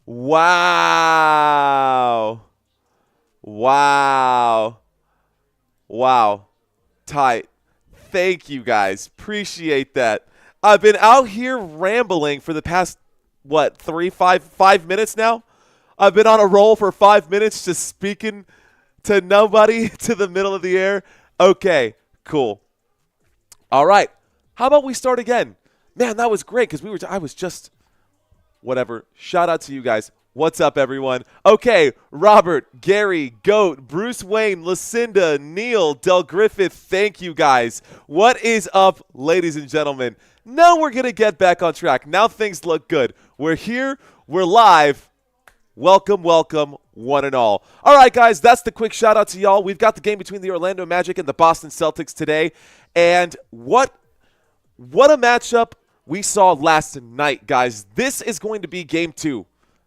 Wow. Wow. Wow. Tight. Thank you guys. Appreciate that. I've been out here rambling for the past, what, 5 minutes now? I've been on a roll for 5 minutes just speaking to nobody to the middle of the air. Okay, cool. All right. How about we start again? Man, that was great because I was just whatever. Shout out to you guys. What's up, everyone? Okay, Robert, Gary, Goat, Bruce Wayne, Lucinda, Neil, Del Griffith, thank you guys. What is up, ladies and gentlemen? Now we're going to get back on track. Now things look good. We're here. We're live. Welcome, welcome, one and all. All right, guys, that's the quick shout out to y'all. We've got the game between the Orlando Magic and the Boston Celtics today. And what a matchup we saw last night, guys. This is going to be game 2.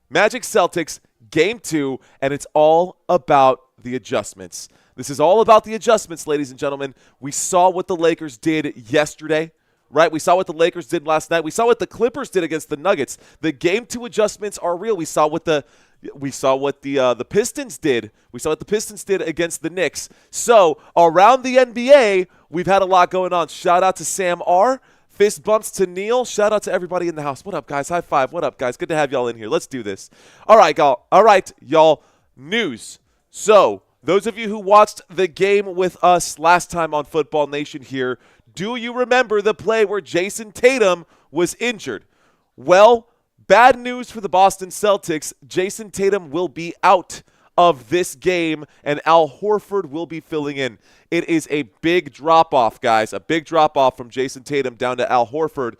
Magic Celtics, game 2, and it's all about the adjustments. This is all about the adjustments, ladies and gentlemen. We saw what the Lakers did yesterday, right? We saw what the Lakers did last night. We saw what the Clippers did against the Nuggets. The game 2 adjustments are real. We saw what the Pistons did. We saw what the Pistons did against the Knicks. So around the NBA, we've had a lot going on. Shout out to Sam R. Fist bumps to Neil. Shout out to everybody in the house. What up, guys? High five. What up, guys? Good to have y'all in here. Let's do this. All right, y'all. News. So, those of you who watched the game with us last time on Football Nation here, do you remember the play where Jayson Tatum was injured? Well, bad news for the Boston Celtics. Jayson Tatum will be out of this game, and Al Horford will be filling in. It is a big drop-off, guys, a big drop-off from Jayson Tatum down to Al Horford,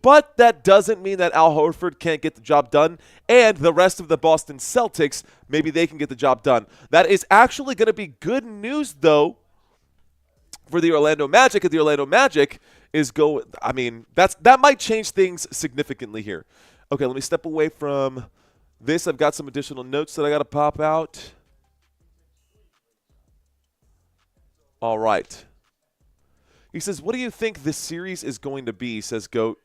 but that doesn't mean that Al Horford can't get the job done, and the rest of the Boston Celtics, maybe they can get the job done. That is actually going to be good news, though, for the Orlando Magic, and the Orlando Magic is that might change things significantly here. Okay, let me step away from this. I've got some additional notes that I got to pop out. All right. He says, what do you think this series is going to be, says Goat.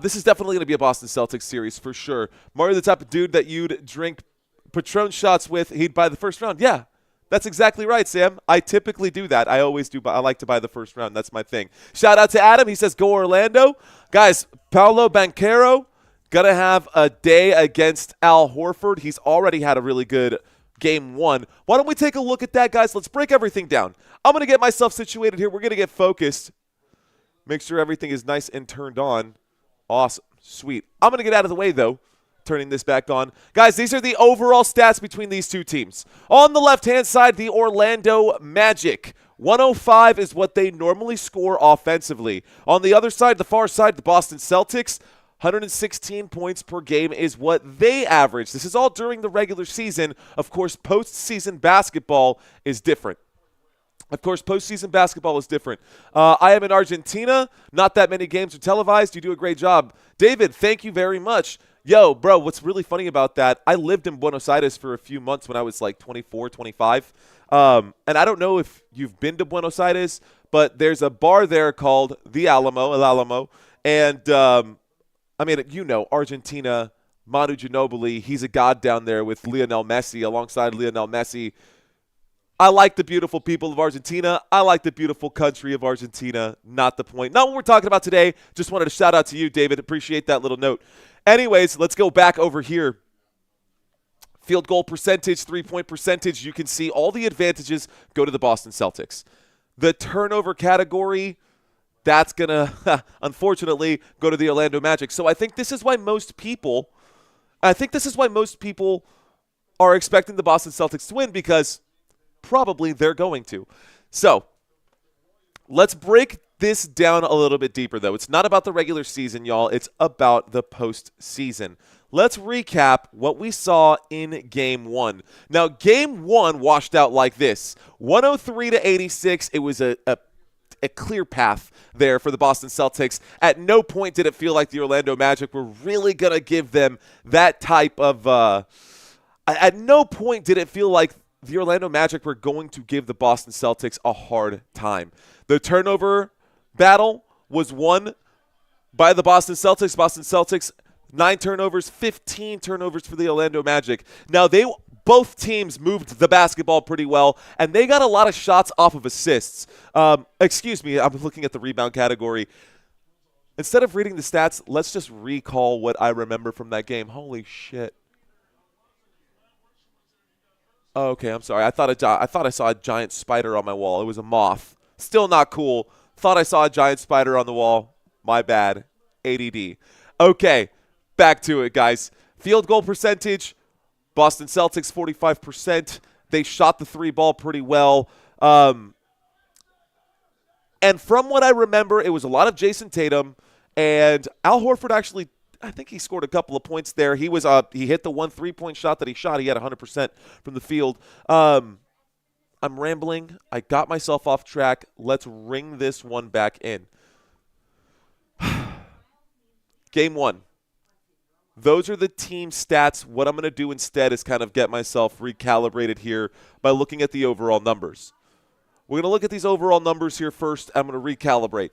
This is definitely going to be a Boston Celtics series for sure. Mario, the type of dude that you'd drink Patron shots with, he'd buy the first round. Yeah, that's exactly right, Sam. I typically do that. I always do. I like to buy the first round. That's my thing. Shout out to Adam. He says, go Orlando. Guys, Paolo Banchero going to have a day against Al Horford. He's already had a really good game 1. Why don't we take a look at that, guys? Let's break everything down. I'm going to get myself situated here. We're going to get focused. Make sure everything is nice and turned on. Awesome. Sweet. I'm going to get out of the way, though. Turning this back on. Guys, these are the overall stats between these two teams. On the left-hand side, the Orlando Magic. 105 is what they normally score offensively. On the other side, the far side, the Boston Celtics, 116 points per game is what they average. This is all during the regular season. Of course, postseason basketball is different. I am in Argentina. Not that many games are televised. You do a great job. David, thank you very much. Yo, bro, what's really funny about that, I lived in Buenos Aires for a few months when I was like 24, 25. And I don't know if you've been to Buenos Aires, but there's a bar there called El Alamo. And Argentina, Manu Ginobili, he's a god down there with Lionel Messi, alongside Lionel Messi. I like the beautiful people of Argentina. I like the beautiful country of Argentina. Not the point. Not what we're talking about today. Just wanted to shout out to you, David. Appreciate that little note. Anyways, let's go back over here. Field goal percentage, three-point percentage. You can see all the advantages go to the Boston Celtics. The turnover category, that's going to, unfortunately, go to the Orlando Magic. So I think this is why most people are expecting the Boston Celtics to win, because probably they're going to. So let's break this down a little bit deeper, though. It's not about the regular season, y'all. It's about the postseason. Let's recap what we saw in Game 1. Now, Game 1 washed out like this. 103-86. It was a clear path there for the Boston Celtics. At no point did it feel like the Orlando Magic were really going to give them that type of at no point did it feel like the Orlando Magic were going to give the Boston Celtics a hard time. The turnover battle was won by the Boston Celtics. Boston Celtics 9 turnovers, 15 turnovers for the Orlando Magic. Now, both teams moved the basketball pretty well, and they got a lot of shots off of assists. Excuse me, I'm looking at the rebound category. Instead of reading the stats, let's just recall what I remember from that game. Holy shit. Oh, okay, I'm sorry. I thought I saw a giant spider on my wall. It was a moth. Still not cool. Thought I saw a giant spider on the wall. My bad. ADD. Okay, back to it, guys. Field goal percentage, Boston Celtics 45%. They shot the 3 ball pretty well. And from what I remember, it was a lot of Jayson Tatum, and Al Horford actually, I think he scored a couple of points there. He hit the 1 3-point shot that he shot. He had 100% from the field. I'm rambling. I got myself off track. Let's ring this one back in. Game 1. Those are the team stats. What I'm going to do instead is kind of get myself recalibrated here by looking at the overall numbers. We're going to look at these overall numbers here first. I'm going to recalibrate.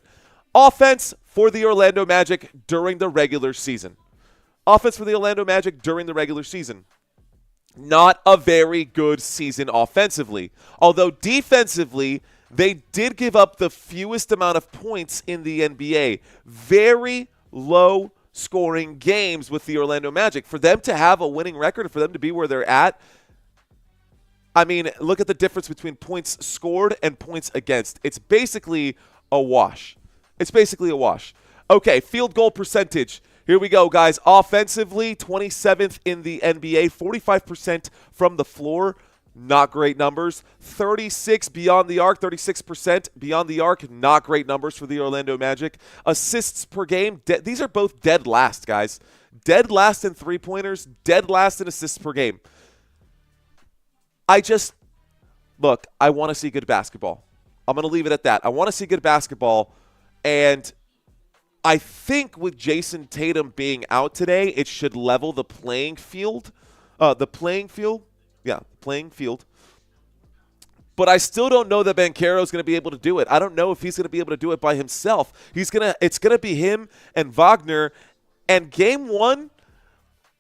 Offense for the Orlando Magic during the regular season. Offense for the Orlando Magic during the regular season. Not a very good season offensively. Although defensively, they did give up the fewest amount of points in the NBA. Very low scoring games with the Orlando Magic. For them to have a winning record, for them to be where they're at, I mean, look at the difference between points scored and points against. It's basically a wash. It's basically a wash. Okay, field goal percentage. Here we go, guys. Offensively, 27th in the NBA, 45% from the floor. Not great numbers. 36 beyond the arc, 36% beyond the arc. Not great numbers for the Orlando Magic. Assists per game. These are both dead last, guys. Dead last in three-pointers, dead last in assists per game. I want to see good basketball. I'm going to leave it at that. I want to see good basketball, and I think with Jayson Tatum being out today, it should level the playing field. Playing field. But I still don't know that Banchero is going to be able to do it. I don't know if he's going to be able to do it by himself. It's going to be him and Wagner. And game 1,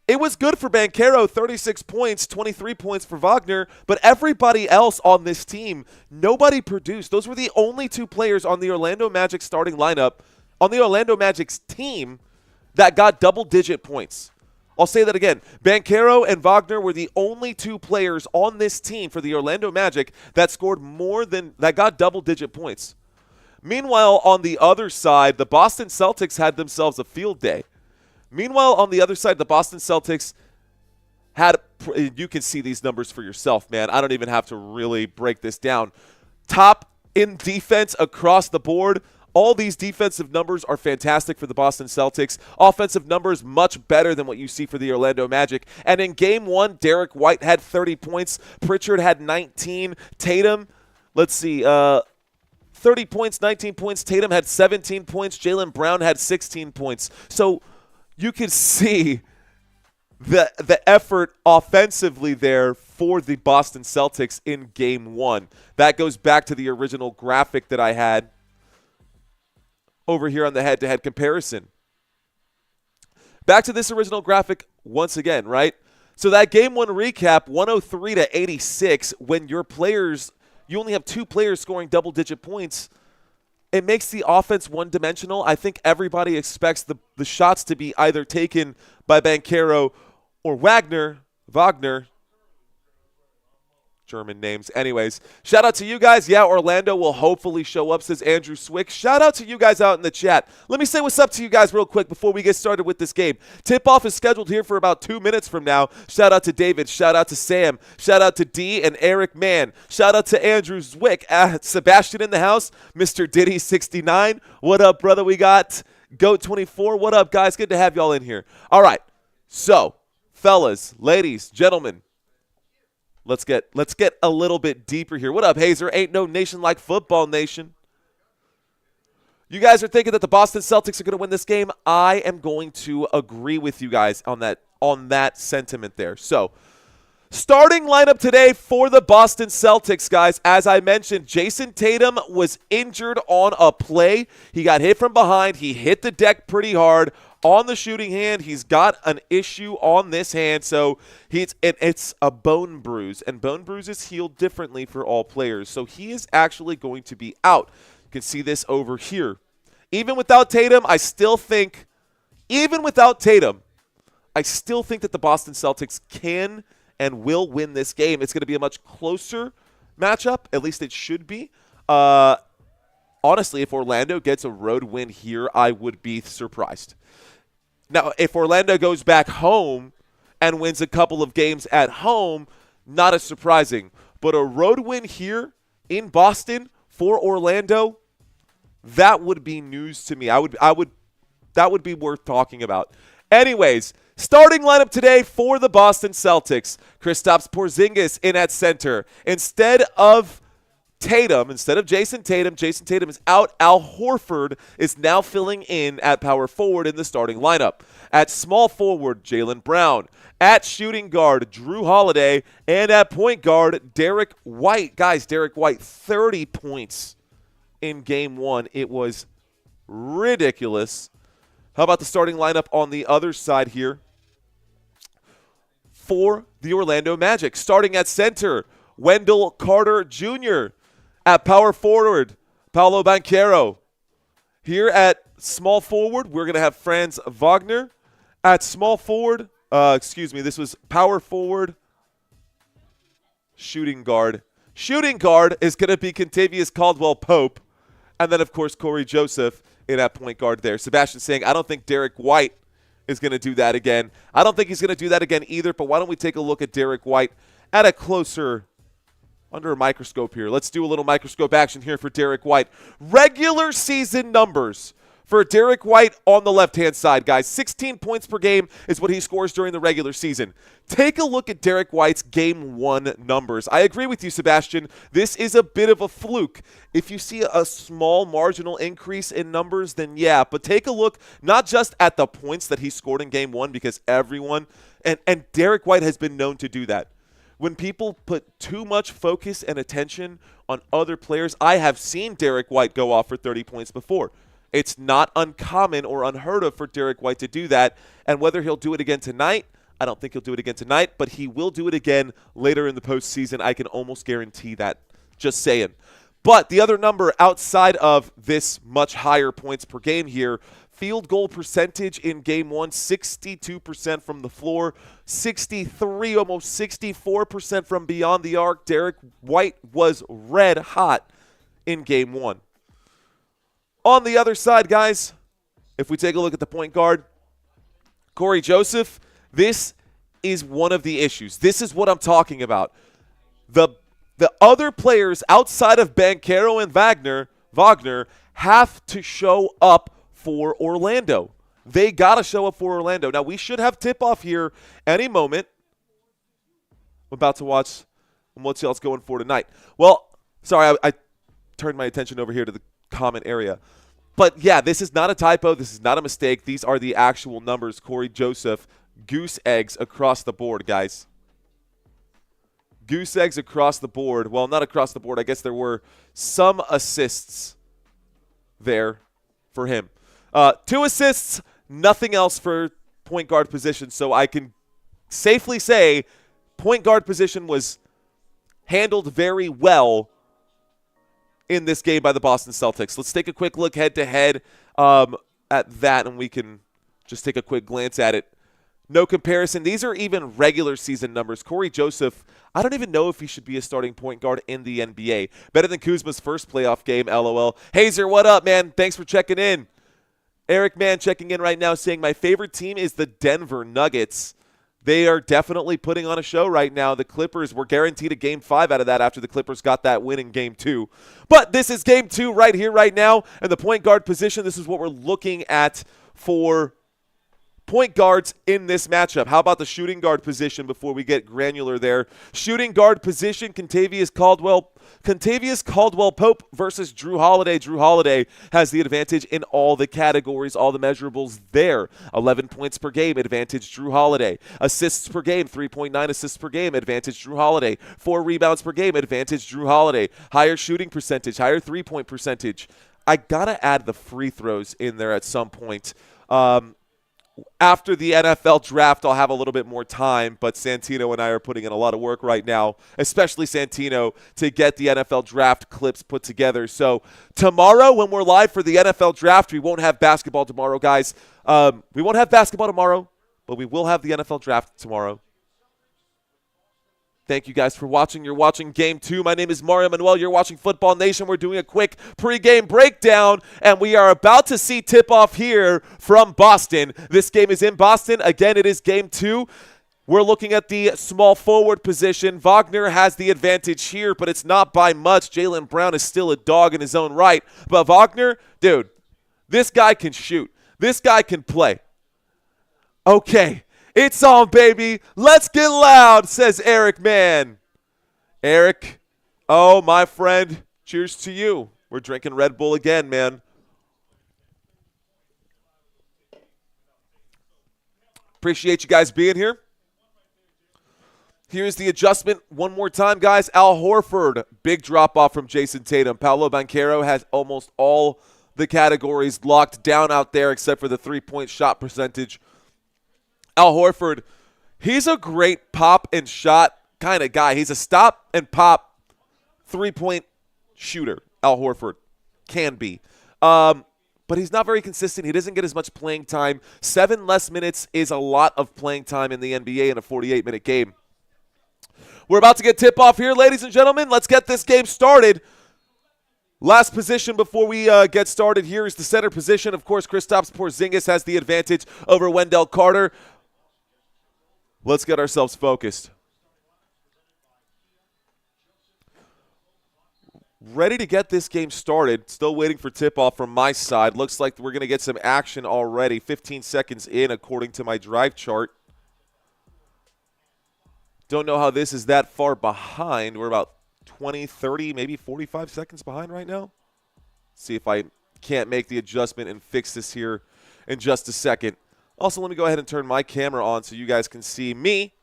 it was good for Banchero, 36 points, 23 points for Wagner, but everybody else on this team, nobody produced. Those were the only 2 players on the Orlando Magic starting lineup, on the Orlando Magic's team, that got double-digit points. I'll say that again. Banchero and Wagner were the only 2 players on this team for the Orlando Magic that got double-digit points. Meanwhile, on the other side, the Boston Celtics had themselves a field day. Meanwhile, on the other side, the Boston Celtics you can see these numbers for yourself, man. I don't even have to really break this down. Top in defense across the board. All these defensive numbers are fantastic for the Boston Celtics. Offensive numbers much better than what you see for the Orlando Magic. And in game 1, Derrick White had 30 points. Pritchard had 19. Tatum, 30 points, 19 points. Tatum had 17 points. Jaylen Brown had 16 points. So you can see the effort offensively there for the Boston Celtics in game 1. That goes back to the original graphic that I had over here on the head-to-head comparison. Back to this original graphic once again, right? So that game 1 recap, 103-86, when you only have 2 players scoring double-digit points, it makes the offense one-dimensional. I think everybody expects the shots to be either taken by Banchero or Wagner. German names. Anyways, shout out to you guys. Yeah, Orlando will hopefully show up, says Andrew Swick. Shout out to you guys out in the chat. Let me say what's up to you guys real quick before we get started with this game. Tip-off is scheduled here for about 2 minutes from now. Shout out to David. Shout out to Sam. Shout out to D and Eric Mann. Shout out to Andrew Swick. Sebastian in the house. Mr. Diddy69. What up, brother? We got Goat24. What up, guys? Good to have y'all in here. All right. So, fellas, ladies, gentlemen, Let's get a little bit deeper here. What up, Hazer? Ain't no nation like football nation. You guys are thinking that the Boston Celtics are going to win this game. I am going to agree with you guys on that sentiment there. So, starting lineup today for the Boston Celtics, guys. As I mentioned, Jayson Tatum was injured on a play. He got hit from behind. He hit the deck pretty hard. on the shooting hand. He's got an issue on this hand, so it's a bone bruise, and bone bruises heal differently for all players. So he is actually going to be out. You can see this over here. Even without Tatum, I still think that the Boston Celtics can and will win this game. It's going to be a much closer matchup. At least it should be. Honestly, if Orlando gets a road win here, I would be surprised. Now, if Orlando goes back home and wins a couple of games at home, not as surprising. But a road win here in Boston for Orlando, that would be news to me. That would be worth talking about. Anyways, starting lineup today for the Boston Celtics. Kristaps Porzingis in at center. Instead of Jayson Tatum is out. Al Horford is now filling in at power forward in the starting lineup. At small forward, Jaylen Brown. At shooting guard, Jrue Holiday. And at point guard, Derrick White. Guys, Derrick White, 30 points in game one. It was ridiculous. How about the starting lineup on the other side here for the Orlando Magic? Starting at center, Wendell Carter Jr. At power forward, Paolo Banchero. Here at small forward, we're going to have Franz Wagner. At small forward, this was power forward, shooting guard. Shooting guard is going to be Kentavious Caldwell-Pope. And then, of course, Corey Joseph in at point guard there. Sebastian saying, I don't think Derrick White is going to do that again. I don't think he's going to do that again either, but why don't we take a look at Derrick White at a closer under a microscope here. Let's do a little microscope action here for Derrick White. Regular season numbers for Derrick White on the left-hand side, guys. 16 points per game is what he scores during the regular season. Take a look at Derrick White's game one numbers. I agree with you, Sebastian. This is a bit of a fluke. If you see a small marginal increase in numbers, then yeah. But take a look not just at the points that he scored in game one, because everyone, and Derrick White has been known to do that. When people put too much focus and attention on other players, I have seen Derrick White go off for 30 points before. It's not uncommon or unheard of for Derrick White to do that. And whether he'll do it again tonight, I don't think he'll do it again tonight, but he will do it again later in the postseason. I can almost guarantee that. Just saying. But the other number outside of this much higher points per game here, field goal percentage in game one, 62% from the floor, 63, almost 64% from beyond the arc. Derrick White was red hot in game one. On the other side, guys, if we take a look at the point guard, Corey Joseph, this is one of the issues. This is what I'm talking about. The other players outside of Banchero and Wagner have to show up for Orlando. They got to show up for Orlando. Now, we should have tip-off here any moment. I'm about to watch what else going for tonight. Well, sorry, I turned my attention over here to the comment area. But, yeah, this is not a typo. This is not a mistake. These are the actual numbers. Corey Joseph, goose eggs across the board, guys. Goose eggs across the board. Well, not across the board. I guess there were some assists there for him. 2 assists, nothing else for point guard position. So I can safely say point guard position was handled very well in this game by the Boston Celtics. Let's take a quick look head-to-head at that, and we can just take a quick glance at it. No comparison. These are even regular season numbers. Corey Joseph, I don't even know if he should be a starting point guard in the NBA. Better than Kuzma's first playoff game, LOL. Hazer, what up, man? Thanks for checking in. Eric Mann checking in right now saying, my favorite team is the Denver Nuggets. They are definitely putting on a show right now. The Clippers were guaranteed a Game 5 out of that after the Clippers got that win in Game 2. But this is Game 2 right here, right now. And the point guard position, this is what we're looking at for point guards in this matchup. How about the shooting guard position before we get granular there? Shooting guard position, Kentavious Caldwell-Pope versus Jrue Holiday. Jrue Holiday has the advantage in all the categories, all the measurables there. 11 points per game, advantage Jrue Holiday. Assists per game, 3.9 assists per game, advantage Jrue Holiday. 4 rebounds per game, advantage Jrue Holiday. Higher shooting percentage, higher three-point percentage. I got to add the free throws in there at some point. After the NFL draft, I'll have a little bit more time, but Santino and I are putting in a lot of work right now, especially Santino, to get the NFL draft clips put together. So tomorrow when we're live for the NFL draft, we won't have basketball tomorrow, guys. We won't have basketball tomorrow, but we will have the NFL draft tomorrow. Thank you guys for watching. You're watching Game 2. My name is Mario Manuel. You're watching Football Nation. We're doing a quick pregame breakdown, and we are about to see tip-off here from Boston. This game is in Boston. Again, it is Game 2. We're looking at the small forward position. Wagner has the advantage here, but it's not by much. Jaylen Brown is still a dog in his own right. But Wagner, dude, this guy can shoot. This guy can play. Okay. It's on, baby. Let's get loud, says Eric, man. Eric, oh, my friend, cheers to you. We're drinking Red Bull again, man. Appreciate you guys being here. Here's the adjustment one more time, guys. Al Horford, big drop-off from Jayson Tatum. Paolo Banchero has almost all the categories locked down out there except for the three-point shot percentage. Al Horford, he's a great pop and shot kind of guy. He's a stop and pop three-point shooter, Al Horford can be. But he's not very consistent. He doesn't get as much playing time. 7 less minutes is a lot of playing time in the NBA in a 48-minute game. We're about to get tip-off here, ladies and gentlemen. Let's get this game started. Last position before we get started here is the center position. Of course, Kristaps Porzingis has the advantage over Wendell Carter. Let's get ourselves focused. Ready to get this game started. Still waiting for tip-off from my side. Looks like we're going to get some action already. 15 seconds in, according to my drive chart. Don't know how this is that far behind. We're about 20, 30, maybe 45 seconds behind right now. See if I can't make the adjustment and fix this here in just a second. Also, let me go ahead and turn my camera on so you guys can see me.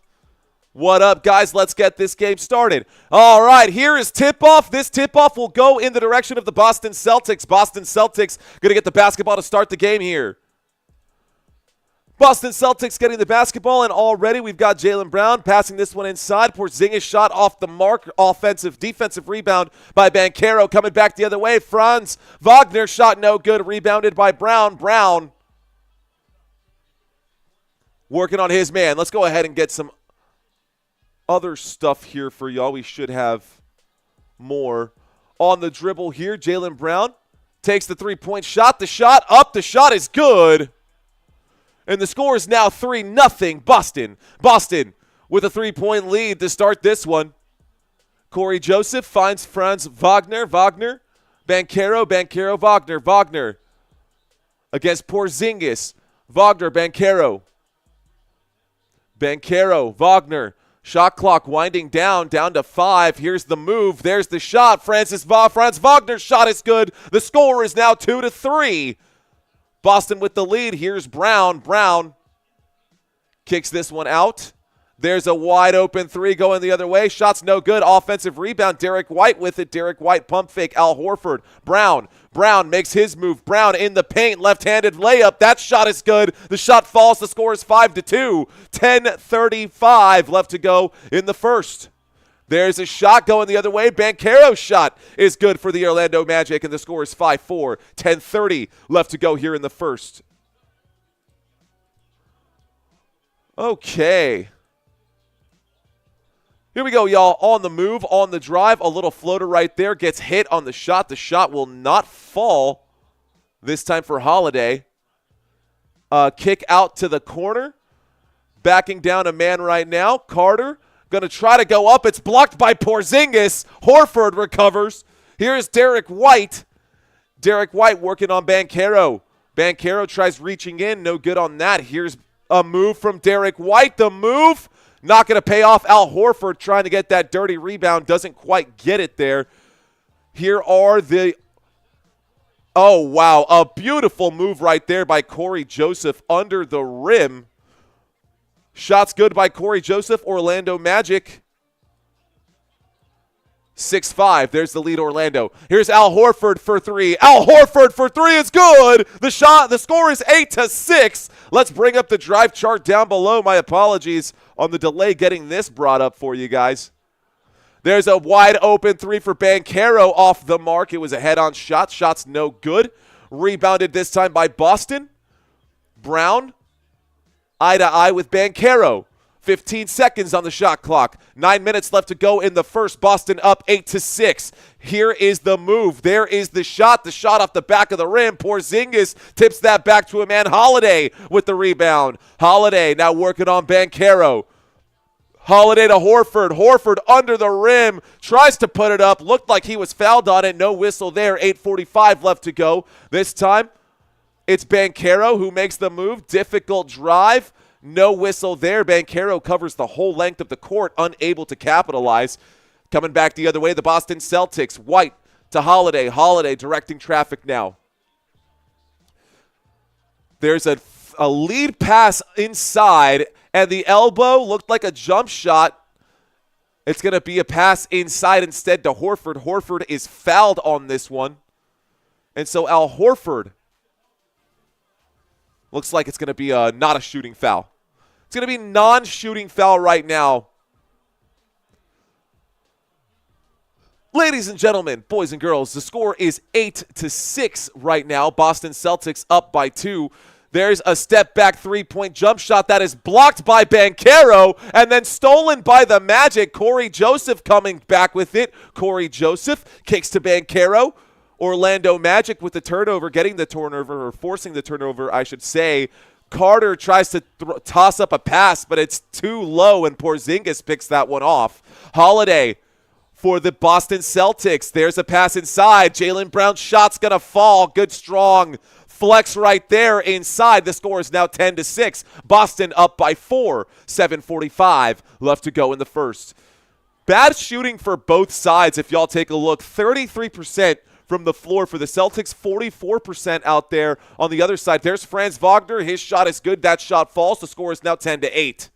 What up, guys? Let's get this game started. All right, here is tip-off. This tip-off will go in the direction of the Boston Celtics. Boston Celtics going to get the basketball to start the game here. Boston Celtics getting the basketball, and already we've got Jaylen Brown passing this one inside. Porzingis shot off the mark. Defensive rebound by Banchero. Coming back the other way. Franz Wagner shot no good. Rebounded by Brown. Brown working on his man. Let's go ahead and get some other stuff here for y'all. We should have more on the dribble here. Jaylen Brown takes the three-point shot. The shot up. The shot is good. And the score is now 3-0 Boston. Boston with a three-point lead to start this one. Corey Joseph finds Franz Wagner. Wagner. Banchero. Wagner against Porzingis. Wagner. Banchero. Wagner. Shot clock winding down to 5. Here's the move. There's the shot. Franz Wagner's shot is good. The score is now 2-3. Boston with the lead. Here's Brown. Brown kicks this one out. There's a wide open three going the other way. Shot's no good. Offensive rebound. Derrick White with it. Derrick White pump fake. Al Horford. Brown makes his move. Brown in the paint. Left-handed layup. That shot is good. The shot falls. The score is 5-2. 10:35 left to go in the first. There's a shot going the other way. Banchero's shot is good for the Orlando Magic, and the score is 5-4. 10:30 left to go here in the first. Okay. Here we go, y'all. On the move, on the drive. A little floater right there. Gets hit on the shot. The shot will not fall this time for Holiday. Kick out to the corner. Backing down a man right now. Carter. Going to try to go up. It's blocked by Porzingis. Horford recovers. Here's Derrick White. Derrick White working on Banchero. Banchero tries reaching in. No good on that. Here's a move from Derrick White. The move. Not going to pay off. Al Horford trying to get that dirty rebound. Doesn't quite get it there. Here are the... Oh, wow. A beautiful move right there by Corey Joseph under the rim. Shots good by Corey Joseph. Orlando Magic 6-5. There's the lead, Orlando. Here's Al Horford for three. Al Horford for three is good. The score is 8-6. Let's bring up the drive chart down below. My apologies on the delay getting this brought up for you guys. There's a wide open three for Banchero off the mark. It was a head-on shot. Shot's no good. Rebounded this time by Boston. Brown, eye-to-eye with Banchero. 15 seconds on the shot clock. 9 minutes left to go in the first. Boston up 8-6. Here is the move. There is the shot. The shot off the back of the rim. Porzingis tips that back to a man. Holiday with the rebound. Holiday now working on Banchero. Holiday to Horford. Horford under the rim. Tries to put it up. Looked like he was fouled on it. No whistle there. 8:45 left to go. This time, it's Banchero who makes the move. Difficult drive. No whistle there. Banchero covers the whole length of the court, unable to capitalize. Coming back the other way, the Boston Celtics. White to Holiday. Holiday directing traffic now. There's a lead pass inside, and the elbow looked like a jump shot. It's going to be a pass inside instead to Horford. Horford is fouled on this one. And so Al Horford looks like it's going to be not a shooting foul. It's going to be non-shooting foul right now. Ladies and gentlemen, boys and girls, the score is 8-6 right now. Boston Celtics up by 2. There's a step-back three-point jump shot that is blocked by Banchero and then stolen by the Magic. Corey Joseph coming back with it. Corey Joseph kicks to Banchero. Orlando Magic with the turnover, getting the turnover, or forcing the turnover, I should say. Carter tries to toss up a pass, but it's too low, and Porzingis picks that one off. Holiday for the Boston Celtics. There's a pass inside. Jaylen Brown's shot's going to fall. Good, strong flex right there inside. The score is now 10-6. Boston up by 4. 7:45 left to go in the first. Bad shooting for both sides if y'all take a look. 33% from the floor for the Celtics, 44% out there on the other side. There's Franz Wagner. His shot is good. That shot falls. The score is now 10-8.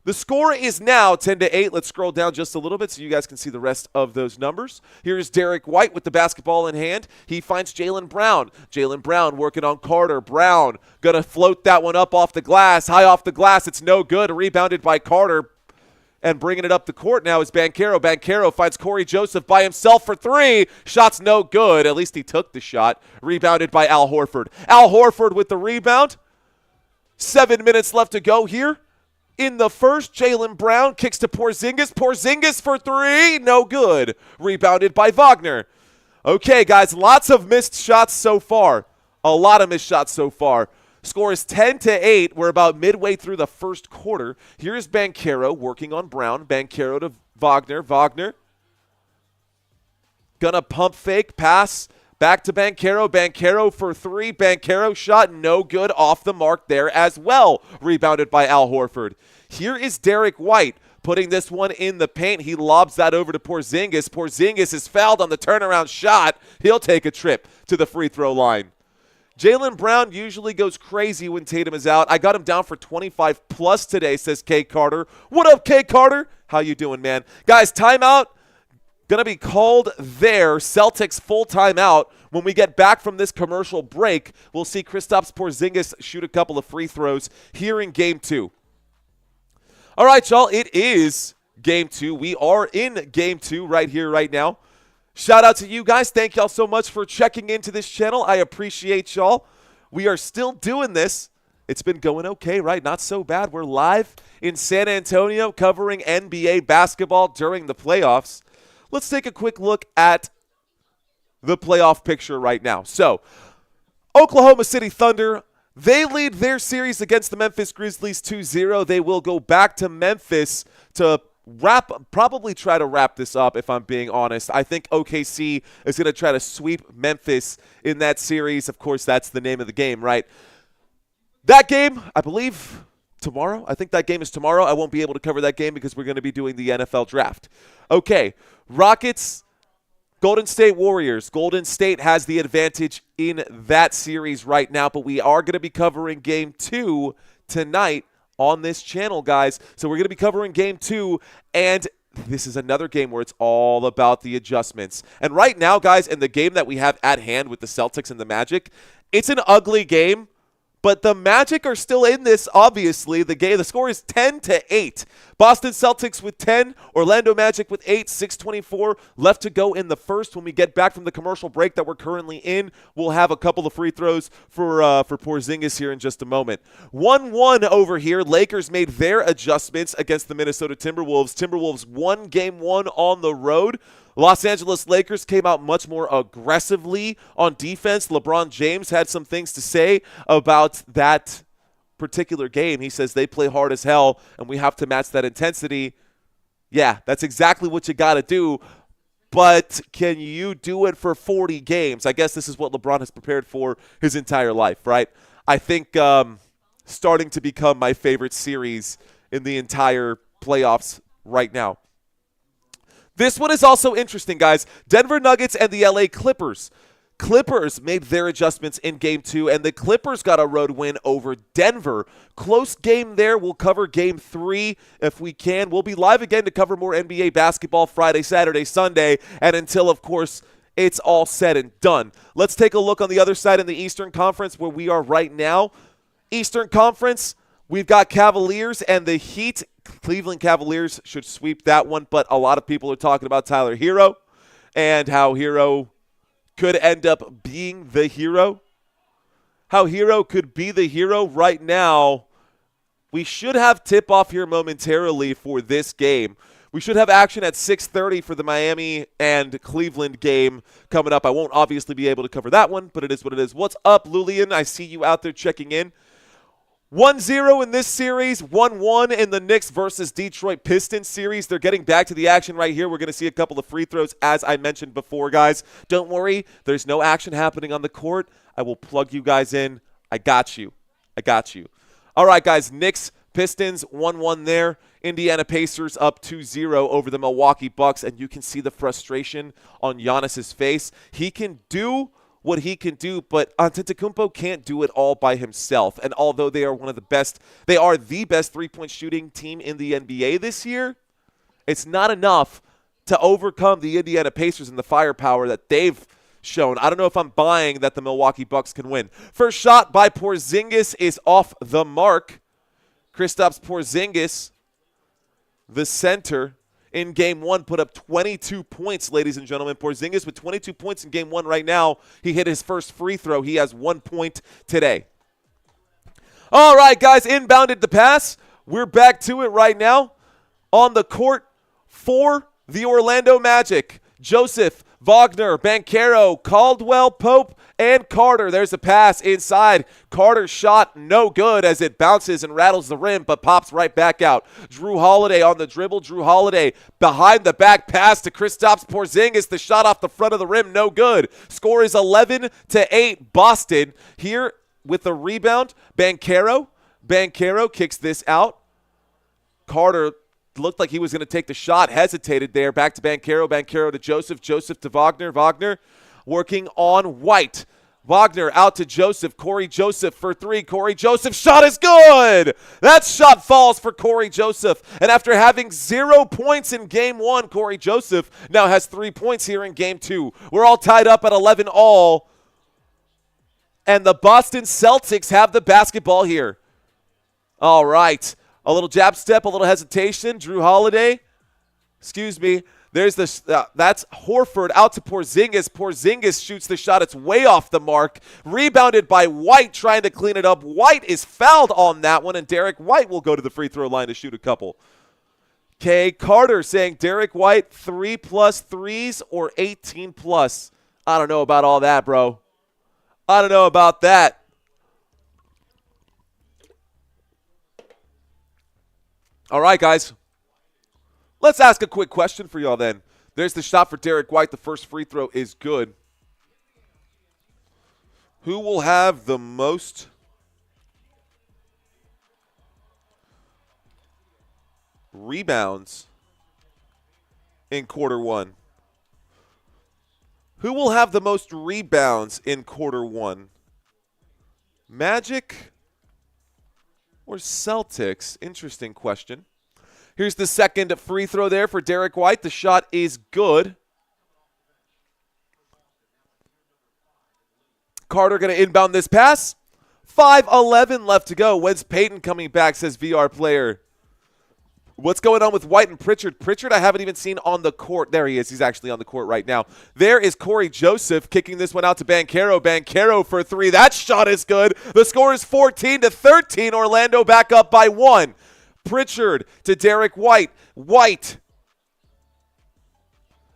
The score is now 10-8. Let's scroll down just a little bit so you guys can see the rest of those numbers. Here's Derrick White with the basketball in hand. He finds Jaylen Brown. Jaylen Brown working on Carter. Brown going to float that one up off the glass. High off the glass. It's no good. Rebounded by Carter. And bringing it up the court now is Banchero. Banchero finds Corey Joseph by himself for three. Shot's no good. At least he took the shot. Rebounded by Al Horford. Al Horford with the rebound. 7 minutes left to go here. In the first, Jaylen Brown kicks to Porzingis. Porzingis for three. No good. Rebounded by Wagner. Okay, guys, lots of missed shots so far. A lot of missed shots so far. Score is 10-8. We're about midway through the first quarter. Here's Banchero working on Brown. Banchero to Wagner. Wagner gonna pump fake, pass back to Banchero. Banchero for three. Banchero shot no good, off the mark there as well. Rebounded by Al Horford. Here is Derrick White putting this one in the paint. He lobs that over to Porzingis. Porzingis is fouled on the turnaround shot. He'll take a trip to the free throw line. Jaylen Brown usually goes crazy when Tatum is out. I got him down for 25 plus today, says K. Carter. What up, K. Carter? How you doing, man? Guys, timeout going to be called there. Celtics full timeout. When we get back from this commercial break, we'll see Kristaps Porzingis shoot a couple of free throws here in Game 2. All right, y'all, it is Game 2. We are in Game 2 right here, right now. Shout out to you guys. Thank y'all so much for checking into this channel. I appreciate y'all. We are still doing this. It's been going okay, right? Not so bad. We're live in San Antonio covering NBA basketball during the playoffs. Let's take a quick look at the playoff picture right now. So, Oklahoma City Thunder, they lead their series against the Memphis Grizzlies 2-0. They will go back to Memphis to probably try to wrap this up, if I'm being honest. I think OKC is going to try to sweep Memphis in that series. Of course, that's the name of the game, right? That game, I believe, tomorrow. I think that game is tomorrow. I won't be able to cover that game because we're going to be doing the NFL draft. Okay, Rockets, Golden State Warriors. Golden State has the advantage in that series right now, but we are going to be covering Game 2 tonight on this channel, guys. So we're going to be covering Game 2, and this is another game where it's all about the adjustments. And right now, guys, in the game that we have at hand with the Celtics and the Magic, it's an ugly game. But the Magic are still in this, obviously. The score is 10-8. Boston Celtics with 10, Orlando Magic with 8, 6:24 left to go in the first. When we get back from the commercial break that we're currently in, we'll have a couple of free throws for Porzingis here in just a moment. 1-1 over here. Lakers made their adjustments against the Minnesota Timberwolves. Timberwolves won game 1 on the road. Los Angeles Lakers came out much more aggressively on defense. LeBron James had some things to say about that particular game. He says they play hard as hell, and we have to match that intensity. Yeah, that's exactly what you got to do. But can you do it for 40 games? I guess this is what LeBron has prepared for his entire life, right? I think starting to become my favorite series in the entire playoffs right now. This one is also interesting, guys. Denver Nuggets and the LA Clippers. Clippers made their adjustments in Game 2, and the Clippers got a road win over Denver. Close game there. We'll cover Game 3 if we can. We'll be live again to cover more NBA basketball Friday, Saturday, Sunday, and until, of course, it's all said and done. Let's take a look on the other side in the Eastern Conference where we are right now. Eastern Conference, we've got Cavaliers and the Heat. Cleveland Cavaliers should sweep that one, but a lot of people are talking about Tyler Hero and how Hero could end up being the hero. How Hero could be the hero right now. We should have tip-off here momentarily for this game. We should have action at 6:30 for the Miami and Cleveland game coming up. I won't obviously be able to cover that one, but it is what it is. What's up, Lulian? I see you out there checking in. 1-0 in this series, 1-1 in the Knicks versus Detroit Pistons series. They're getting back to the action right here. We're going to see a couple of free throws, as I mentioned before, guys. Don't worry, there's no action happening on the court. I will plug you guys in. I got you. All right, guys, Knicks, Pistons, 1-1 there. Indiana Pacers up 2-0 over the Milwaukee Bucks, and you can see the frustration on Giannis's face. He can do what he can do, but Antetokounmpo can't do it all by himself. And although they are the best three-point shooting team in the NBA this year, it's not enough to overcome the Indiana Pacers and the firepower that they've shown. I don't know if I'm buying that the Milwaukee Bucks can win. First shot by Porzingis is off the mark. Kristaps Porzingis, the center, in Game 1 put up 22 points, ladies and gentlemen. Porzingis with 22 points in Game 1 right now. He hit his first free throw. He has 1 point today. All right, guys, inbounded the pass. We're back to it right now. On the court for the Orlando Magic, Joseph, Wagner, Banchero, Caldwell, Pope, and Carter. There's a pass inside. Carter's shot no good as it bounces and rattles the rim, but pops right back out. Jrue Holiday on the dribble. Jrue Holiday behind the back pass to Kristaps Porzingis. The shot off the front of the rim, no good. Score is 11-8 Boston. Here with the rebound, Banchero. Banchero kicks this out. Carter looked like he was going to take the shot, hesitated there. Back to Banchero. Banchero to Joseph. Joseph to Wagner. Wagner working on White. Wagner out to Joseph. Corey Joseph for 3. Corey Joseph shot is good. That shot falls for Corey Joseph. And after having 0 points in Game 1, Corey Joseph now has 3 points here in Game 2. We're all tied up at 11 all. And the Boston Celtics have the basketball here. All right. A little jab step, a little hesitation. Jrue Holiday. Excuse me. There's this. That's Horford out to Porzingis. Porzingis shoots the shot. It's way off the mark. Rebounded by White, trying to clean it up. White is fouled on that one, and Derrick White will go to the free throw line to shoot a couple. Kay Carter saying Derrick White 3+ threes or 18+. I don't know about all that, bro. I don't know about that. All right, guys. Let's ask a quick question for y'all then. There's the shot for Derrick White. The first free throw is good. Who will have the most rebounds in quarter one? Who will have the most rebounds in quarter one? Magic or Celtics? Interesting question. Here's the second free throw there for Derrick White. The shot is good. Carter going to inbound this pass. 5:11 left to go. When's Peyton coming back, says VR player. What's going on with White and Pritchard? Pritchard I haven't even seen on the court. There he is. He's actually on the court right now. There is Corey Joseph kicking this one out to Banchero. Banchero for three. That shot is good. The score is 14-13. Orlando back up by 1. Pritchard to Derrick White. White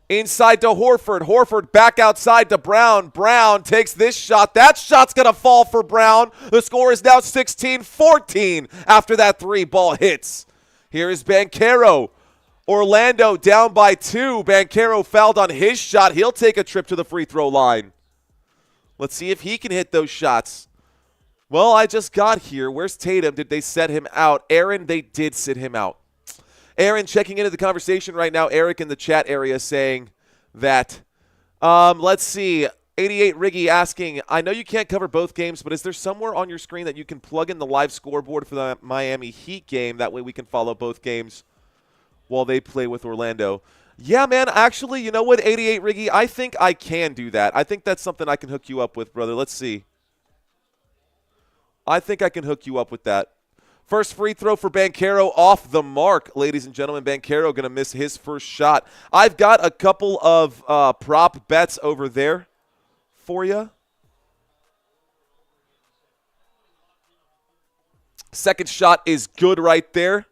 inside to Horford. Horford back outside to Brown. Brown takes this shot. That shot's going to fall for Brown. The score is now 16-14 after that 3 ball hits. Here is Banchero. Orlando down by 2. Banchero fouled on his shot. He'll take a trip to the free throw line. Let's see if he can hit those shots. Well, I just got here. Where's Tatum? Did they set him out? Aaron, they did sit him out. Aaron checking into the conversation right now. Eric in the chat area saying that, let's see, 88 Riggy asking, I know you can't cover both games, but is there somewhere on your screen that you can plug in the live scoreboard for the Miami Heat game? That way we can follow both games while they play with Orlando. Yeah, man, actually, you know what, 88 Riggy? I think I can do that. I think that's something I can hook you up with, brother. Let's see. I think I can hook you up with that. First free throw for Banchero off the mark. Ladies and gentlemen, Banchero going to miss his first shot. I've got a couple of prop bets over there for you. Second shot is good right there.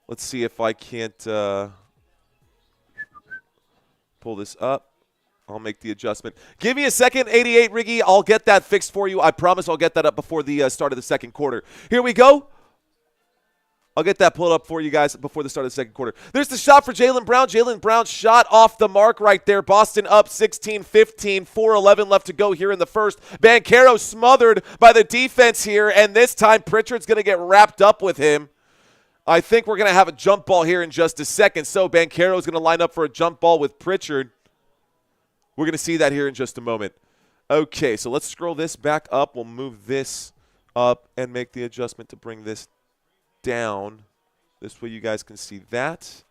Let's see if I can't pull this up. I'll make the adjustment. Give me a second, 88 Riggy. I'll get that fixed for you. I promise I'll get that up before the start of the second quarter. Here we go. I'll get that pulled up for you guys before the start of the second quarter. There's the shot for Jaylen Brown. Jaylen Brown shot off the mark right there. Boston up 16-15, 4:11 left to go here in the first. Banchero smothered by the defense here, and this time Pritchard's going to get wrapped up with him. I think we're going to have a jump ball here in just a second. So Banchero's going to line up for a jump ball with Pritchard. We're going to see that here in just a moment. Okay, so let's scroll this back up. We'll move this up and make the adjustment to bring this down. This way you guys can see that.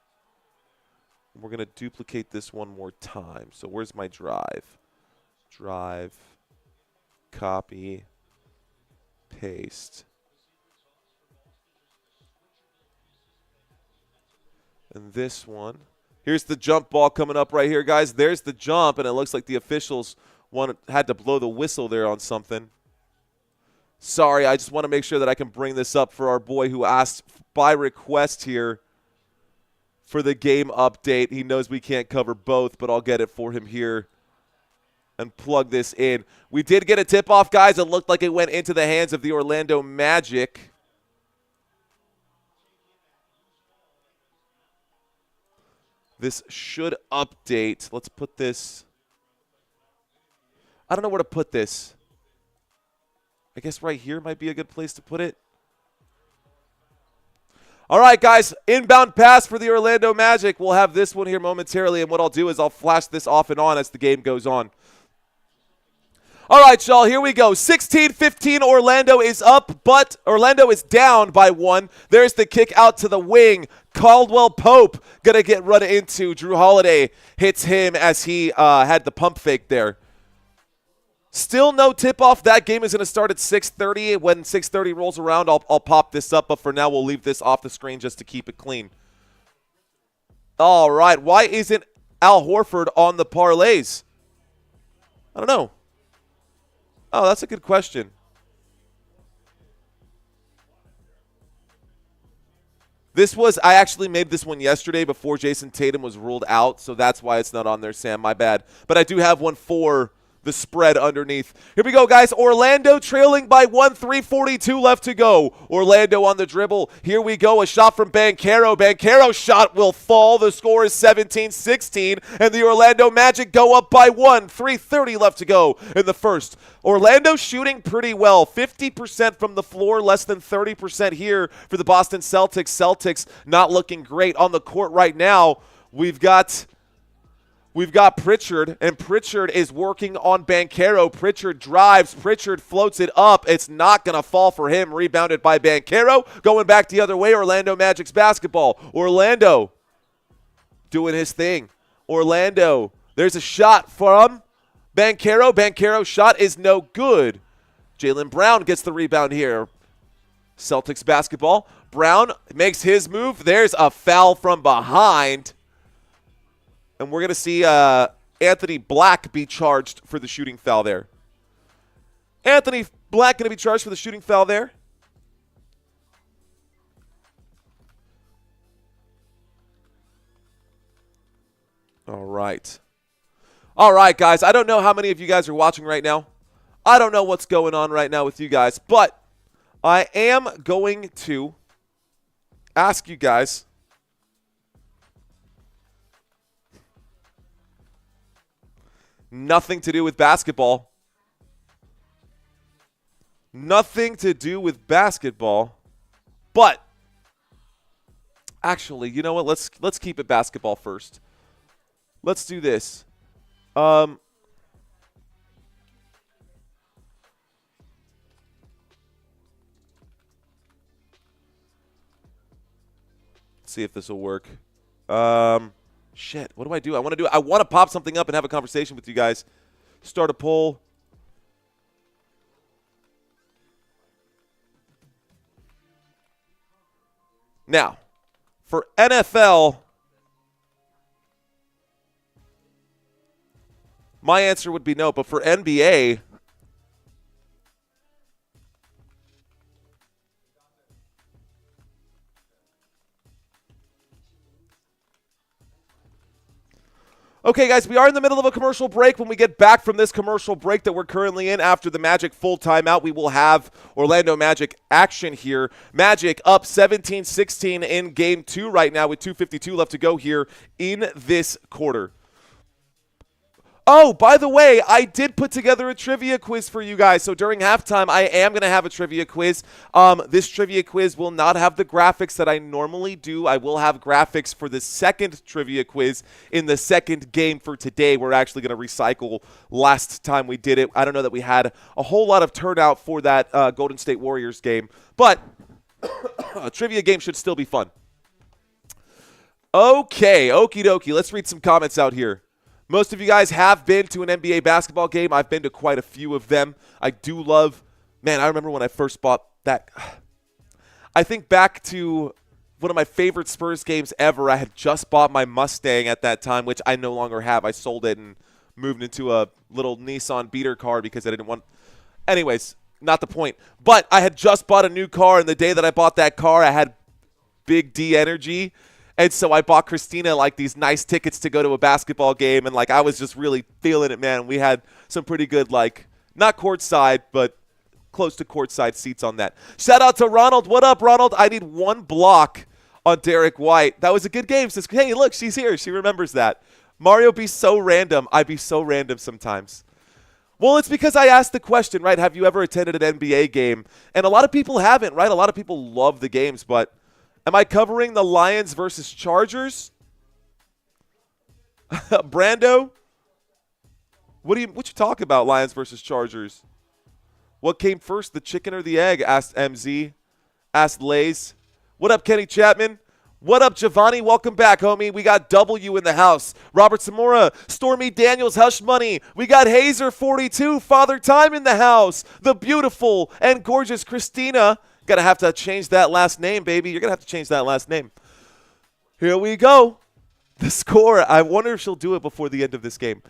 We're going to duplicate this one more time. So where's my drive? Drive, copy, paste. And this one. Here's the jump ball coming up right here, guys. There's the jump, and it looks like the officials had to blow the whistle there on something. Sorry, I just want to make sure that I can bring this up for our boy who asked by request here for the game update. He knows we can't cover both, but I'll get it for him here and plug this in. We did get a tip-off, guys. It looked like it went into the hands of the Orlando Magic. This should update. Let's put this. I don't know where to put this. I guess right here might be a good place to put it. All right, guys. Inbound pass for the Orlando Magic. We'll have this one here momentarily, and what I'll do is I'll flash this off and on as the game goes on. All right, y'all, here we go. 16-15, Orlando is up, but Orlando is down by 1. There's the kick out to the wing. Caldwell Pope going to get run into. Jrue Holiday hits him as he had the pump fake there. Still no tip-off. That game is going to start at 6:30. When 6:30 rolls around, I'll pop this up, but for now we'll leave this off the screen just to keep it clean. All right, why isn't Al Horford on the parlays? I don't know. Oh, that's a good question. I actually made this one yesterday before Jayson Tatum was ruled out, so that's why it's not on there, Sam. My bad. But I do have one for the spread underneath. Here we go, guys. Orlando trailing by 1, 3:42 left to go. Orlando on the dribble. Here we go. A shot from Banchero. Banchero's shot will fall. The score is 17-16, and the Orlando Magic go up by 1, 3:30 left to go in the first. Orlando shooting pretty well. 50% from the floor, less than 30% here for the Boston Celtics. Celtics not looking great on the court right now. We've got We've got Pritchard, and Pritchard is working on Banchero. Pritchard drives. Pritchard floats it up. It's not going to fall for him. Rebounded by Banchero. Going back the other way, Orlando Magic's basketball. Orlando doing his thing. Orlando, there's a shot from Banchero. Banchero's shot is no good. Jaylen Brown gets the rebound here. Celtics basketball. Brown makes his move. There's a foul from behind. And we're going to see Anthony Black be charged for the shooting foul there. Anthony Black going to be charged for the shooting foul there. All right. All right, guys. I don't know how many of you guys are watching right now. I don't know what's going on right now with you guys. But I am going to ask you guys nothing to do with basketball. Nothing to do with basketball. But actually, you know what? Let's keep it basketball first. Let's do this. Let's see if this will work. Shit, what do? I want to pop something up and have a conversation with you guys. Start a poll. Now, for NFL, my answer would be no, but for NBA, okay, guys, we are in the middle of a commercial break. When we get back from this commercial break that we're currently in after the Magic full timeout, we will have Orlando Magic action here. Magic up 17-16 in Game 2 right now with 2:52 left to go here in this quarter. Oh, by the way, I did put together a trivia quiz for you guys. So during halftime, I am going to have a trivia quiz. This trivia quiz will not have the graphics that I normally do. I will have graphics for the second trivia quiz in the second game for today. We're actually going to recycle last time we did it. I don't know that we had a whole lot of turnout for that Golden State Warriors game, but a trivia game should still be fun. Okay, okie dokie. Let's read some comments out here. Most of you guys have been to an NBA basketball game. I've been to quite a few of them. I do love, man, I remember when I first bought that. I think back to one of my favorite Spurs games ever. I had just bought my Mustang at that time, which I no longer have. I sold it and moved into a little Nissan beater car because I didn't want. Anyways, not the point. But I had just bought a new car, and the day that I bought that car, I had big D energy. And so I bought Christina like these nice tickets to go to a basketball game, and like I was just really feeling it, man. We had some pretty good, like, not courtside, but close to courtside seats on that. Shout out to Ronald. What up, Ronald? I need one block on Derrick White. That was a good game. Says, hey, look, she's here. She remembers that. Mario be so random. I be so random sometimes. Well, it's because I asked the question, right? Have you ever attended an NBA game? And a lot of people haven't, right? A lot of people love the games, but am I covering the Lions versus Chargers? Brando? What you talk about, Lions versus Chargers? What came first, the chicken or the egg? Asked MZ. Asked Lays. What up, Kenny Chapman? What up, Giovanni? Welcome back, homie. We got W in the house. Robert Zamora, Stormy Daniels, Hush Money. We got Hazer42, Father Time in the house. The beautiful and gorgeous Christina. Gonna have to change that last name, baby. You're gonna have to change that last name. Here we go. The score. I wonder if she'll do it before the end of this game.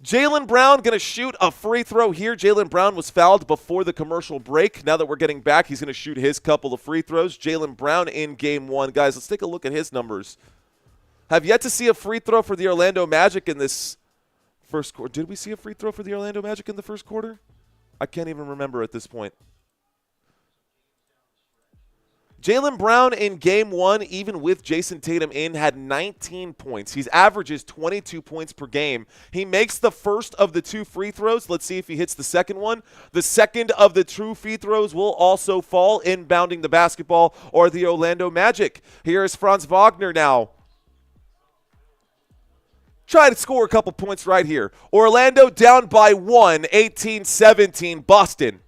Jaylen Brown gonna shoot a free throw here. Jaylen Brown was fouled before the commercial break. Now that we're getting back, he's gonna shoot his couple of free throws. Jaylen Brown in Game 1. Guys, let's take a look at his numbers. Have yet to see a free throw for the Orlando Magic in this first quarter. Did we see a free throw for the Orlando Magic in the first quarter? I can't even remember at this point. Jaylen Brown in Game 1, even with Jayson Tatum in, had 19 points. He averages 22 points per game. He makes the first of the 2 free throws. Let's see if he hits the second one. The second of the 2 free throws will also fall, inbounding the basketball or the Orlando Magic. Here is Franz Wagner now. Try to score a couple points right here. Orlando down by 1, 18-17, Boston.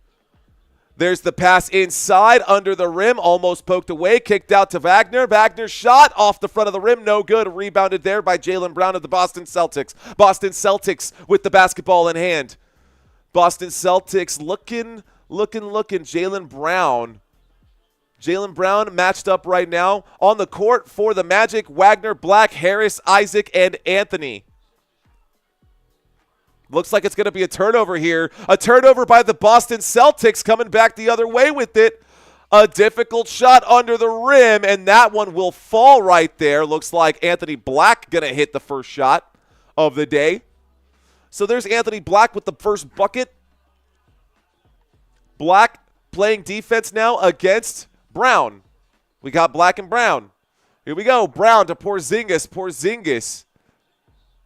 There's the pass inside, under the rim, almost poked away, kicked out to Wagner. Wagner's shot off the front of the rim, no good. Rebounded there by Jaylen Brown of the Boston Celtics. Boston Celtics with the basketball in hand. Boston Celtics looking. Jaylen Brown. Jaylen Brown matched up right now on the court for the Magic. Wagner, Black, Harris, Isaac, and Anthony. Looks like it's going to be a turnover here. A turnover by the Boston Celtics, coming back the other way with it. A difficult shot under the rim, and that one will fall right there. Looks like Anthony Black going to hit the first shot of the day. So there's Anthony Black with the first bucket. Black playing defense now against Brown. We got Black and Brown. Here we go. Brown to Porzingis. Porzingis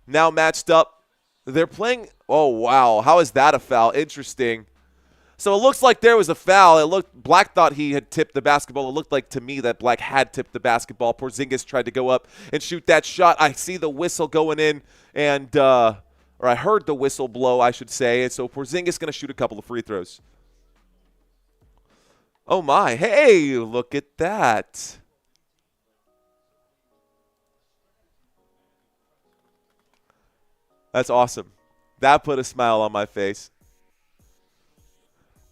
now matched up. They're playing. Oh, wow. How is that a foul? Interesting. So it looks like there was a foul. Black thought he had tipped the basketball. It looked like to me that Black had tipped the basketball. Porzingis tried to go up and shoot that shot. I see the whistle going in, and or I heard the whistle blow, I should say. And so Porzingis going to shoot a couple of free throws. Oh, my. Hey, look at that. That's awesome. That put a smile on my face.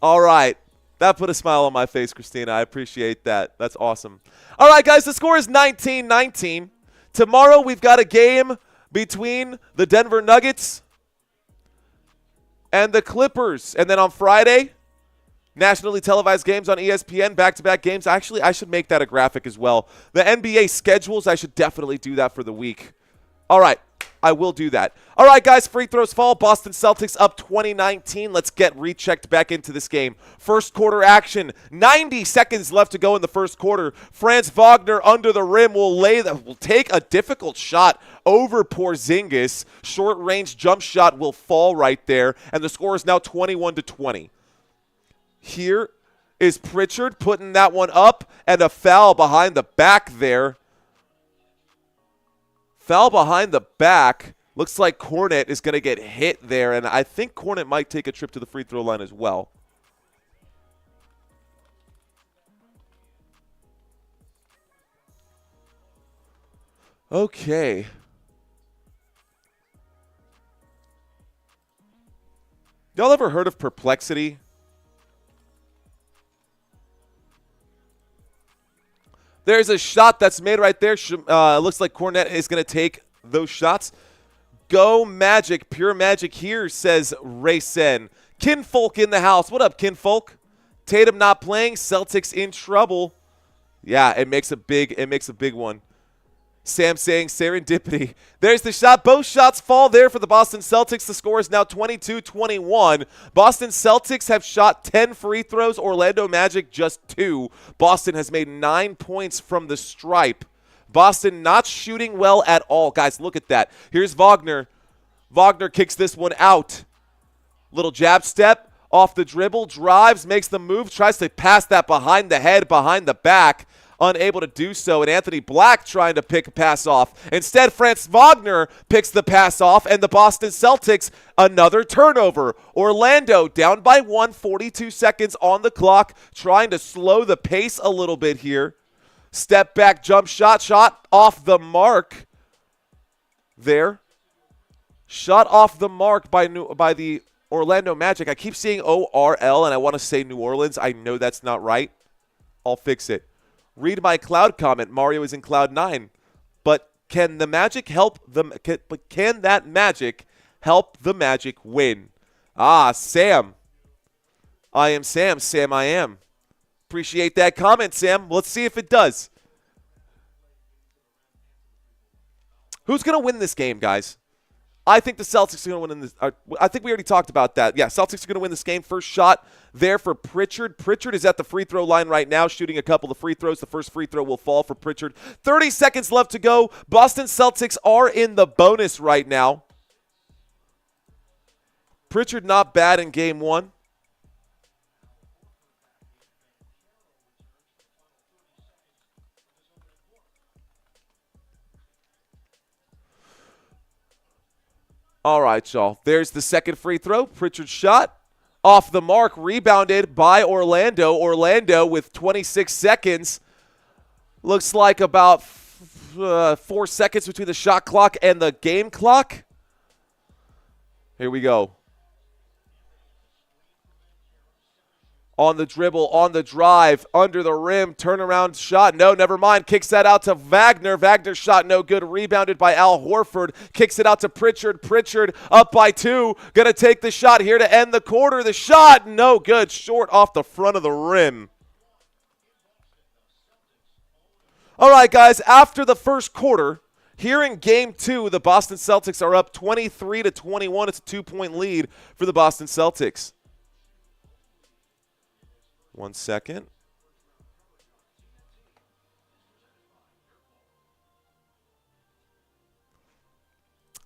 All right. That put a smile on my face, Christina. I appreciate that. That's awesome. All right, guys, the score is 19-19. Tomorrow we've got a game between the Denver Nuggets and the Clippers. And then on Friday, nationally televised games on ESPN, back-to-back games. Actually, I should make that a graphic as well. The NBA schedules, I should definitely do that for the week. All right, I will do that. All right, guys, free throws fall. Boston Celtics up 20-19. Let's get rechecked back into this game. First quarter action. 90 seconds left to go in the first quarter. Franz Wagner under the rim will take a difficult shot over Porzingis. Short-range jump shot will fall right there, and the score is now 21-20. Here is Pritchard putting that one up, and a foul behind the back there. Foul behind the back. Looks like Cornet is going to get hit there, and I think Cornet might take a trip to the free throw line as well. Okay. Y'all ever heard of perplexity? There's a shot that's made right there. Looks like Cornet is going to take those shots. Go Magic. Pure Magic here, says Raysen. Kinfolk in the house. What up, Kinfolk? Tatum not playing. Celtics in trouble. Yeah, it makes a big one. Sam saying serendipity. There's the shot. Both shots fall there for the Boston Celtics. The score is now 22-21. Boston Celtics have shot 10 free throws. Orlando Magic just 2. Boston has made 9 points from the stripe. Boston not shooting well at all. Guys, look at that. Here's Wagner. Wagner kicks this one out. Little jab step off the dribble. Drives, makes the move. Tries to pass that behind the head, behind the back. Unable to do so, and Anthony Black trying to pick a pass off. Instead, Franz Wagner picks the pass off, and the Boston Celtics, another turnover. Orlando down by 1, 42 seconds on the clock, trying to slow the pace a little bit here. Step back jump shot off the mark there. Shot off the mark by the Orlando Magic. I keep seeing ORL, and I want to say New Orleans. I know that's not right. I'll fix it. Read my cloud comment. Mario is in cloud 9. But can the Magic help them? Can that Magic help the Magic win? Ah, Sam. I am Sam. Sam, I am. Appreciate that comment, Sam. Let's see if it does. Who's going to win this game, guys? I think the Celtics are going to win this. I think we already talked about that. Yeah, Celtics are going to win this game. First shot there for Pritchard. Pritchard is at the free throw line right now, shooting a couple of free throws. The first free throw will fall for Pritchard. 30 seconds left to go. Boston Celtics are in the bonus right now. Pritchard not bad in game 1. All right, y'all. There's the second free throw. Pritchard's shot. Off the mark. Rebounded by Orlando. Orlando with 26 seconds. Looks like about 4 seconds between the shot clock and the game clock. Here we go. On the dribble, on the drive, under the rim, turnaround shot. No, never mind. Kicks that out to Wagner. Wagner's shot no good. Rebounded by Al Horford. Kicks it out to Pritchard. Pritchard up by 2. Going to take the shot here to end the quarter. The shot no good. Short off the front of the rim. All right, guys, after the first quarter, here in Game 2, the Boston Celtics are up 23-21. It's a 2-point lead for the Boston Celtics. 1 second.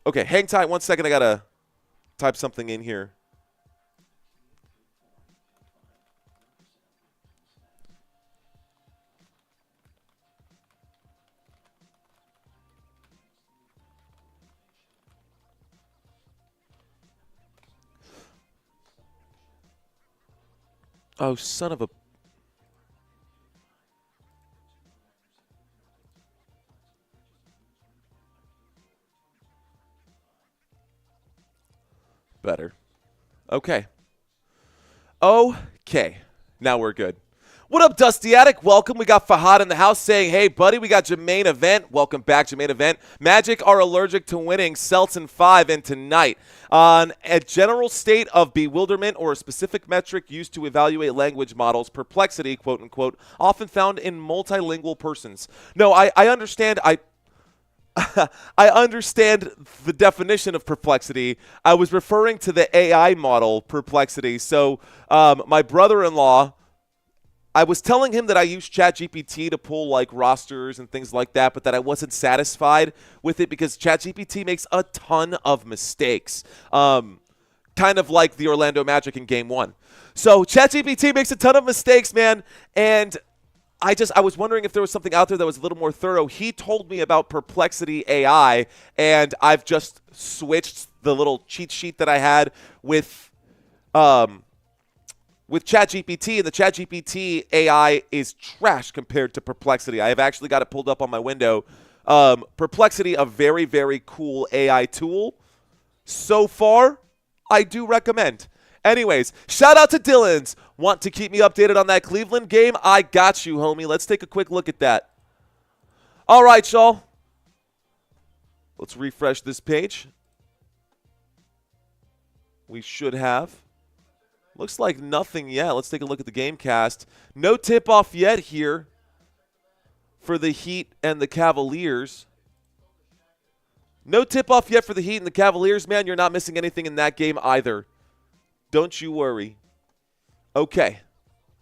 Okay, hang tight 1 second. I got to type something in here. Oh, son of a... Better. Okay. Okay. Now we're good. What up, Dusty Attic? Welcome. We got Fahad in the house saying, hey, buddy, we got Jermaine Event. Welcome back, Jermaine Event. Magic are allergic to winning Celts in 5 and tonight. On a general state of bewilderment or a specific metric used to evaluate language models, perplexity, quote unquote, often found in multilingual persons. No, I understand. I understand the definition of perplexity. I was referring to the AI model perplexity. So my brother-in-law, I was telling him that I use ChatGPT to pull like rosters and things like that, but that I wasn't satisfied with it because ChatGPT makes a ton of mistakes, kind of like the Orlando Magic in Game 1. So ChatGPT makes a ton of mistakes, man, and I was wondering if there was something out there that was a little more thorough. He told me about Perplexity AI, and I've just switched the little cheat sheet that I had with ChatGPT, and the ChatGPT AI is trash compared to Perplexity. I have actually got it pulled up on my window. Perplexity, a very, very cool AI tool. So far, I do recommend. Anyways, shout out to Dylan's. Want to keep me updated on that Cleveland game? I got you, homie. Let's take a quick look at that. All right, y'all. Let's refresh this page. We should have. Looks like nothing yet. Let's take a look at the game cast. No tip-off yet here for the Heat and the Cavaliers. No tip-off yet for the Heat and the Cavaliers. Man, you're not missing anything in that game either. Don't you worry. Okay.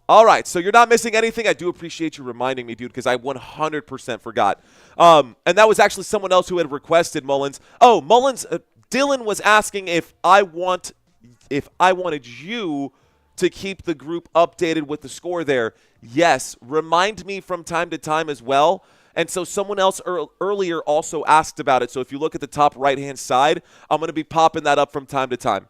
All right, so you're not missing anything. I do appreciate you reminding me, dude, because I 100% forgot. And that was actually someone else who had requested Mullins. Oh, Mullins, Dylan was asking if I wanted you to keep the group updated with the score there. Yes, remind me from time to time as well. And so someone else earlier also asked about it. So if you look at the top right-hand side, I'm going to be popping that up from time to time.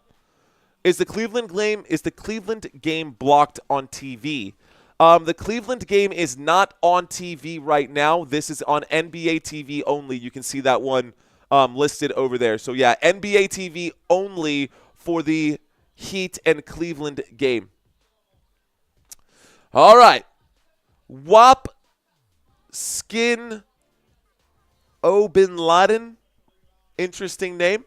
Is the Cleveland game blocked on TV? The Cleveland game is not on TV right now. This is on NBA TV only. You can see that one listed over there. So, yeah, NBA TV only for the Heat and Cleveland game. All right. Wap Skin O Bin Laden. Interesting name.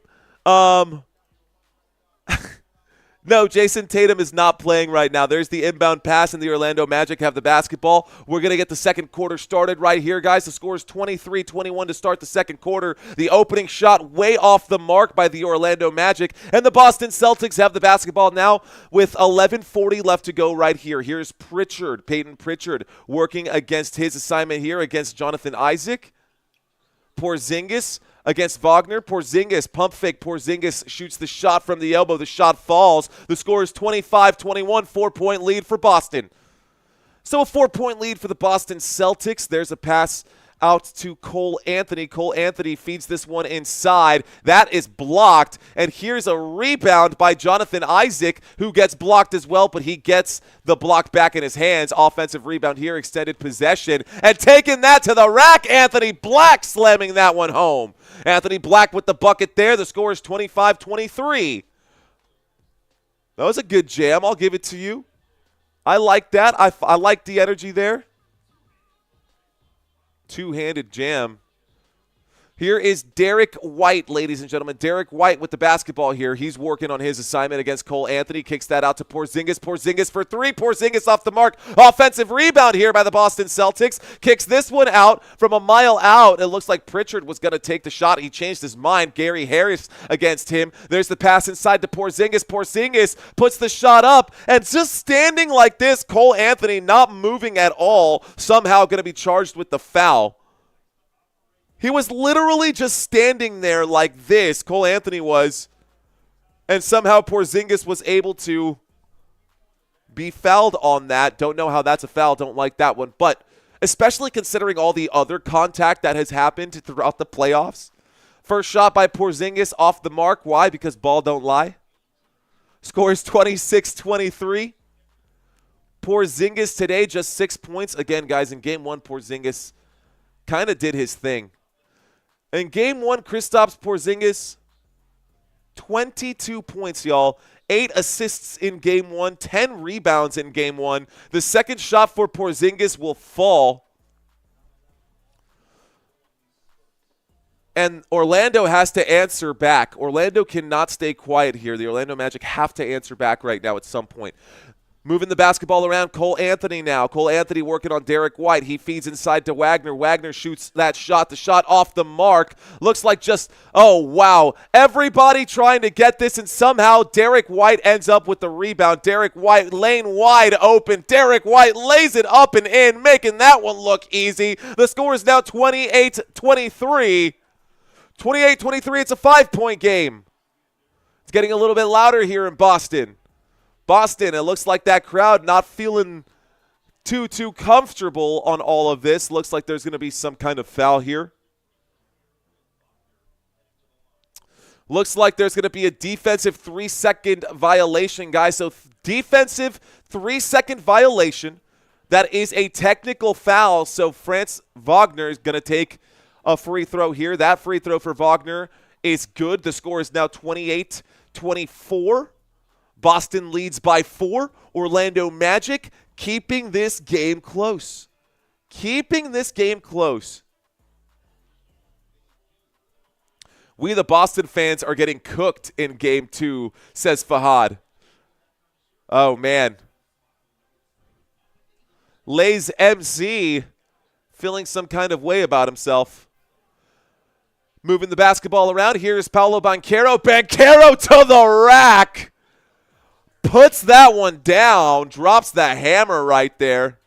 No, Jayson Tatum is not playing right now. There's the inbound pass, and the Orlando Magic have the basketball. We're going to get the second quarter started right here, guys. The score is 23-21 to start the second quarter. The opening shot way off the mark by the Orlando Magic, and the Boston Celtics have the basketball now with 11:40 left to go right here. Here's Pritchard, Peyton Pritchard, working against his assignment here against Jonathan Isaac. Porzingis against Wagner. Porzingis, pump fake. Porzingis shoots the shot from the elbow. The shot falls. The score is 25-21, 4-point lead for Boston. So a 4-point lead for the Boston Celtics. There's a pass out to Cole Anthony. Cole Anthony feeds this one inside. That is blocked. And here's a rebound by Jonathan Isaac, who gets blocked as well, but he gets the block back in his hands. Offensive rebound here, extended possession. And taking that to the rack, Anthony Black slamming that one home. Anthony Black with the bucket there. The score is 25-23. That was a good jam. I'll give it to you. I like that. I like the energy there. Two-handed jam. Here is Derrick White, ladies and gentlemen. Derrick White with the basketball here. He's working on his assignment against Cole Anthony. Kicks that out to Porzingis. Porzingis for three. Porzingis off the mark. Offensive rebound here by the Boston Celtics. Kicks this one out from a mile out. It looks like Pritchard was going to take the shot. He changed his mind. Gary Harris against him. There's the pass inside to Porzingis. Porzingis puts the shot up. And just standing like this, Cole Anthony not moving at all. Somehow going to be charged with the foul. He was literally just standing there like this, Cole Anthony was, and somehow Porzingis was able to be fouled on that. Don't know how that's a foul. Don't like that one. But especially considering all the other contact that has happened throughout the playoffs. First shot by Porzingis off the mark. Why? Because ball don't lie. Score is 26-23. Porzingis today just 6 points. Again, guys, in game one, Porzingis kind of did his thing. In game one, Kristaps Porzingis, 22 points, y'all. 8 assists in game one, 10 rebounds in game one. The second shot for Porzingis will fall. And Orlando has to answer back. Orlando cannot stay quiet here. The Orlando Magic have to answer back right now at some point. Moving the basketball around, Cole Anthony now. Cole Anthony working on Derrick White. He feeds inside to Wagner. Wagner shoots that shot. The shot off the mark. Looks like just, oh, wow. Everybody trying to get this, and somehow Derrick White ends up with the rebound. Derrick White, lane wide open. Derrick White lays it up and in, making that one look easy. The score is now 28-23. 28-23, it's a 5-point game. It's getting a little bit louder here in Boston. Boston, it looks like that crowd not feeling too comfortable on all of this. Looks like there's going to be some kind of foul here. Looks like there's going to be a defensive 3-second violation, guys. So defensive 3-second violation. That is a technical foul. So Franz Wagner is going to take a free throw here. That free throw for Wagner is good. The score is now 28-24. Boston leads by 4. Orlando Magic keeping this game close. Keeping this game close. We, the Boston fans, are getting cooked in game 2, says Fahad. Oh, man. Lays MC feeling some kind of way about himself. Moving the basketball around. Here's Paolo Banchero. Banchero to the rack. Puts that one down, drops the hammer right there.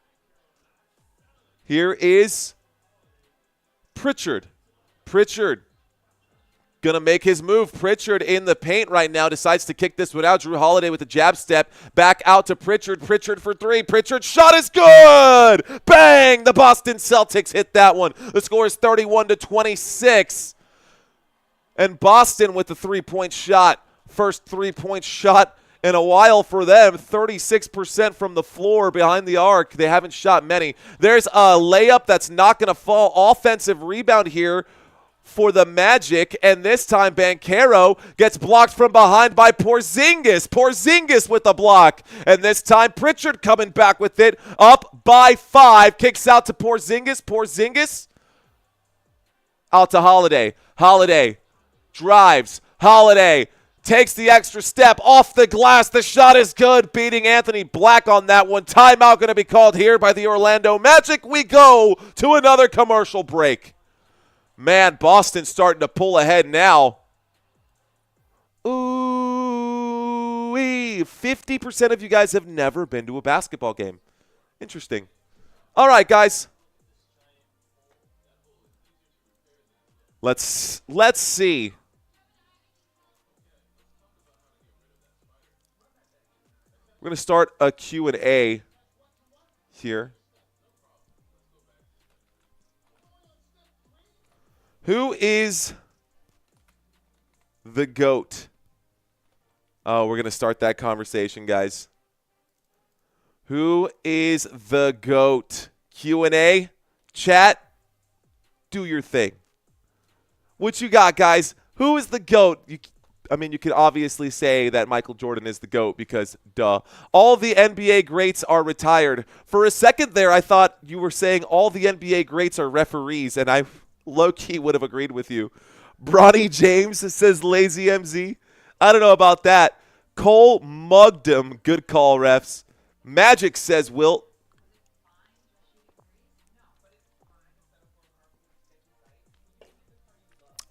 Here is Pritchard. Pritchard going to make his move. Pritchard in the paint right now, decides to kick this one out. Jrue Holiday with a jab step. Back out to Pritchard. Pritchard for 3. Pritchard shot is good. Bang! The Boston Celtics hit that one. The score is 31-26. And Boston with the 3-point shot. First 3-point shot in a while for them. 36% from the floor behind the arc. They haven't shot many. There's a layup that's not going to fall. Offensive rebound here for the Magic, and this time Banchero gets blocked from behind by Porzingis. Porzingis with the block, and this time Pritchard coming back with it. Up by 5. Kicks out to Porzingis. Porzingis out to Holiday. Holiday drives. Holiday takes the extra step off the glass. The shot is good, beating Anthony Black on that one. Timeout going to be called here by the Orlando Magic. We go to another commercial break. Man, Boston's starting to pull ahead now. Ooh-wee. 50% of you guys have never been to a basketball game. Interesting. All right, guys. Let's see. We're going to start a Q&A here. Who is the GOAT? Oh, we're going to start that conversation, guys. Who is the GOAT? Q&A, chat, do your thing. What you got, guys? Who is the GOAT? You could obviously say that Michael Jordan is the GOAT because, duh. All the NBA greats are retired. For a second there, I thought you were saying all the NBA greats are referees, and I low-key would have agreed with you. Bronny James says Lazy MZ. I don't know about that. Cole mugged him. Good call, refs. Magic says Wilt.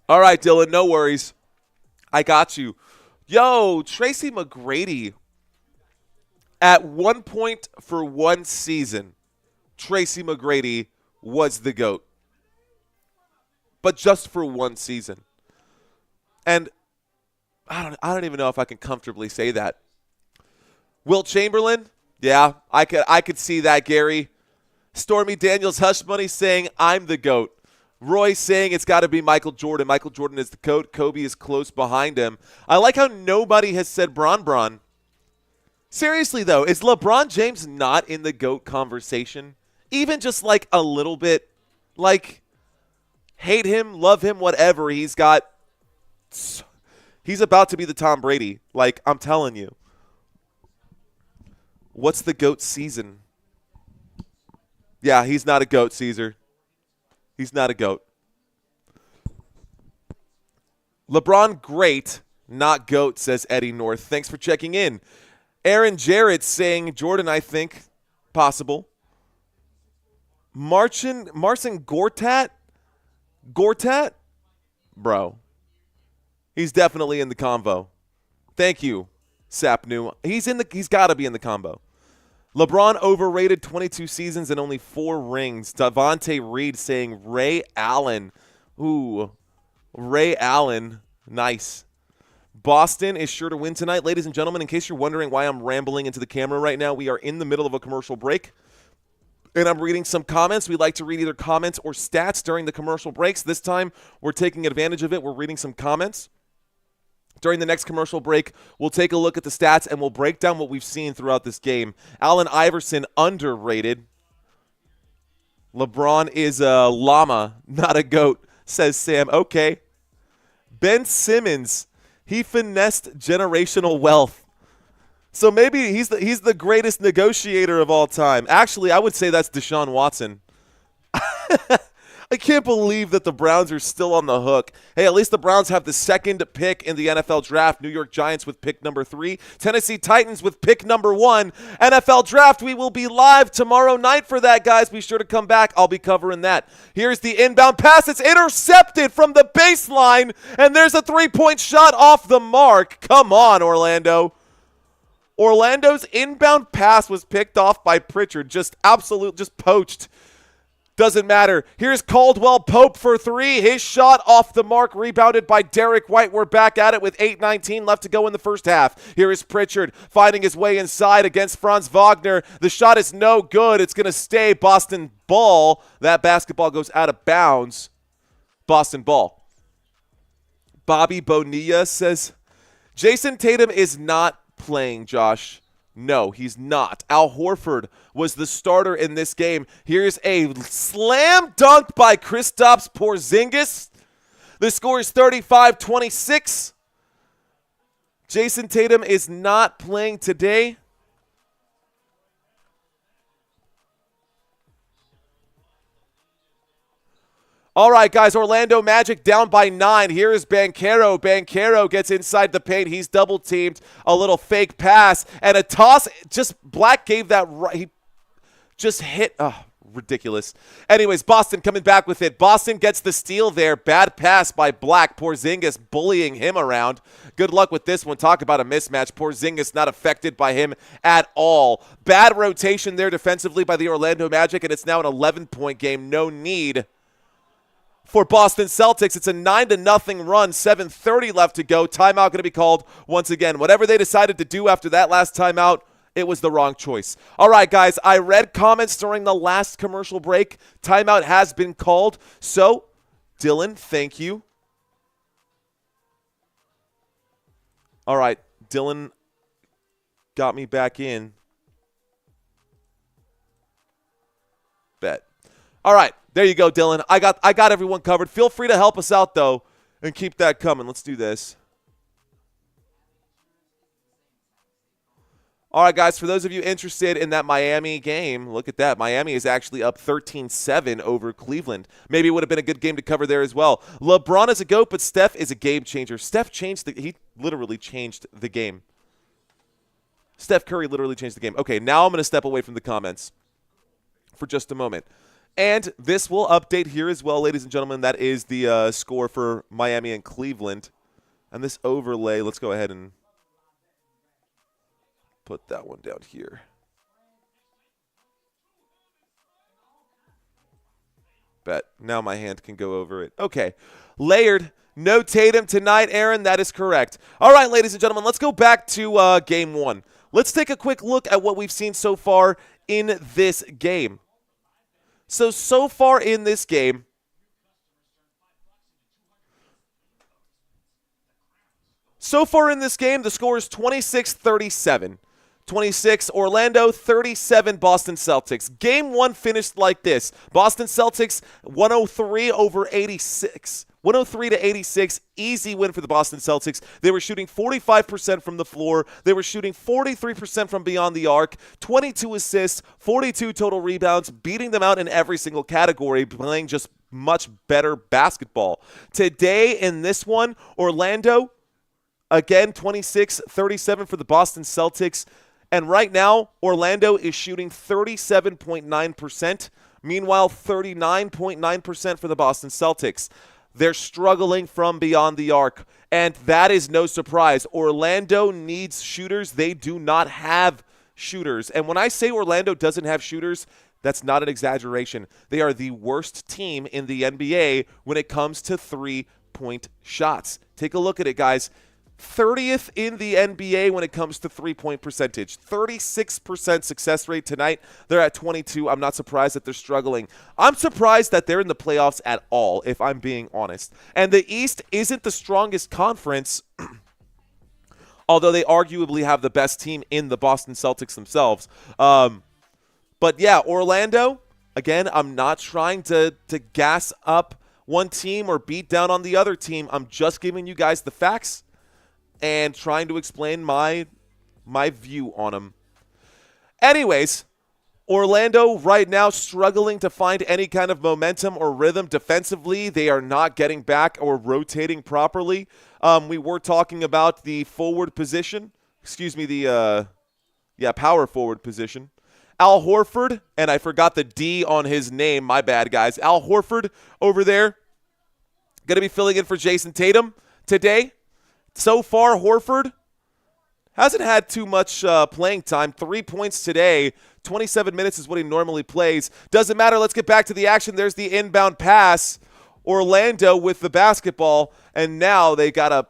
All right, Dylan, no worries. I got you. Yo, Tracy McGrady. At one point for one season, Tracy McGrady was the GOAT. But just for one season. And I don't even know if I can comfortably say that. Wilt Chamberlain? Yeah, I could see that, Gary. Stormy Daniels Hush Money saying, I'm the GOAT. Roy saying it's got to be Michael Jordan. Michael Jordan is the GOAT. Kobe is close behind him. I like how nobody has said Bron. Seriously, though, is LeBron James not in the GOAT conversation? Even just like a little bit? Like, hate him, love him, whatever. He's about to be the Tom Brady. Like, I'm telling you. What's the GOAT season? Yeah, he's not a GOAT, Caesar. He's not a GOAT. LeBron, great, not GOAT, says Eddie North. Thanks for checking in. Aaron Jarrett saying Jordan, I think, possible. Marcin Gortat? Gortat? Bro. He's definitely in the convo. Thank you, Sapnu. He's got to be in the combo. LeBron overrated, 22 seasons and only 4 rings. Davante Reed saying Ray Allen. Ooh, Ray Allen. Nice. Boston is sure to win tonight. Ladies and gentlemen, in case you're wondering why I'm rambling into the camera right now, we are in the middle of a commercial break, and I'm reading some comments. We like to read either comments or stats during the commercial breaks. This time, we're taking advantage of it. We're reading some comments. During the next commercial break, we'll take a look at the stats, and we'll break down what we've seen throughout this game. Allen Iverson, underrated. LeBron is a llama, not a GOAT, says Sam. Okay. Ben Simmons, he finessed generational wealth. So maybe he's the greatest negotiator of all time. Actually, I would say that's Deshaun Watson. I can't believe that the Browns are still on the hook. Hey, at least the Browns have the second pick in the NFL draft. New York Giants with pick number 3. Tennessee Titans with pick number 1. NFL draft, we will be live tomorrow night for that, guys. Be sure to come back. I'll be covering that. Here's the inbound pass. It's intercepted from the baseline, and there's a 3-point shot off the mark. Come on, Orlando. Orlando's inbound pass was picked off by Pritchard. Just poached. Doesn't matter. Here's Caldwell Pope for 3. His shot off the mark, rebounded by Derrick White. We're back at it with 8:19 left to go in the first half. Here is Pritchard finding his way inside against Franz Wagner. The shot is no good. It's going to stay Boston ball. That basketball goes out of bounds. Boston ball. Bobby Bonilla says, Jayson Tatum is not playing, Josh. No, he's not. Al Horford was the starter in this game. Here's a slam dunk by Kristaps Porzingis. The score is 35-26. Jayson Tatum is not playing today. All right, guys, Orlando Magic down by 9. Here is Banchero. Banchero gets inside the paint. He's double-teamed. A little fake pass and a toss. Just Black gave that right. He just hit. Oh, ridiculous. Anyways, Boston coming back with it. Boston gets the steal there. Bad pass by Black. Porzingis bullying him around. Good luck with this one. Talk about a mismatch. Porzingis not affected by him at all. Bad rotation there defensively by the Orlando Magic, and it's now an 11-point game. No need for Boston Celtics. It's a 9-0 run, 7:30 left to go. Timeout going to be called once again. Whatever they decided to do after that last timeout, it was the wrong choice. All right, guys, I read comments during the last commercial break. Timeout has been called. So Dylan, thank you. All right, Dylan got me back in. Bet. All right, there you go, Dylan. I got everyone covered. Feel free to help us out, though, and keep that coming. Let's do this. All right, guys, for those of you interested in that Miami game, look at that. Miami is actually up 13-7 over Cleveland. Maybe it would have been a good game to cover there as well. LeBron is a GOAT, but Steph is a game changer. He literally changed the game. Steph Curry literally changed the game. Okay, now I'm going to step away from the comments for just a moment. And this will update here as well, ladies and gentlemen. That is the score for Miami and Cleveland. And this overlay, let's go ahead and put that one down here. Bet. Now my hand can go over it. Okay. Layered. No Tatum tonight, Aaron. That is correct. All right, ladies and gentlemen, let's go back to game one. Let's take a quick look at what we've seen so far in this game. So far in this game, the score is 26-37. 26 Orlando, 37 Boston Celtics. Game one finished like this. Boston Celtics 103 over 86. 103-86, easy win for the Boston Celtics. They were shooting 45% from the floor. They were shooting 43% from beyond the arc, 22 assists, 42 total rebounds, beating them out in every single category, playing just much better basketball. Today in this one, Orlando, again, 26-37 for the Boston Celtics. And right now, Orlando is shooting 37.9%. Meanwhile, 39.9% for the Boston Celtics. They're struggling from beyond the arc, and that is no surprise. Orlando needs shooters. They do not have shooters. And when I say Orlando doesn't have shooters, that's not an exaggeration. They are the worst team in the NBA when it comes to three-point shots. Take a look at it, guys. 30th in the NBA when it comes to three-point percentage. 36% success rate tonight. They're at 22. I'm not surprised that they're struggling. I'm surprised that they're in the playoffs at all, if I'm being honest. And the East isn't the strongest conference, although they arguably have the best team in the Boston Celtics themselves. But yeah, Orlando, again, I'm not trying to gas up one team or beat down on the other team. I'm just giving you guys the facts and trying to explain my view on them. Anyways, Orlando right now struggling to find any kind of momentum or rhythm defensively. They are not getting back or rotating properly. We were talking about the forward position. Excuse me, the power forward position. Al Horford, and I forgot the D on his name. My bad, guys. Al Horford over there, going to be filling in for Jayson Tatum today. So far, Horford hasn't had too much playing time. 3 points today. 27 minutes is what he normally plays. Doesn't matter. Let's get back to the action. There's the inbound pass. Orlando with the basketball, and now they gotta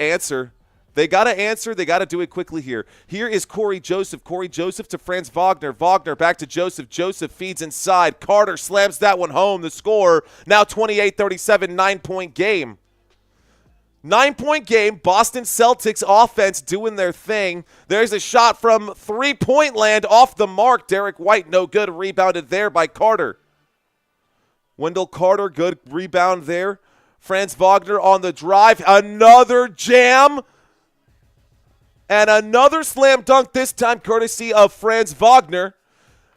answer. They got to answer. They got to do it quickly here. Here is Corey Joseph. Corey Joseph to Franz Wagner. Wagner back to Joseph. Joseph feeds inside. Carter slams that one home. The score now 28-37, 9-point game. 9-point game, Boston Celtics offense doing their thing. There's a shot from three-point land off the mark. Derrick White, no good. Rebounded there by Carter. Wendell Carter, good rebound there. Franz Wagner on the drive. Another jam. And another slam dunk, this time courtesy of Franz Wagner.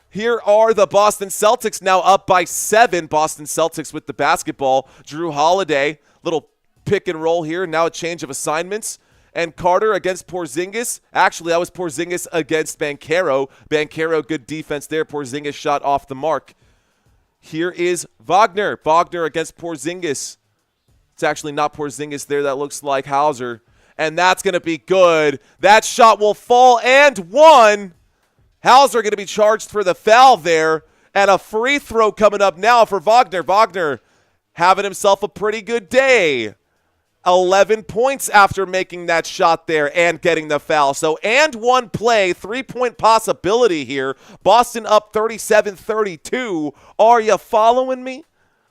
Here are the Boston Celtics now up by 7. Boston Celtics with the basketball. Jrue Holiday, little pick and roll here. Now a change of assignments. And Carter against Porzingis. Actually, that was Porzingis against Banchero. Banchero, good defense there. Porzingis shot off the mark. Here is Wagner. Wagner against Porzingis. It's actually not Porzingis there. That looks like Hauser. And that's going to be good. That shot will fall and one. Hauser going to be charged for the foul there. And a free throw coming up now for Wagner. Wagner having himself a pretty good day. 11 points after making that shot there and getting the foul. So, and one play, 3-point possibility here. Boston up 37-32. Are you following me?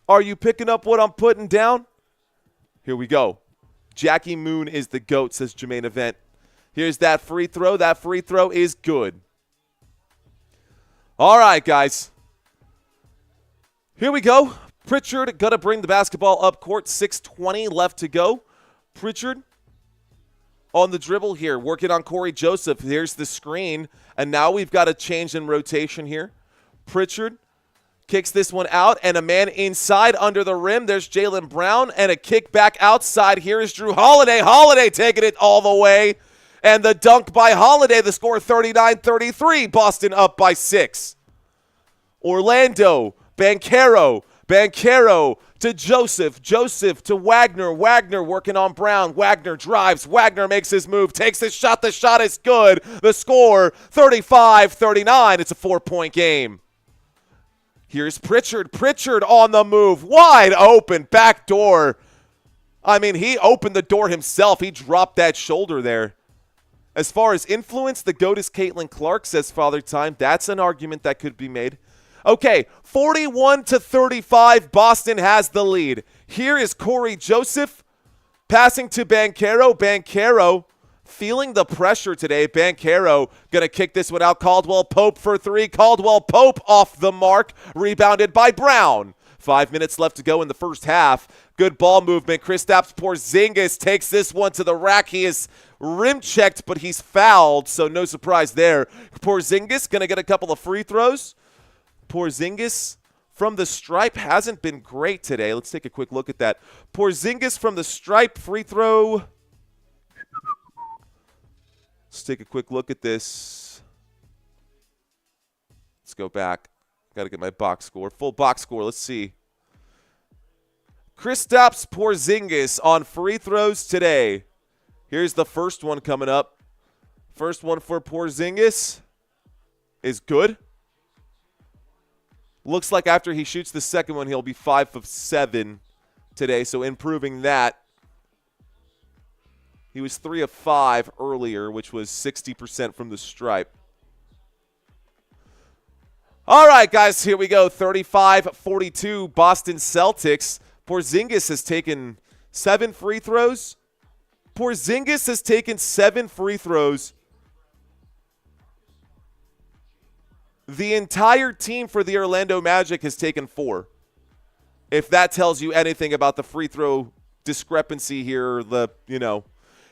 Are you picking up what I'm putting down? Here we go. Jackie Moon is the GOAT, says Jermaine Event. Here's that free throw. That free throw is good. All right, guys. Here we go. Pritchard going to bring the basketball up court. 6:20 left to go. Pritchard on the dribble here, working on Corey Joseph. Here's the screen, and now we've got a change in rotation here. Pritchard kicks this one out, and a man inside under the rim. There's Jaylen Brown, and a kick back outside. Here is Jrue Holiday. Holiday taking it all the way, and the dunk by Holiday. The score 39-33. Boston up by 6. Orlando, Banchero to Joseph to Wagner. Wagner working on Brown. Wagner drives. Wagner makes his move. Takes his shot. The shot is good. The score, 35-39. It's a 4-point game. Here's Pritchard. Pritchard on the move. Wide open. Back door. I mean, he opened the door himself. He dropped that shoulder there. As far as influence, the GOAT is Caitlin Clark, says Father Time. That's an argument that could be made. Okay, 41-35, Boston has the lead. Here is Corey Joseph passing to Banchero. Banchero feeling the pressure today. Banchero going to kick this one out. Caldwell Pope for 3. Caldwell Pope off the mark. Rebounded by Brown. 5 minutes left to go in the first half. Good ball movement. Kristaps Porzingis takes this one to the rack. He is rim checked, but he's fouled, so no surprise there. Porzingis going to get a couple of free throws. Porzingis from the stripe hasn't been great today. Let's take a quick look at that. Porzingis from the stripe, free throw. Let's take a quick look at this. Let's go back. Got to get my box score. Full box score. Let's see. Kristaps Porzingis on free throws today. Here's the first one coming up. First one for Porzingis is good. Looks like after he shoots the second one, he'll be 5 of 7 today, so improving that. He was 3 of 5 earlier, which was 60% from the stripe. All right, guys, here we go. 35-42, Boston Celtics. Porzingis has taken 7 free throws. Porzingis has taken 7 free throws. The entire team for the Orlando Magic has taken 4. If that tells you anything about the free throw discrepancy here,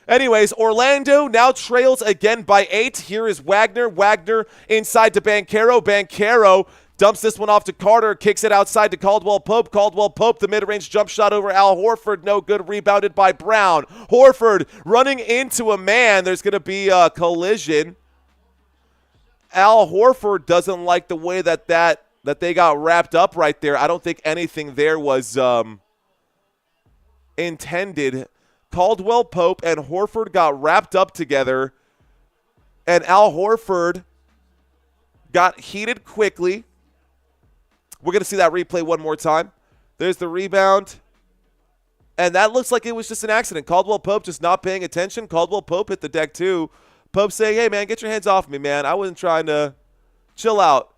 Anyways, Orlando now trails again by 8. Here is Wagner. Wagner inside to Banchero. Banchero dumps this one off to Carter. Kicks it outside to Caldwell Pope. Caldwell Pope, the mid-range jump shot over Al Horford. No good. Rebounded by Brown. Horford running into a man. There's going to be a collision. Al Horford doesn't like the way that they got wrapped up right there. I don't think anything there was intended. Caldwell Pope and Horford got wrapped up together, and Al Horford got heated quickly. We're going to see that replay one more time. There's the rebound, and that looks like it was just an accident. Caldwell Pope just not paying attention. Caldwell Pope hit the deck too. Pope saying, hey, man, get your hands off me, man. I wasn't trying to chill out.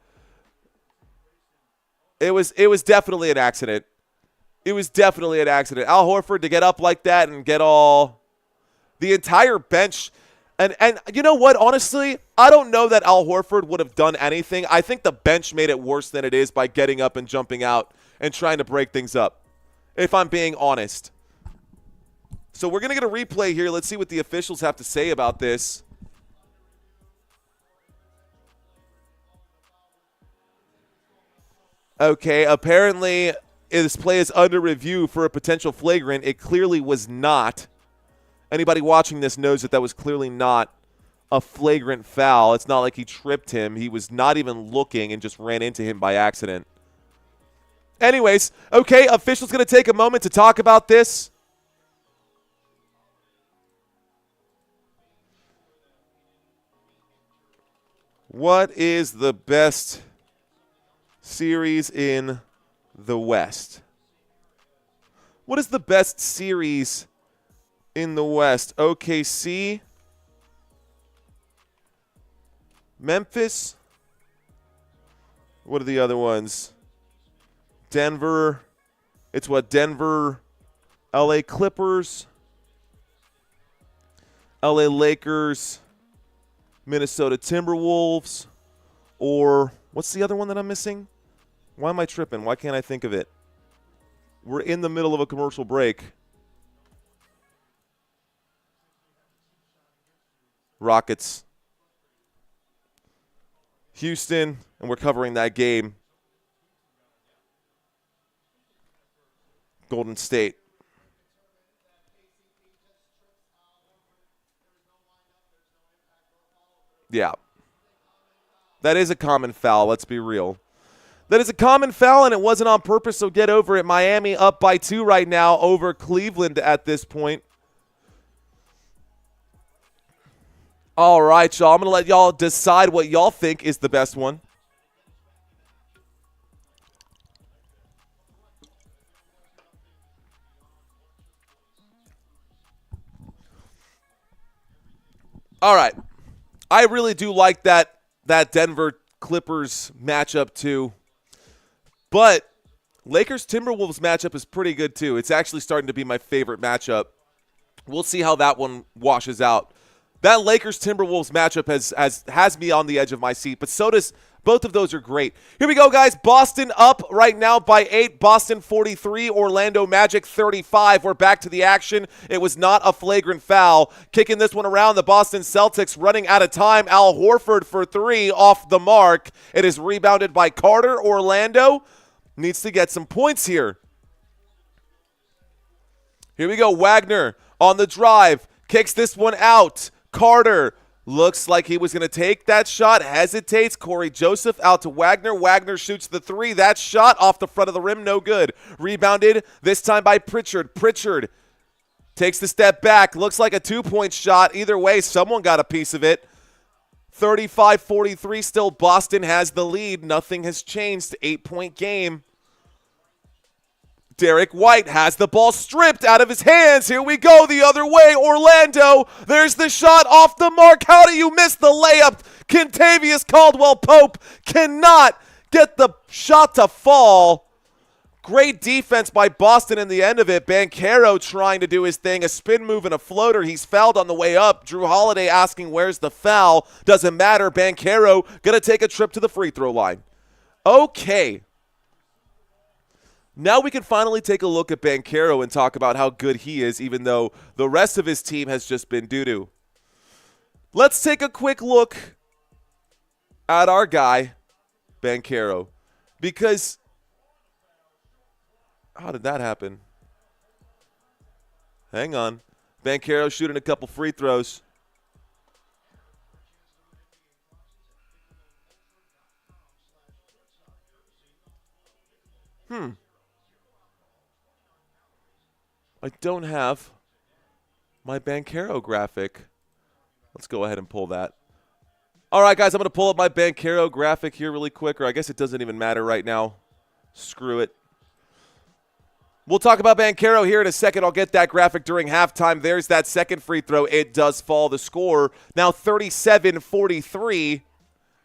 It was definitely an accident. It was definitely an accident. Al Horford to get up like that and get all the entire bench. And you know what? Honestly, I don't know that Al Horford would have done anything. I think the bench made it worse than it is by getting up and jumping out and trying to break things up, if I'm being honest. So we're going to get a replay here. Let's see what the officials have to say about this. Okay, apparently this play is under review for a potential flagrant. It clearly was not. Anybody watching this knows that was clearly not a flagrant foul. It's not like he tripped him. He was not even looking and just ran into him by accident. Anyways, okay, officials going to take a moment to talk about this. What is the best series in the West? What is the best series in the West? OKC, Memphis. What are the other ones? Denver, It's what, Denver, LA Clippers, LA Lakers, Minnesota Timberwolves, or what's the other one that I'm missing? Why am I tripping? Why can't I think of it? We're in the middle of a commercial break. Rockets. Houston, and we're covering that game. Golden State. Yeah. That is a common foul, let's be real. That is a common foul, and it wasn't on purpose, so get over it. Miami up by 2 right now over Cleveland at this point. All right, y'all. I'm going to let y'all decide what y'all think is the best one. All right. I really do like that Denver Clippers matchup too. But Lakers-Timberwolves matchup is pretty good too. It's actually starting to be my favorite matchup. We'll see how that one washes out. That Lakers-Timberwolves matchup has me on the edge of my seat, but so does both of those are great. Here we go, guys. Boston up right now by 8. Boston 43, Orlando Magic 35. We're back to the action. It was not a flagrant foul. Kicking this one around, the Boston Celtics running out of time. Al Horford for 3 off the mark. It is rebounded by Carter. Orlando needs to get some points here. Here we go. Wagner on the drive. Kicks this one out. Carter looks like he was going to take that shot. Hesitates. Corey Joseph out to Wagner. Wagner shoots the 3. That shot off the front of the rim. No good. Rebounded this time by Pritchard. Pritchard takes the step back. Looks like a 2-point shot. Either way, someone got a piece of it. 35-43 still. Boston has the lead. Nothing has changed. 8-point game. Derrick White has the ball stripped out of his hands. Here we go the other way. Orlando. There's the shot off the mark. How do you miss the layup? Kentavious Caldwell-Pope cannot get the shot to fall. Great defense by Boston in the end of it. Banchero trying to do his thing. A spin move and a floater. He's fouled on the way up. Jrue Holiday asking where's the foul. Doesn't matter. Banchero going to take a trip to the free throw line. Okay. Now we can finally take a look at Banchero and talk about how good he is, even though the rest of his team has just been doo-doo. Let's take a quick look at our guy, Banchero, because how did that happen? Hang on. Banchero shooting a couple free throws. I don't have my Banchero graphic. Let's go ahead and pull that. All right, guys, I'm going to pull up my Banchero graphic here really quick, or I guess it doesn't even matter right now. Screw it. We'll talk about Banchero here in a second. I'll get that graphic during halftime. There's that second free throw. It does fall. The score now 37-43.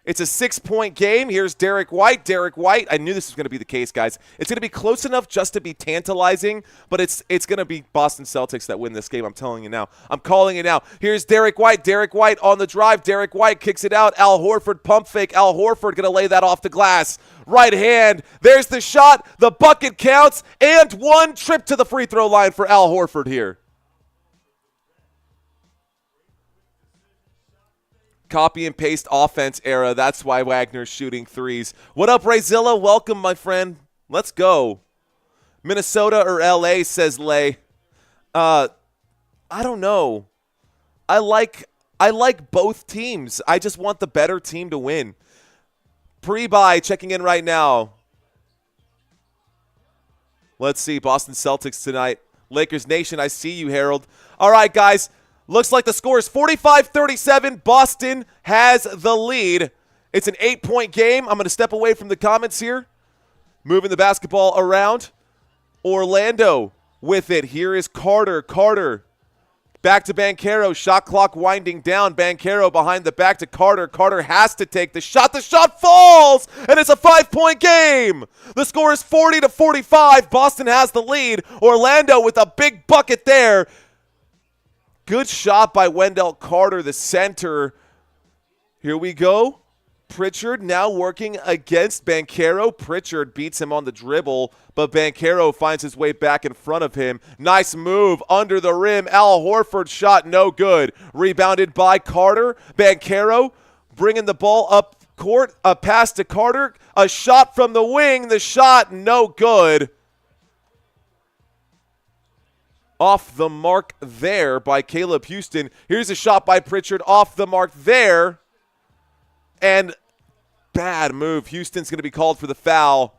It's a 6-point game. Here's Derrick White. Derrick White. I knew this was going to be the case, guys. It's going to be close enough just to be tantalizing, but it's going to be Boston Celtics that win this game. I'm telling you now. I'm calling it now. Here's Derrick White. Derrick White on the drive. Derrick White kicks it out. Al Horford pump fake. Al Horford going to lay that off the glass. Right hand. There's the shot. The bucket counts. And one trip to the free throw line for Al Horford here. Copy and paste offense era. That's why Wagner's shooting threes. What up, Rayzilla? Welcome, my friend. Let's go. Minnesota or LA, says Lay. I don't know. I like both teams. I just want the better team to win. Pre-buy checking in right now. Let's see. Boston Celtics tonight. Lakers Nation, I see you, Harold. All right, guys. Looks like the score is 45-37. Boston has the lead. It's an 8-point game. I'm going to step away from the comments here. Moving the basketball around. Orlando with it. Here is Carter. Carter Back to Banchero. Shot clock winding down. Banchero behind the back to Carter. Carter has to take the shot. The shot falls, and it's a 5-point game. The score is 40-45. Boston has the lead. Orlando with a big bucket there. Good shot by Wendell Carter, the center. Here we go. Pritchard now working against Banchero. Pritchard beats him on the dribble, but Banchero finds his way back in front of him. Nice move under the rim. Al Horford shot no good. Rebounded by Carter. Banchero bringing the ball up court. A pass to Carter. A shot from the wing. The shot no good. Off the mark there by Caleb Houston. Here's a shot by Pritchard. Off the mark there. And bad move. Houston's going to be called for the foul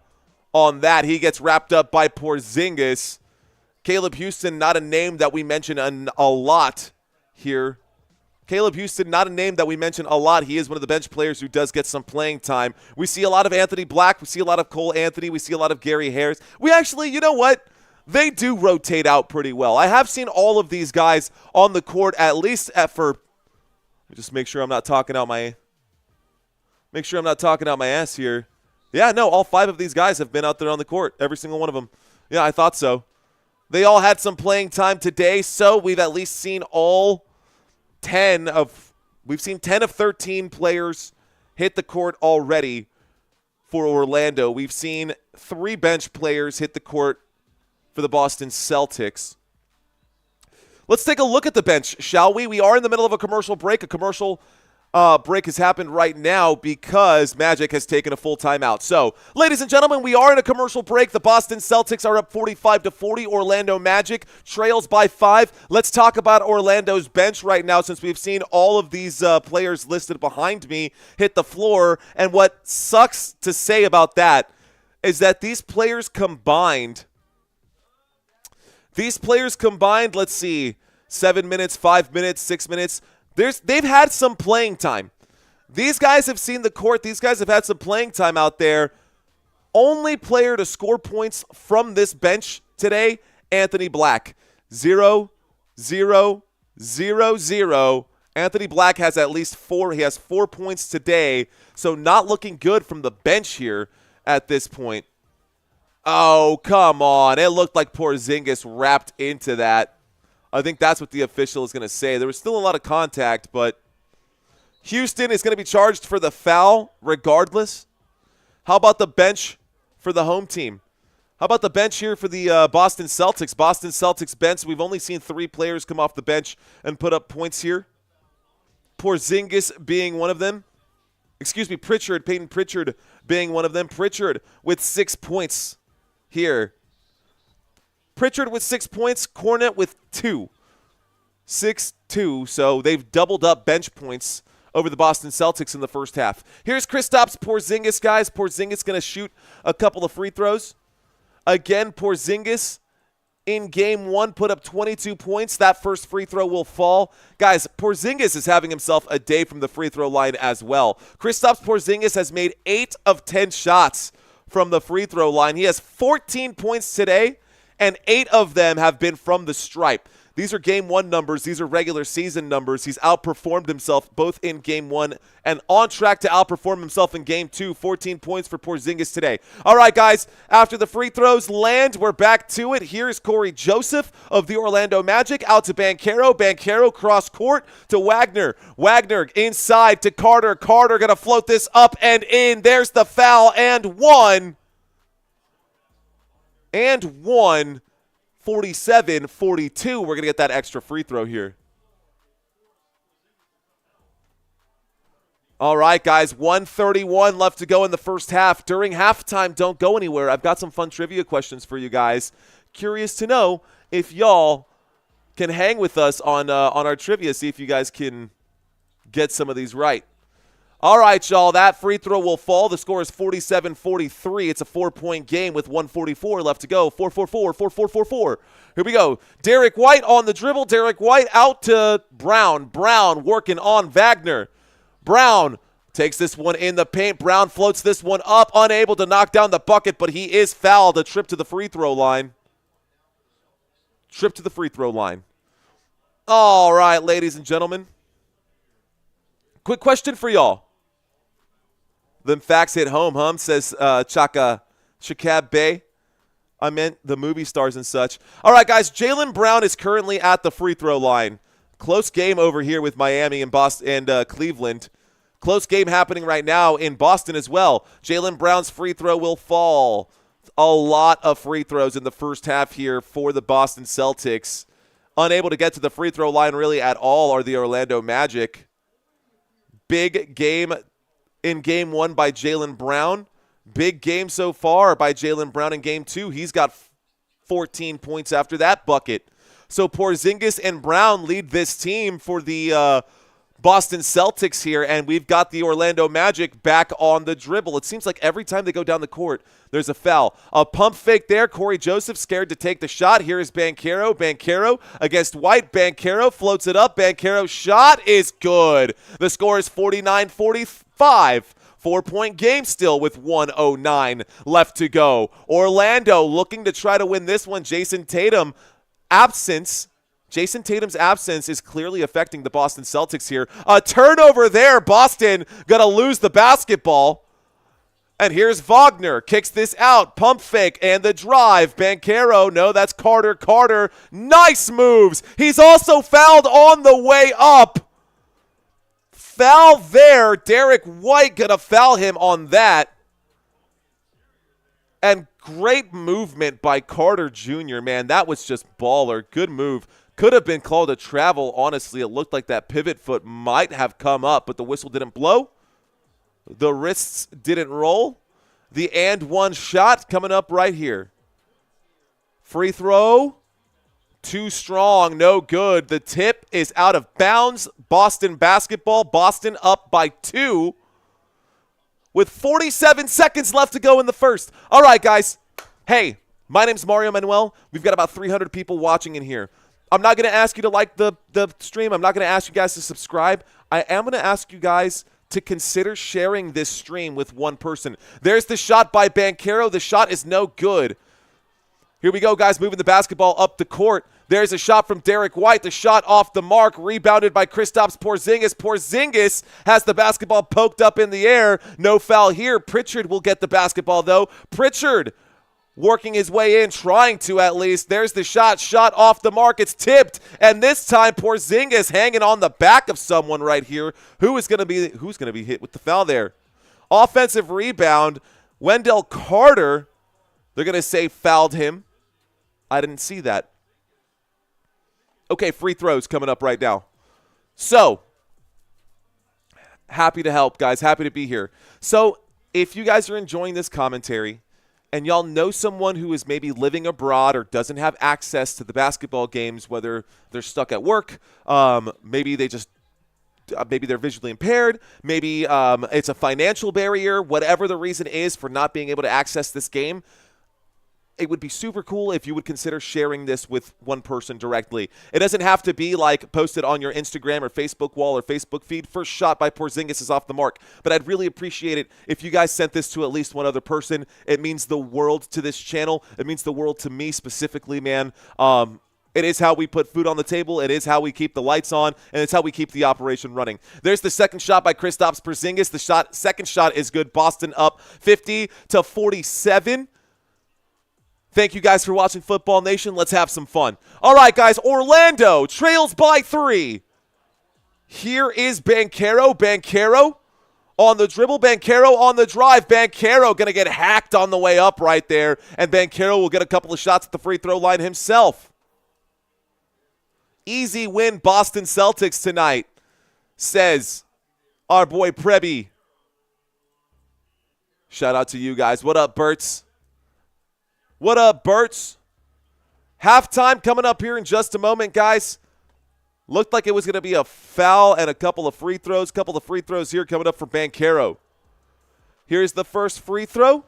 on that. He gets wrapped up by Porzingis. Caleb Houston, not a name that we mention a lot here. Caleb Houston, not a name that we mention a lot. He is one of the bench players who does get some playing time. We see a lot of Anthony Black. We see a lot of Cole Anthony. We see a lot of Gary Harris. We actually, you know what? They do rotate out pretty well. I have seen all of these guys on the court at least for – let me just make sure I'm not talking out my ass here. Yeah, no, all 5 of these guys have been out there on the court, every single one of them. Yeah, I thought so. They all had some playing time today, so we've at least seen we've seen 10 of 13 players hit the court already for Orlando. We've seen 3 bench players hit the court for the Boston Celtics. Let's take a look at the bench, shall we? We are in the middle of a commercial break. A commercial break has happened right now because Magic has taken a full timeout. So, ladies and gentlemen, we are in a commercial break. The Boston Celtics are up 45-40. Orlando Magic trails by 5. Let's talk about Orlando's bench right now since we've seen all of these players listed behind me hit the floor. And what sucks to say about that is that these players combined, let's see, 7 minutes, 5 minutes, 6 minutes. They've had some playing time. These guys have seen the court. These guys have had some playing time out there. Only player to score points from this bench today, Anthony Black. 0, 0, 0, 0. Anthony Black has at least 4. He has 4 points today, so not looking good from the bench here at this point. Oh, come on. It looked like Porzingis wrapped into that. I think that's what the official is going to say. There was still a lot of contact, but Houston is going to be charged for the foul regardless. How about the bench for the home team? How about the bench here for the Boston Celtics? Boston Celtics bench, we've only seen 3 players come off the bench and put up points here. Porzingis being one of them. Excuse me, Peyton Pritchard being one of them. Pritchard with 6 points here. Pritchard with 6 points, Cornet with 2. 6-2, so they've doubled up bench points over the Boston Celtics in the first half. Here's Kristaps Porzingis, guys. Porzingis going to shoot a couple of free throws. Again, Porzingis in game 1 put up 22 points. That first free throw will fall. Guys, Porzingis is having himself a day from the free throw line as well. Kristaps Porzingis has made 8 of 10 shots from the free throw line. He has 14 points today, and 8 of them have been from the stripe. These are game 1 numbers. These are regular season numbers. He's outperformed himself both in game 1 and on track to outperform himself in game 2. 14 points for Porzingis today. All right, guys, after the free throws land, we're back to it. Here's Corey Joseph of the Orlando Magic out to Banchero. Banchero cross court to Wagner. Wagner inside to Carter. Carter going to float this up and in. There's the foul and one. 47-42. We're going to get that extra free throw here. All right, guys, 1:31 left to go in the first half. During halftime, don't go anywhere. I've got some fun trivia questions for you guys. Curious to know if y'all can hang with us on our trivia, see if you guys can get some of these right. All right, y'all, that free throw will fall. The score is 47-43. It's a 4-point game with 1:44 left to go. 4-4-4. Here we go. Derrick White on the dribble. Derrick White out to Brown. Brown working on Wagner. Brown takes this one in the paint. Brown floats this one up, unable to knock down the bucket, but he is fouled. A trip to the free throw line. Trip to the free throw line. All right, ladies and gentlemen. Quick question for y'all. Them facts hit home, says Shakab Bey. I meant the movie stars and such. All right, guys, Jaylen Brown is currently at the free throw line. Close game over here with Miami and Boston and Cleveland. Close game happening right now in Boston as well. Jaylen Brown's free throw will fall. A lot of free throws in the first half here for the Boston Celtics. Unable to get to the free throw line really at all are the Orlando Magic. Big game in game one by Jaylen Brown. Big game so far by Jaylen Brown in game two. He's got 14 points after that bucket. So Porzingis and Brown lead this team for the Boston Celtics here, and we've got the Orlando Magic back on the dribble. It seems like every time they go down the court, there's a foul. A pump fake there. Corey Joseph scared to take the shot. Here is Banchero. Banchero against White. Banchero floats it up. Banchero's shot is good. The score is 49-45. 4-point game still with 1:09 left to go. Orlando looking to try to win this one. Jayson Tatum's absence is clearly affecting the Boston Celtics here. A turnover there. Boston going to lose the basketball. And here's Wagner. Kicks this out. Pump fake and the drive. Banchero. No, that's Carter. Carter. Nice moves. He's also fouled on the way up. Foul there. Derrick White going to foul him on that. And great movement by Carter Jr., man. That was just baller. Good move. Could have been called a travel, honestly. It looked like that pivot foot might have come up, but the whistle didn't blow. The wrists didn't roll. The and one shot coming up right here. Free throw. Too strong. No good. The tip is out of bounds. Boston basketball. Boston up by 2 with 47 seconds left to go in the first. All right, guys. Hey, my name's Mario Manuel. We've got about 300 people watching in here. I'm not going to ask you to like the stream. I'm not going to ask you guys to subscribe. I am going to ask you guys to consider sharing this stream with one person. There's the shot by Banchero. The shot is no good. Here we go, guys, moving the basketball up the court. There's a shot from Derrick White. The shot off the mark, rebounded by Kristaps Porzingis. Porzingis has the basketball poked up in the air. No foul here. Pritchard will get the basketball, though. Pritchard working his way in, trying to at least. There's the shot. Shot off the mark. It's tipped. And this time, Porzingis hanging on the back of someone right here. Who's going to be hit with the foul there? Offensive rebound. Wendell Carter, they're going to say fouled him. I didn't see that. Okay, free throws coming up right now. So, happy to help, guys. Happy to be here. So, if you guys are enjoying this commentary and y'all know someone who is maybe living abroad or doesn't have access to the basketball games, whether they're stuck at work, maybe they're visually impaired, maybe it's a financial barrier, whatever the reason is for not being able to access this game, it would be super cool if you would consider sharing this with one person directly. It doesn't have to be like posted on your Instagram or Facebook wall or Facebook feed. First shot by Porzingis is off the mark. But I'd really appreciate it if you guys sent this to at least one other person. It means the world to this channel. It means the world to me specifically, man. It is how we put food on the table. It is how we keep the lights on, and it's how we keep the operation running. There's the second shot by Kristaps Porzingis. The second shot is good. Boston up 50-47. Thank you guys for watching Football Nation. Let's have some fun. All right, guys, Orlando trails by 3. Here is Banchero. Banchero on the dribble. Banchero on the drive. Banchero going to get hacked on the way up right there, and Banchero will get a couple of shots at the free throw line himself. Easy win, Boston Celtics tonight, says our boy Prebby. Shout out to you guys. What up, Berts? What up, Berts? Halftime coming up here in just a moment, guys. Looked like it was going to be a foul and a couple of free throws. Couple of free throws here coming up for Banchero. Here's the first free throw.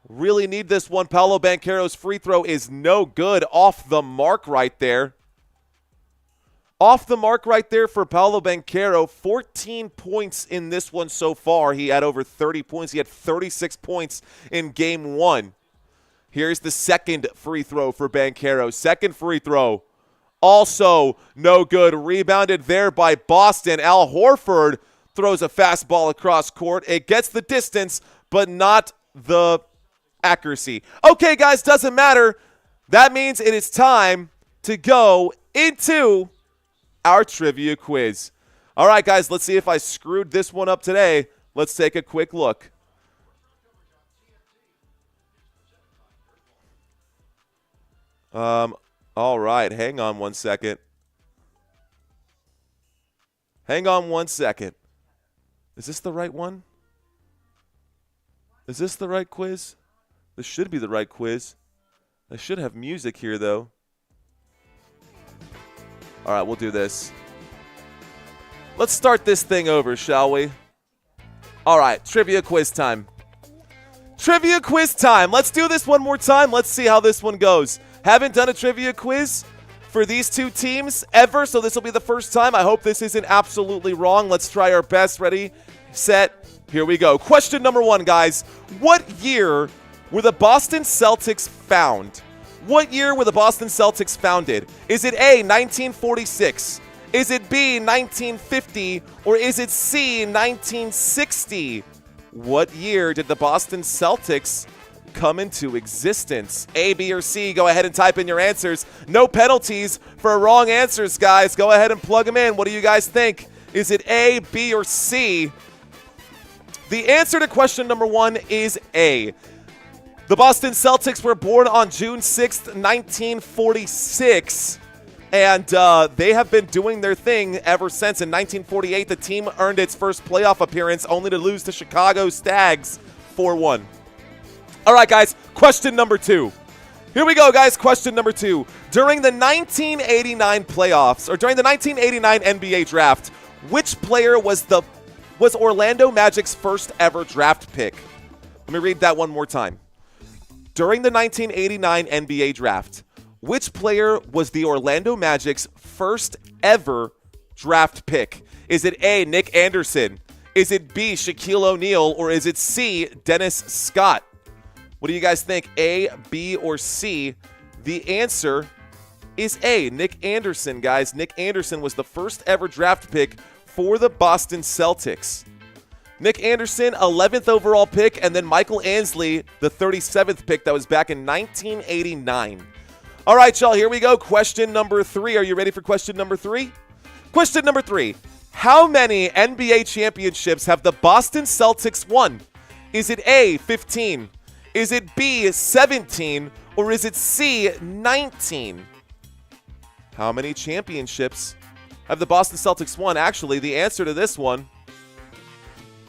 Really need this one. Paolo Banchero's free throw is no good. Off the mark right there. Off the mark right there for Paolo Banchero. 14 points in this one so far. He had over 30 points. He had 36 points in game 1. Here's the second free throw for Banchero. Second free throw Also no good. Rebounded there by Boston. Al Horford throws a fastball across court. It gets the distance, but not the accuracy. Okay, guys, doesn't matter. That means it is time to go into our trivia quiz. All right, guys, let's see if I screwed this one up today. Let's take a quick look. All right, hang on one second. Hang on one second. Is this the right one? Is this the right quiz? This should be the right quiz. I should have music here, though. All right, we'll do this. Let's start this thing over, shall we? All right, trivia quiz time. Trivia quiz time. Let's do this one more time. Let's see how this one goes. Haven't done a trivia quiz for these two teams ever, so this will be the first time. I hope this isn't absolutely wrong. Let's try our best. Ready, set, here we go. Question number one, guys. What year were the Boston Celtics found? What year were the Boston Celtics founded? Is it A, 1946? Is it B, 1950? Or is it C, 1960? What year did the Boston Celtics come into existence? A, B, or C? Go ahead and type in your answers. No penalties for wrong answers, guys. Go ahead and plug them in. What do you guys think? Is it A, B, or C? The answer to question number one is A. The Boston Celtics were born on June 6th, 1946. And they have been doing their thing ever since. In 1948, the team earned its first playoff appearance, only to lose to Chicago Stags 4-1. All right, guys, question number two. Here we go, guys, question number two. During the 1989 playoffs, or during the 1989 NBA draft, which player was Orlando Magic's first ever draft pick? Let me read that one more time. During the 1989 NBA draft, which player was the Orlando Magic's first ever draft pick? Is it A, Nick Anderson? Is it B, Shaquille O'Neal? Or is it C, Dennis Scott? What do you guys think? A, B, or C? The answer is A, Nick Anderson, guys. Nick Anderson was the first ever draft pick for the Boston Celtics. Nick Anderson, 11th overall pick, and then Michael Ansley, the 37th pick. That was back in 1989. All right, y'all, here we go. Question number three. Are you ready for question number three? Question number three. How many NBA championships have the Boston Celtics won? Is it A, 15? Is it B, 17? Or is it C, 19? How many championships have the Boston Celtics won? Actually, the answer to this one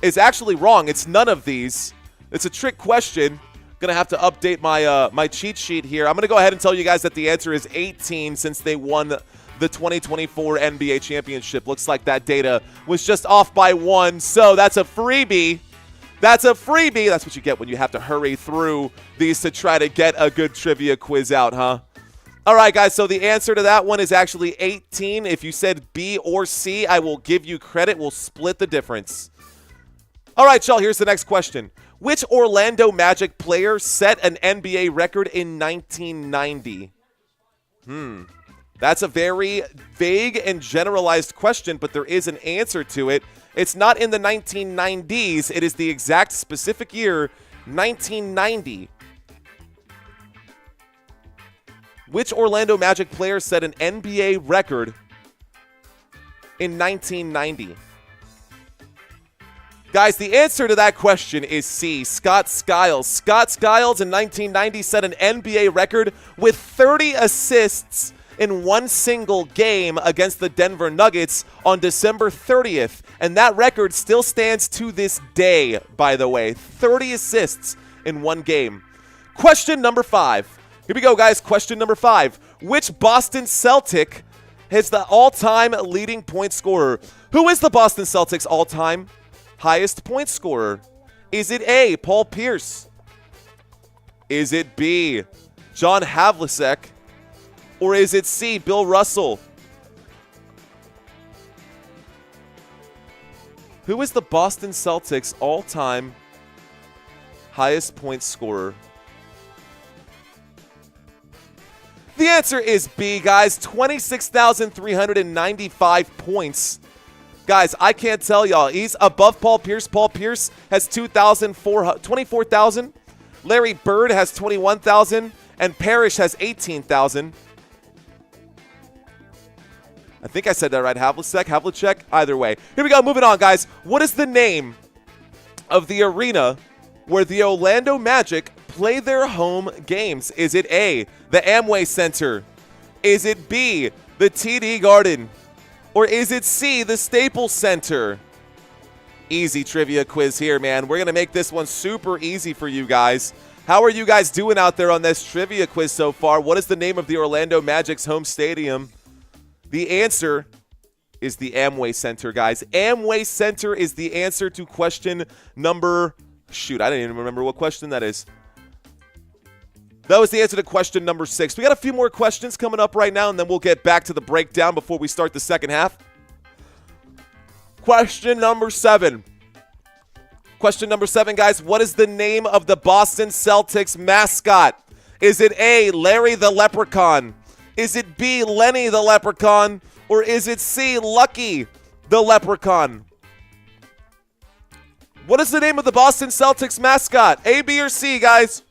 is actually wrong. It's none of these. It's a trick question. Gonna have to update my my cheat sheet here. I'm gonna go ahead and tell you guys that the answer is 18 since they won the 2024 NBA championship. Looks like that data was just off by one, so that's a freebie. That's a freebie. That's what you get when you have to hurry through these to try to get a good trivia quiz out, huh? All right, guys, so the answer to that one is actually 18. If you said B or C, I will give you credit. We'll split the difference. All right, y'all, here's the next question. Which Orlando Magic player set an NBA record in 1990? That's a very vague and generalized question, but there is an answer to it. It's not in the 1990s. It is the exact specific year, 1990. Which Orlando Magic player set an NBA record in 1990? Guys, the answer to that question is C, Scott Skiles. Scott Skiles in 1990 set an NBA record with 30 assists in one single game against the Denver Nuggets on December 30th. And that record still stands to this day, by the way. 30 assists in one game. Question number 5. Here we go, guys. Question number 5. Which Boston Celtic is the all-time leading point scorer? Who is the Boston Celtics all-time highest point scorer? Is it A, Paul Pierce? Is it B, John Havlicek? Or is it C, Bill Russell? Who is the Boston Celtics all-time highest point scorer? The answer is B, guys. 26,395 points. Guys, I can't tell y'all. He's above Paul Pierce. Paul Pierce has 24,000. Larry Bird has 21,000. And Parrish has 18,000. I think I said that right. Havlicek. Either way. Here we go. Moving on, guys. What is the name of the arena where the Orlando Magic play their home games? Is it A, the Amway Center? Is it B, the TD Garden? Or is it C, the Staples Center? Easy trivia quiz here, man. We're going to make this one super easy for you guys. How are you guys doing out there on this trivia quiz so far? What is the name of the Orlando Magic's home stadium? The answer is the Amway Center, guys. Amway Center is the answer to question number... Shoot, I didn't even remember what question that is. That was the answer to question number 6. We got a few more questions coming up right now, and then we'll get back to the breakdown before we start the second half. Question number 7. Question number 7, guys. What is the name of the Boston Celtics mascot? Is it A, Larry the Leprechaun? Is it B, Lenny the Leprechaun? Or is it C, Lucky the Leprechaun? What is the name of the Boston Celtics mascot? A, B, or C, guys?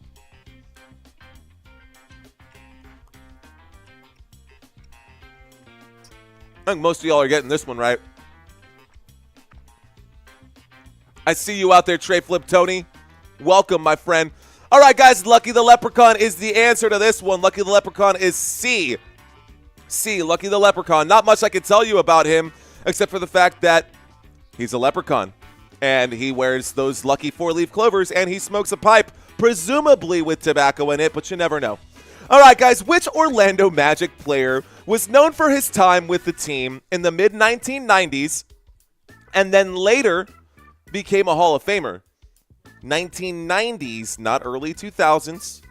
I think most of y'all are getting this one right. I see you out there, Trey Flip Tony. Welcome, my friend. All right, guys, Lucky the Leprechaun is the answer to this one. Lucky the Leprechaun is C. C, Lucky the Leprechaun. Not much I can tell you about him, except for the fact that he's a leprechaun. And he wears those lucky 4-leaf clovers, and he smokes a pipe, presumably with tobacco in it, but you never know. All right, guys, which Orlando Magic player was known for his time with the team in the mid-1990s and then later became a Hall of Famer? 1990s, not early 2000s.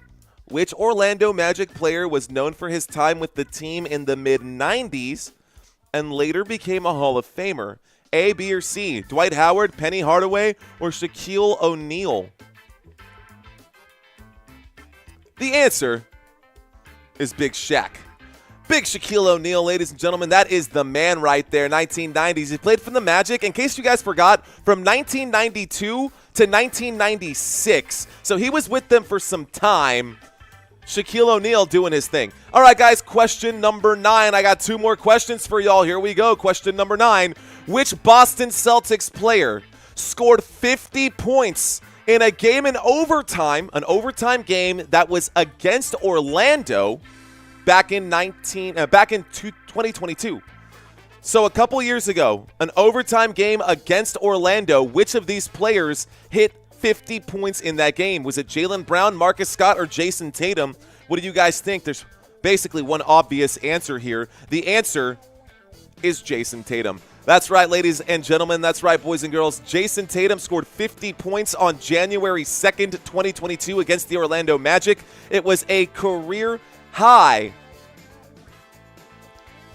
Which Orlando Magic player was known for his time with the team in the mid-90s and later became a Hall of Famer? A, B, or C? Dwight Howard, Penny Hardaway, or Shaquille O'Neal? The answer is Big Shaq. Big Shaquille O'Neal, ladies and gentlemen. That is the man right there, 1990s. He played for the Magic, in case you guys forgot, from 1992 to 1996. So he was with them for some time. Shaquille O'Neal doing his thing. All right, guys, question number 9. I got 2 more questions for y'all. Here we go. Question number 9. Which Boston Celtics player scored 50 points in a game in overtime, an overtime game that was against Orlando back in 2022? So a couple years ago, an overtime game against Orlando. Which of these players hit 50 points in that game? Was it Jaylen Brown, Marcus Scott, or Jayson Tatum? What do you guys think? There's basically one obvious answer here. The answer is Jayson Tatum. That's right, ladies and gentlemen. That's right, boys and girls. Jayson Tatum scored 50 points on January 2nd, 2022 against the Orlando Magic. It was a career high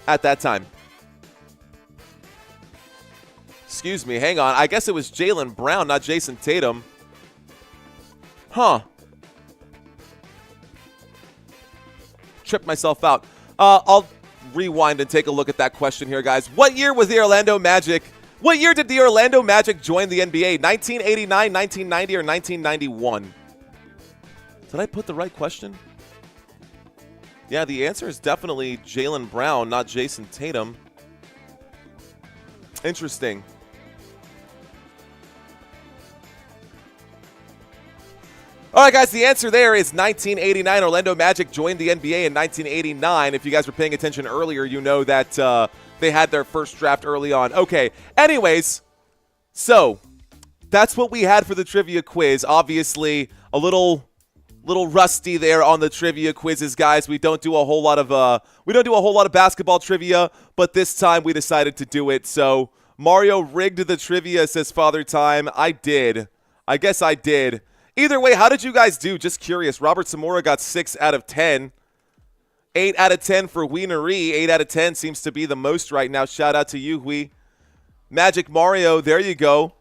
at that time. Excuse me, hang on. I guess it was Jaylen Brown, not Jayson Tatum. Huh. Tripped myself out. I'll rewind and take a look at that question here, guys. What year was the Orlando Magic? What year did the Orlando Magic join the NBA? 1989, 1990, or 1991? Did I put the right question? Yeah, the answer is definitely Jaylen Brown, not Jayson Tatum. Interesting. All right, guys, the answer there is 1989. Orlando Magic joined the NBA in 1989. If you guys were paying attention earlier, you know that they had their first draft early on. Okay, anyways, so that's what we had for the trivia quiz. Obviously, a little rusty there on the trivia quizzes, guys. We don't do a whole lot of basketball trivia, but this time we decided to do it. So Mario rigged the trivia, says Father Time. I did. I guess I did. Either way, how did you guys do? Just curious. Robert Zamora got 6 out of 10. 8 out of 10 for Wienery. 8 out of 10 seems to be the most right now. Shout out to you, Wee. Magic Mario, there you go.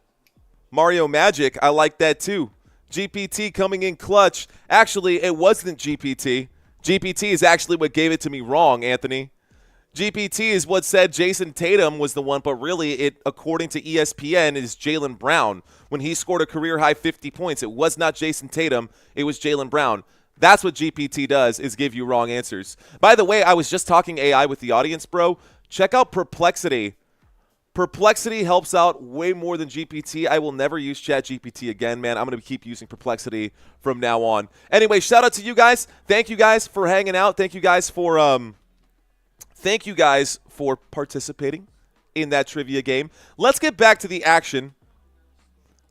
Mario Magic, I like that too. GPT coming in clutch. Actually, it wasn't GPT. GPT is actually what gave it to me wrong, Anthony. GPT is what said Jayson Tatum was the one, but really it, according to ESPN, is Jaylen Brown. When he scored a career-high 50 points, it was not Jayson Tatum, it was Jaylen Brown. That's what GPT does, is give you wrong answers. By the way, I was just talking AI with the audience, bro. Check out Perplexity. Perplexity helps out way more than GPT. I will never use ChatGPT again, man. I'm going to keep using Perplexity from now on. Anyway, shout out to you guys. Thank you guys for hanging out. Thank you guys for participating in that trivia game. Let's get back to the action.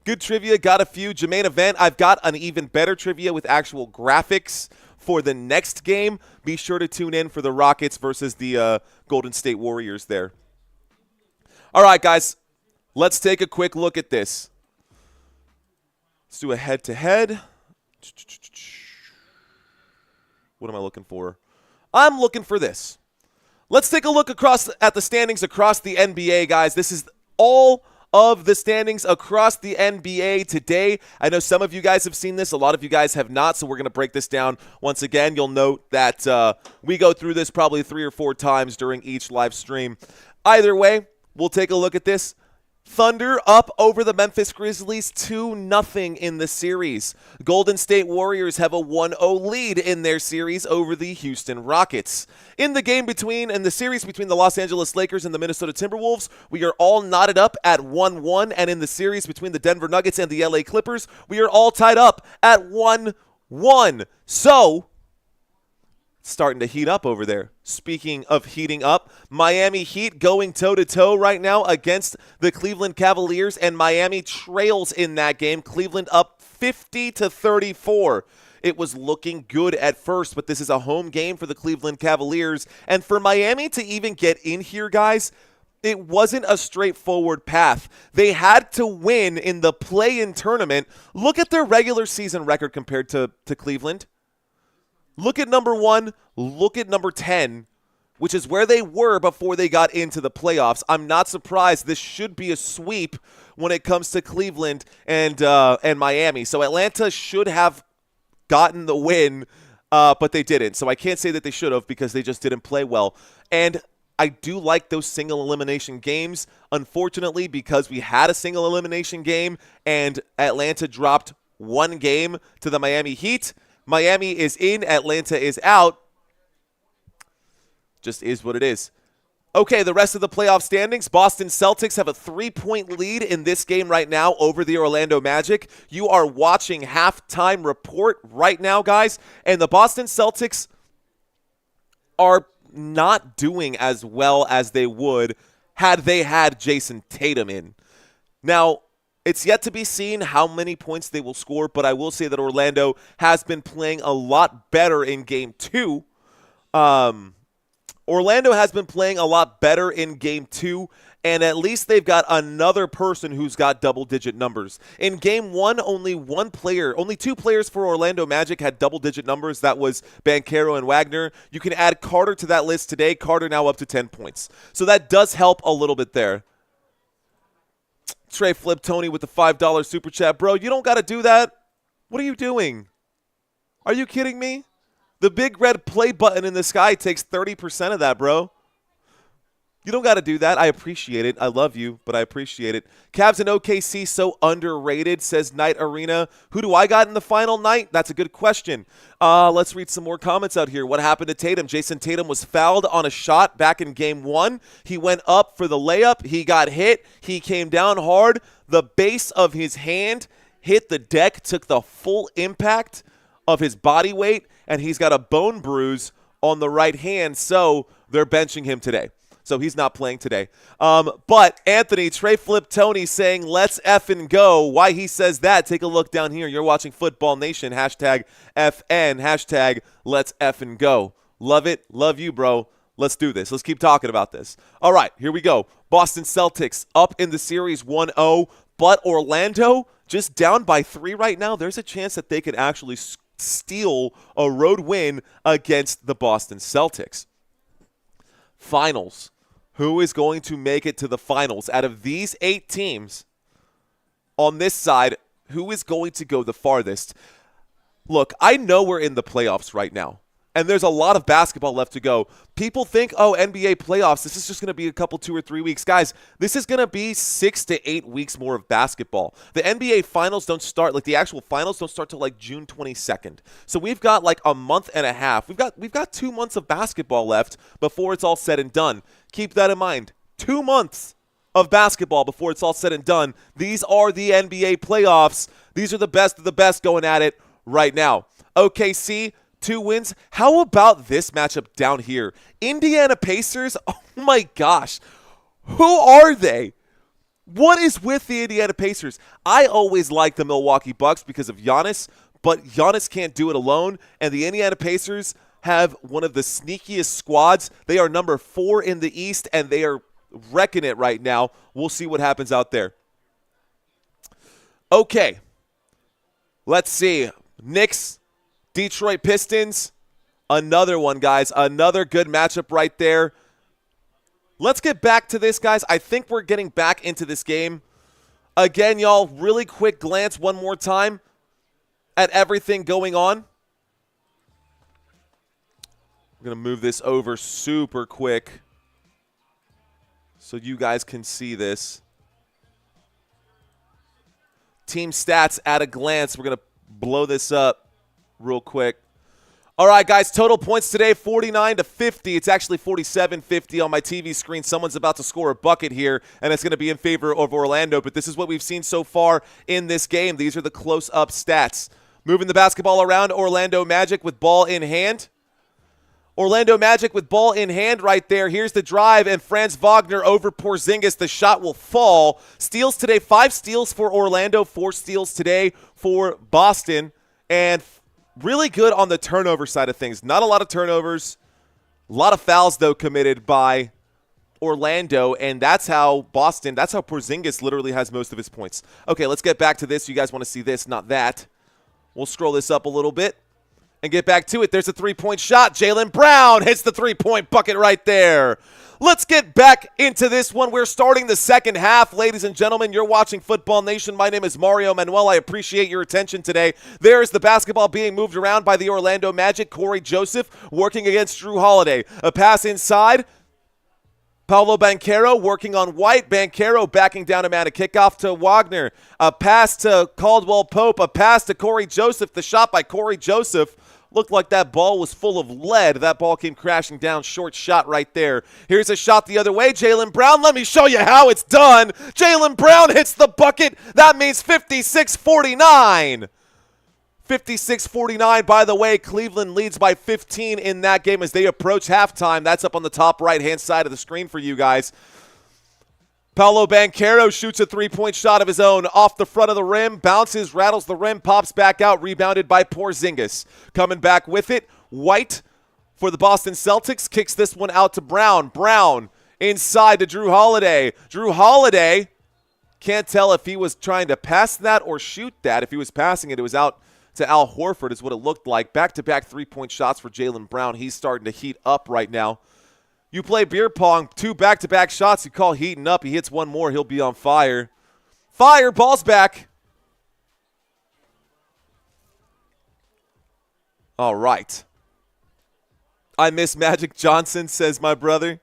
Good trivia, got a few. Jermaine Event, I've got an even better trivia with actual graphics for the next game. Be sure to tune in for the Rockets versus the Golden State Warriors there. All right, guys, let's take a quick look at this. Let's do a head-to-head. What am I looking for? I'm looking for this. Let's take a look at the standings across the NBA, guys. This is all of the standings across the NBA today. I know some of you guys have seen this. A lot of you guys have not, so we're going to break this down once again. You'll note that we go through this probably 3 or 4 times during each live stream. Either way, we'll take a look at this. Thunder up over the Memphis Grizzlies 2-0 in the series. Golden State Warriors have a 1-0 lead in their series over the Houston Rockets. In the series between the Los Angeles Lakers and the Minnesota Timberwolves, we are all knotted up at 1-1, and in the series between the Denver Nuggets and the LA Clippers, we are all tied up at 1-1. So, starting to heat up over there. Speaking of heating up, Miami Heat going toe-to-toe right now against the Cleveland Cavaliers, and Miami trails in that game. Cleveland up 50-34. It was looking good at first, but this is a home game for the Cleveland Cavaliers. And for Miami to even get in here, guys, it wasn't a straightforward path. They had to win in the play-in tournament. Look at their regular season record compared to Cleveland. Look at number 1, look at number 10, which is where they were before they got into the playoffs. I'm not surprised. This should be a sweep when it comes to Cleveland and Miami. So Atlanta should have gotten the win, but they didn't. So I can't say that they should have because they just didn't play well. And I do like those single elimination games. Unfortunately, because we had a single elimination game and Atlanta dropped 1 game to the Miami Heat, Miami is in, Atlanta is out. Just is what it is. Okay, the rest of the playoff standings. Boston Celtics have a 3-point lead in this game right now over the Orlando Magic. You are watching Halftime Report right now, guys. And the Boston Celtics are not doing as well as they would had they had Jayson Tatum in. Now, it's yet to be seen how many points they will score, but I will say that Orlando has been playing a lot better in Game 2. Orlando has been playing a lot better in Game 2, and at least they've got another person who's got double-digit numbers. In Game 1, only 2 players for Orlando Magic had double-digit numbers. That was Banchero and Wagner. You can add Carter to that list today. Carter now up to 10 points. So that does help a little bit there. Trey Flip Tony with the $5 super chat. Bro, you don't got to do that. What are you doing? Are you kidding me? The big red play button in the sky takes 30% of that, bro. You don't got to do that. I appreciate it. I love you, but I appreciate it. Cavs and OKC so underrated, says Night Arena. Who do I got in the final night? That's a good question. Let's read some more comments out here. What happened to Tatum? Jayson Tatum was fouled on a shot back in Game 1. He went up for the layup. He got hit. He came down hard. The base of his hand hit the deck, took the full impact of his body weight, and he's got a bone bruise on the right hand, so they're benching him today. So he's not playing today. But Anthony, Trey Flip Tony saying, let's effing go. Why he says that, take a look down here. You're watching Football Nation, hashtag FN, hashtag let's effing go. Love it. Love you, bro. Let's do this. Let's keep talking about this. All right, here we go. Boston Celtics up in the series 1-0, but Orlando just down by 3 right now. There's a chance that they could actually steal a road win against the Boston Celtics. Finals. Who is going to make it to the finals? Out of these 8 teams on this side, who is going to go the farthest? Look, I know we're in the playoffs right now. And there's a lot of basketball left to go. People think, oh, NBA playoffs, this is just going to be a couple 2 or 3 weeks. Guys, this is going to be 6 to 8 weeks more of basketball. The NBA finals don't start, like the actual finals don't start till like June 22nd. So we've got like a month and a half. We've got 2 months of basketball left before it's all said and done. Keep that in mind. 2 months of basketball before it's all said and done. These are the NBA playoffs. These are the best of the best going at it right now. OKC, 2 wins. How about this matchup down here? Indiana Pacers, oh my gosh. Who are they? What is with the Indiana Pacers? I always like the Milwaukee Bucks because of Giannis, but Giannis can't do it alone, and the Indiana Pacers have one of the sneakiest squads. They are number 4 in the East, and they are wrecking it right now. We'll see what happens out there. Okay. Let's see. Knicks, Detroit Pistons, another one, guys. Another good matchup right there. Let's get back to this, guys. I think we're getting back into this game. Again, y'all, really quick glance one more time at everything going on. I'm going to move this over super quick so you guys can see this. Team stats at a glance. We're going to blow this up real quick. All right, guys, total points today, 49 to 50. It's actually 47-50 on my TV screen. Someone's about to score a bucket here, and it's going to be in favor of Orlando. But this is what we've seen so far in this game. These are the close-up stats. Moving the basketball around, Orlando Magic with ball in hand. Orlando Magic with ball in hand right there. Here's the drive, and Franz Wagner over Porzingis. The shot will fall. Steals today, 5 steals for Orlando, 4 steals today for Boston. And really good on the turnover side of things. Not a lot of turnovers. A lot of fouls, though, committed by Orlando, and that's how Porzingis literally has most of his points. Okay, let's get back to this. You guys want to see this, not that. We'll scroll this up a little bit and get back to it. There's a 3-point shot. Jaylen Brown hits the 3-point bucket right there. Let's get back into this one. We're starting the second half, ladies and gentlemen. You're watching Football Nation. My name is Mario Manuel. I appreciate your attention today. There's the basketball being moved around by the Orlando Magic. Corey Joseph working against Jrue Holiday. A pass inside. Paolo Banchero working on White. Banchero backing down a man. A kickoff to Wagner. A pass to Caldwell Pope. A pass to Corey Joseph. The shot by Corey Joseph looked like that ball was full of lead. That ball came crashing down. Short shot right there. Here's a shot the other way. Jaylen Brown. Let me show you how it's done. Jaylen Brown hits the bucket. That means 56-49. 56-49, by the way. Cleveland leads by 15 in that game as they approach halftime. That's up on the top right-hand side of the screen for you guys. Paolo Banchero shoots a 3-point shot of his own off the front of the rim, bounces, rattles the rim, pops back out, rebounded by Porzingis. Coming back with it, White for the Boston Celtics kicks this one out to Brown. Brown inside to Jrue Holiday. Jrue Holiday, can't tell if he was trying to pass that or shoot that. If he was passing it, it was out to Al Horford is what it looked like. Back-to-back 3-point shots for Jaylen Brown. He's starting to heat up right now. You play beer pong, 2 back-to-back shots you call heating up. He hits one more, he'll be on fire. Fire, ball's back. All right. I miss Magic Johnson, says my brother.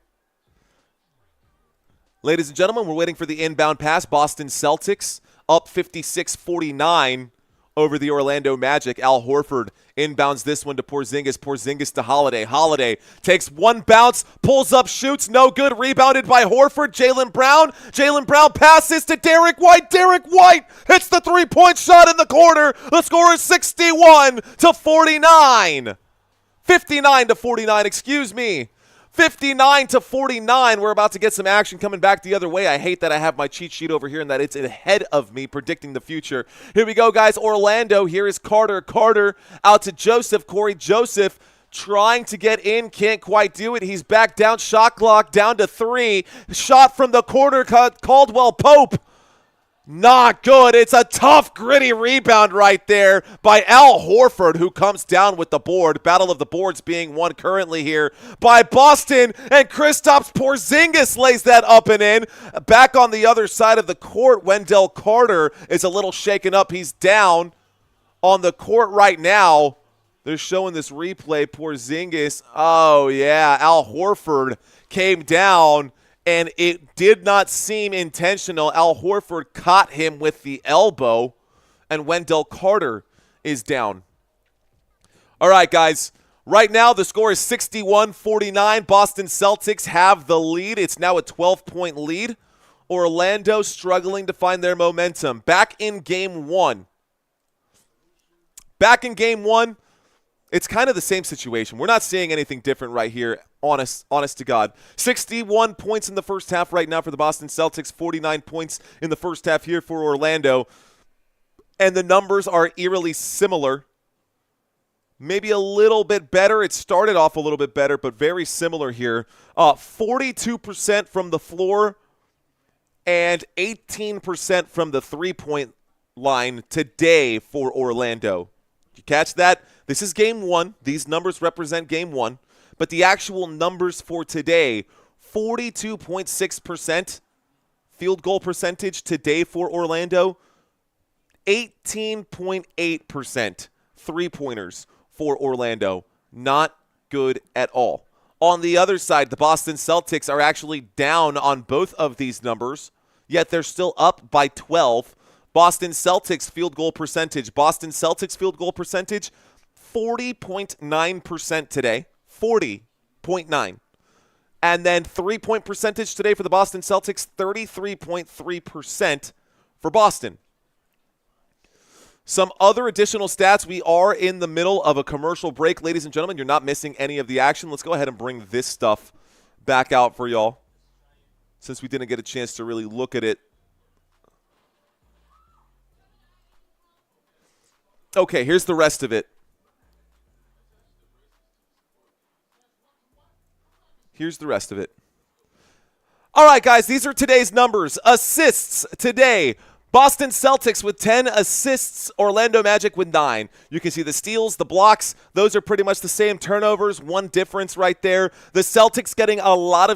Ladies and gentlemen, we're waiting for the inbound pass. Boston Celtics up 56-49 over the Orlando Magic. Al Horford inbounds this one to Porzingis. Porzingis to Holiday. Holiday takes one bounce, pulls up, shoots, no good. Rebounded by Horford. Jaylen Brown. Jaylen Brown passes to Derrick White. Derrick White hits the 3-point shot in the corner. The score is 61-49. 59-49, excuse me. 59-49. We're about to get some action coming back the other way. I hate that I have my cheat sheet over here and that it's ahead of me predicting the future. Here we go, guys. Orlando. Here is Carter. Carter out to Joseph. Corey Joseph trying to get in. Can't quite do it. He's back down. Shot clock down to 3. Shot from the corner. Caldwell Pope. Not good. It's a tough, gritty rebound right there by Al Horford, who comes down with the board. Battle of the boards being won currently here by Boston, and Kristaps Porzingis lays that up and in. Back on the other side of the court, Wendell Carter is a little shaken up. He's down on the court right now. They're showing this replay. Porzingis. Oh, yeah. Al Horford came down, and it did not seem intentional. Al Horford caught him with the elbow, and Wendell Carter is down. All right, guys. Right now, the score is 61-49. Boston Celtics have the lead. It's now a 12-point lead. Orlando struggling to find their momentum. Back in game one. It's kind of the same situation. We're not seeing anything different right here, honest to God. 61 points in the first half right now for the Boston Celtics, 49 points in the first half here for Orlando. And the numbers are eerily similar. Maybe a little bit better. It started off a little bit better, but very similar here. 42% from the floor and 18% from the three-point line today for Orlando. You catch that? This is game one. These numbers represent game one. But the actual numbers for today, 42.6% field goal percentage today for Orlando, 18.8% three-pointers for Orlando. Not good at all. On the other side, the Boston Celtics are actually down on both of these numbers, yet they're still up by 12. Boston Celtics field goal percentage. 40.9% today. 40.9. And then three-point percentage today for the Boston Celtics, 33.3% for Boston. Some other additional stats. We are in the middle of a commercial break, ladies and gentlemen. You're not missing any of the action. Let's go ahead and bring this stuff back out for y'all, since we didn't get a chance to really look at it. Okay, here's the rest of it. All right, guys, these are today's numbers. Assists today. Boston Celtics with 10 assists, Orlando Magic with 9. You can see the steals, the blocks, those are pretty much the same. Turnovers, one difference right there. The Celtics getting a lot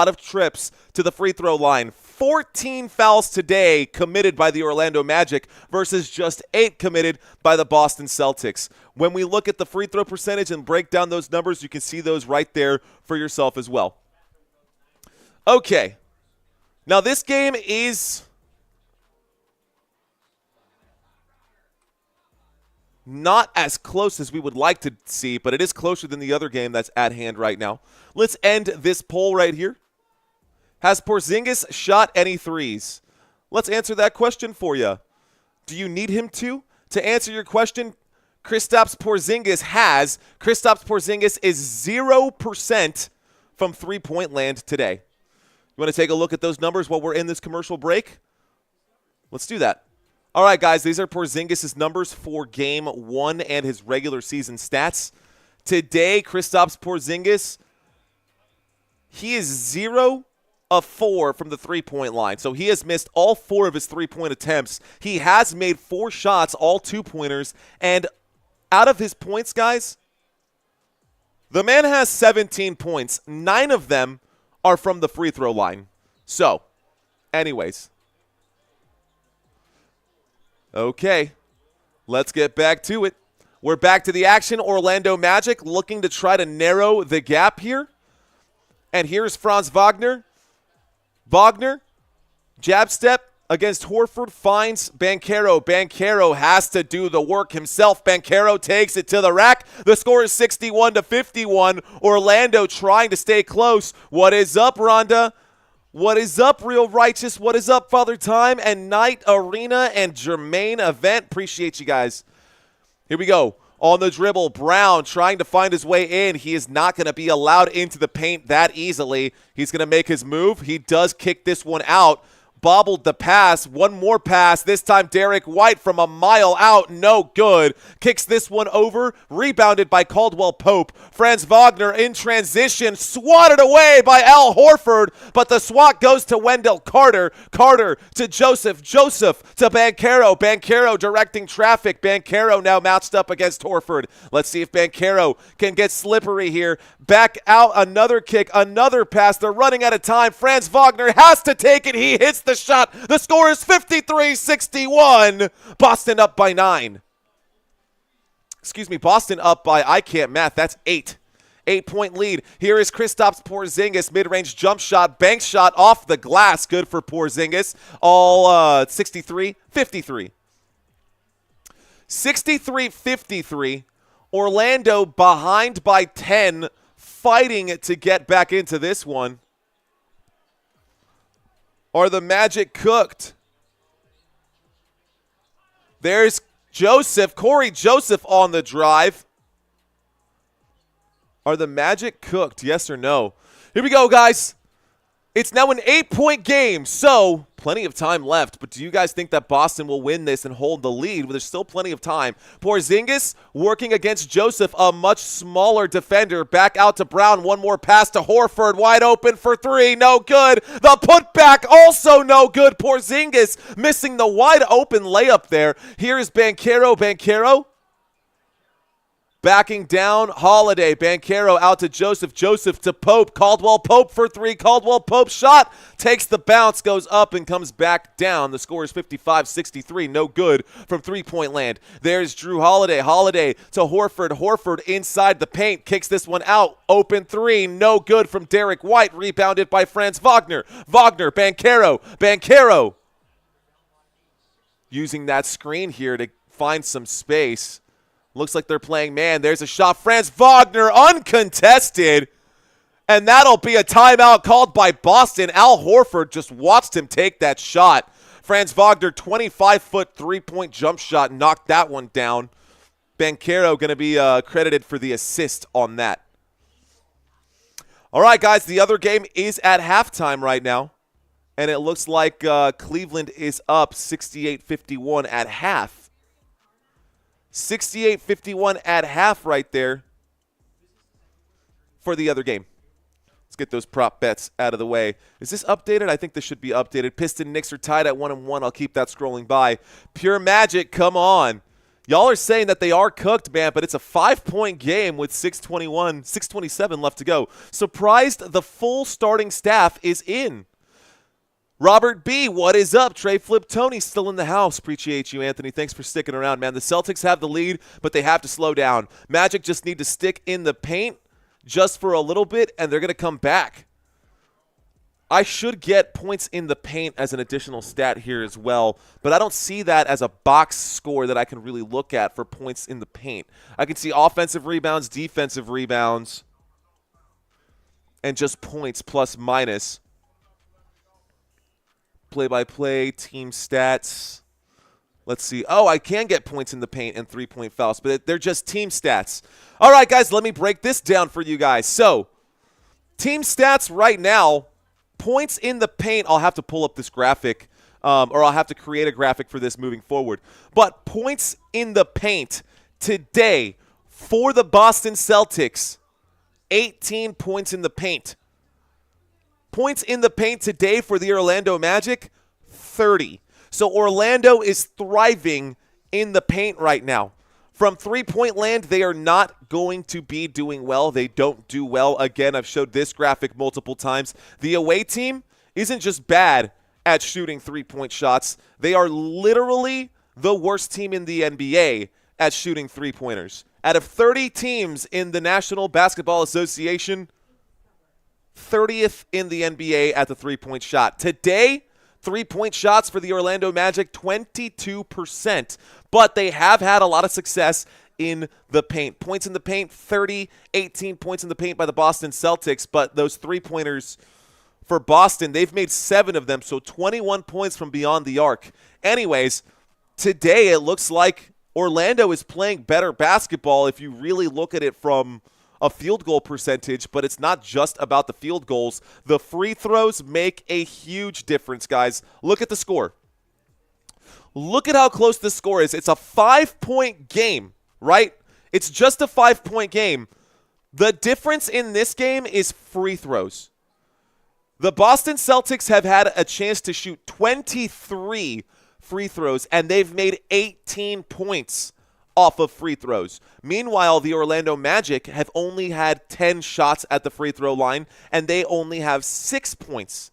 of trips to the free throw line. 14 fouls today committed by the Orlando Magic versus just 8 committed by the Boston Celtics. When we look at the free throw percentage and break down those numbers, you can see those right there for yourself as well. Okay. Now this game is not as close as we would like to see, but it is closer than the other game that's at hand right now. Let's end this poll right here. Has Porzingis shot any threes? Let's answer that question for you. Do you need him to? To answer your question, Kristaps Porzingis has. Kristaps Porzingis is 0% from three-point land today. You want to take a look at those numbers while we're in this commercial break? Let's do that. All right, guys, these are Porzingis' numbers for Game 1 and his regular season stats. Today, Kristaps Porzingis, he is 0 of 4 from the three-point line. So he has missed all 4 of his three-point attempts. He has made 4 shots, all two-pointers. And out of his points, guys, the man has 17 points. 9 of them are from the free throw line. So, anyways. Okay, let's get back to it. We're back to the action. Orlando Magic looking to try to narrow the gap here. And here's Franz Wagner. Wagner, jab step against Horford, finds Banchero. Banchero has to do the work himself. Banchero takes it to the rack. The score is 61-51. Orlando trying to stay close. What is up, Rhonda? What is up, Real Righteous? What is up, Father Time and Night Arena and Jermaine Event? Appreciate you guys. Here we go. On the dribble, Brown trying to find his way in. He is not going to be allowed into the paint that easily. He's going to make his move. He does kick this one out. Bobbled the pass. One more pass. This time Derrick White from a mile out. No good. Kicks this one over. Rebounded by Caldwell Pope. Franz Wagner in transition. Swatted away by Al Horford. But the swat goes to Wendell Carter. Carter to Joseph. Joseph to Banchero. Banchero directing traffic. Banchero now matched up against Horford. Let's see if Banchero can get slippery here. Back out. Another kick. Another pass. They're running out of time. Franz Wagner has to take it. He hits the shot. The score is 53-61. Boston up by 9. Boston up by, I can't math, that's 8. 8-point lead. Here is Kristaps Porzingis, mid-range jump shot, bank shot off the glass. Good for Porzingis. All 63, 53. 63-53. Orlando behind by 10, fighting to get back into this one. Are the Magic cooked? There's Corey Joseph on the drive. Are the Magic cooked? Yes or no? Here we go, guys. It's now an 8-point game, so plenty of time left. But do you guys think that Boston will win this and hold the lead? Well, there's still plenty of time. Porzingis working against Joseph, a much smaller defender. Back out to Brown. One more pass to Horford. Wide open for 3. No good. The putback also no good. Porzingis missing the wide open layup there. Here is Banchero. Backing down, Holiday. Banchero out to Joseph. Joseph to Pope. Caldwell Pope for 3. Caldwell Pope shot. Takes the bounce, goes up, and comes back down. The score is 55-63. No good from three-point land. There's Jrue Holiday. Holiday to Horford. Horford inside the paint. Kicks this one out. Open 3. No good from Derrick White. Rebounded by Franz Wagner. Banchero. Using that screen here to find some space. Looks like they're playing man. There's a shot. Franz Wagner uncontested. And that'll be a timeout called by Boston. Al Horford just watched him take that shot. Franz Wagner, 25-foot three-point jump shot, knocked that one down. Banchero going to be credited for the assist on that. All right, guys, the other game is at halftime right now. And it looks like Cleveland is up 68-51 at half. 68-51 at half right there for the other game. Let's get those prop bets out of the way. Is this updated? I think this should be updated. Piston Knicks are tied at 1-1. I'll keep that scrolling by. Pure Magic, come on. Y'all are saying that they are cooked, man, but it's a 5-point game with 6:27 left to go. Surprised the full starting staff is in. Robert B., what is up? Trey Flip Tony still in the house. Appreciate you, Anthony. Thanks for sticking around, man. The Celtics have the lead, but they have to slow down. Magic just need to stick in the paint just for a little bit, and they're going to come back. I should get points in the paint as an additional stat here as well, but I don't see that as a box score that I can really look at for points in the paint. I can see offensive rebounds, defensive rebounds, and just points plus minus. Play-by-play, team stats. Let's see. Oh, I can get points in the paint and three-point fouls, but they're just team stats. All right, guys, let me break this down for you guys. So, team stats right now, points in the paint. I'll have to pull up this graphic, or I'll have to create a graphic for this moving forward. But points in the paint today for the Boston Celtics, 18 points in the paint. Points in the paint today for the Orlando Magic, 30. So Orlando is thriving in the paint right now. From three-point land, they are not going to be doing well. They don't do well. Again, I've showed this graphic multiple times. The away team isn't just bad at shooting three-point shots. They are literally the worst team in the NBA at shooting three-pointers. Out of 30 teams in the National Basketball Association, 30th in the NBA at the three-point shot. Today, three-point shots for the Orlando Magic, 22%. But they have had a lot of success in the paint. Points in the paint, 30, 18 points in the paint by the Boston Celtics. But those three-pointers for Boston, they've made 7 of them, so 21 points from beyond the arc. Anyways, today it looks like Orlando is playing better basketball if you really look at it from a field goal percentage, but it's not just about the field goals. The free throws make a huge difference, guys. Look at the score. Look at how close this score is. It's a 5-point game, right? It's just a 5-point game. The difference in this game is free throws. The Boston Celtics have had a chance to shoot 23 free throws, and they've made 18 points off of free throws. Meanwhile, the Orlando Magic have only had 10 shots at the free throw line, and they only have 6 points.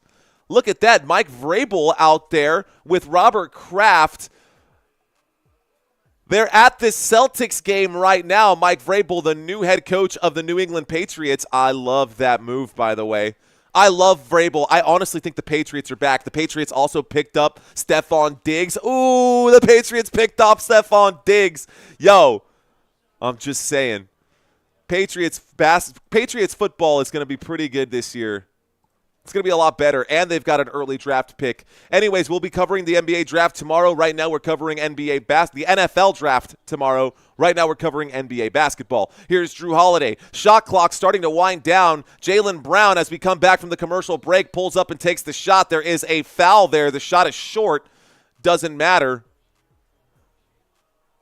Look at that. Mike Vrabel out there with Robert Kraft They're at this Celtics game right now. Mike Vrabel, the new head coach of the New England Patriots. I love that move, by the way. I love Vrabel. I honestly think the Patriots are back. The Patriots also picked up Stephon Diggs. Ooh, the Patriots picked up Stephon Diggs. Yo, I'm just saying. Patriots football is going to be pretty good this year. It's going to be a lot better, and they've got an early draft pick. Anyways, we'll be covering the NBA draft tomorrow. Right now, we're covering the NFL draft tomorrow. Right now, we're covering NBA basketball. Here's Jrue Holiday. Shot clock starting to wind down. Jaylen Brown, as we come back from the commercial break, pulls up and takes the shot. There is a foul there. The shot is short. Doesn't matter.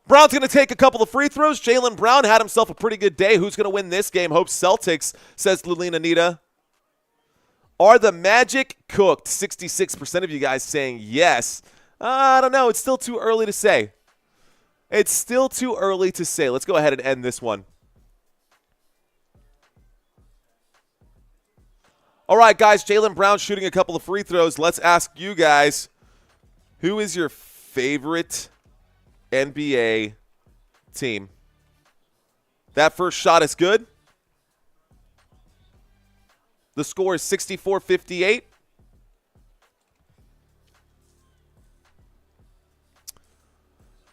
Brown's going to take a couple of free throws. Jaylen Brown had himself a pretty good day. Who's going to win this game? Hope Celtics, says Lulina Nita. Are the Magic cooked? 66% of you guys saying yes. I don't know. It's still too early to say. It's still too early to say. Let's go ahead and end this one. All right, guys. Jaylen Brown shooting a couple of free throws. Let's ask you guys, who is your favorite NBA team? That first shot is good. The score is 64-58.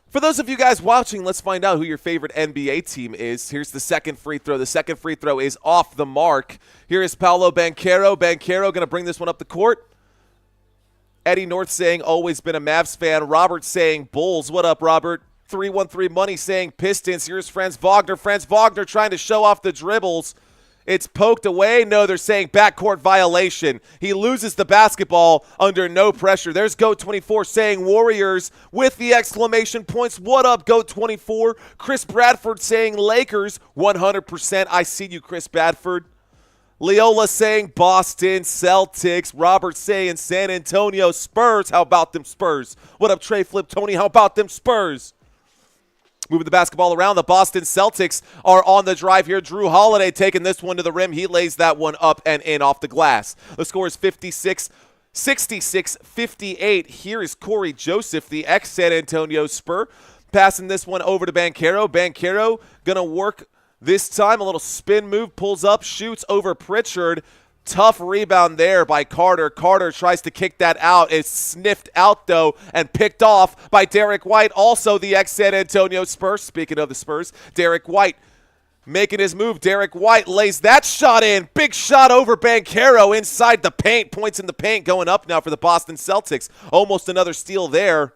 For those of you guys watching, let's find out who your favorite NBA team is. Here's the second free throw. The second free throw is off the mark. Here is Paolo Banchero. Banchero going to bring this one up the court. Eddie North saying, always been a Mavs fan. Robert saying, Bulls. What up, Robert? 313 Money saying, Pistons. Here's Franz Wagner. Franz Wagner trying to show off the dribbles. It's poked away. No, they're saying backcourt violation. He loses the basketball under no pressure. There's GOAT24 saying Warriors with the exclamation points. What up, GOAT24? Chris Bradford saying Lakers 100%. I see you, Chris Bradford. Leola saying Boston Celtics. Robert saying San Antonio Spurs. How about them Spurs? What up, Trey Flip Tony? How about them Spurs? Moving the basketball around, the Boston Celtics are on the drive here. Jrue Holiday taking this one to the rim. He lays that one up and in off the glass. The score is 66-58. Here is Corey Joseph, the ex-San Antonio Spur, passing this one over to Banchero. Banchero going to work this time. A little spin move, pulls up, shoots over Pritchard. Tough rebound there by Carter. Carter tries to kick that out. It's sniffed out, though, and picked off by Derrick White, also the ex-San Antonio Spurs. Speaking of the Spurs, Derrick White making his move. Derrick White lays that shot in. Big shot over Banchero inside the paint. Points in the paint going up now for the Boston Celtics. Almost another steal there.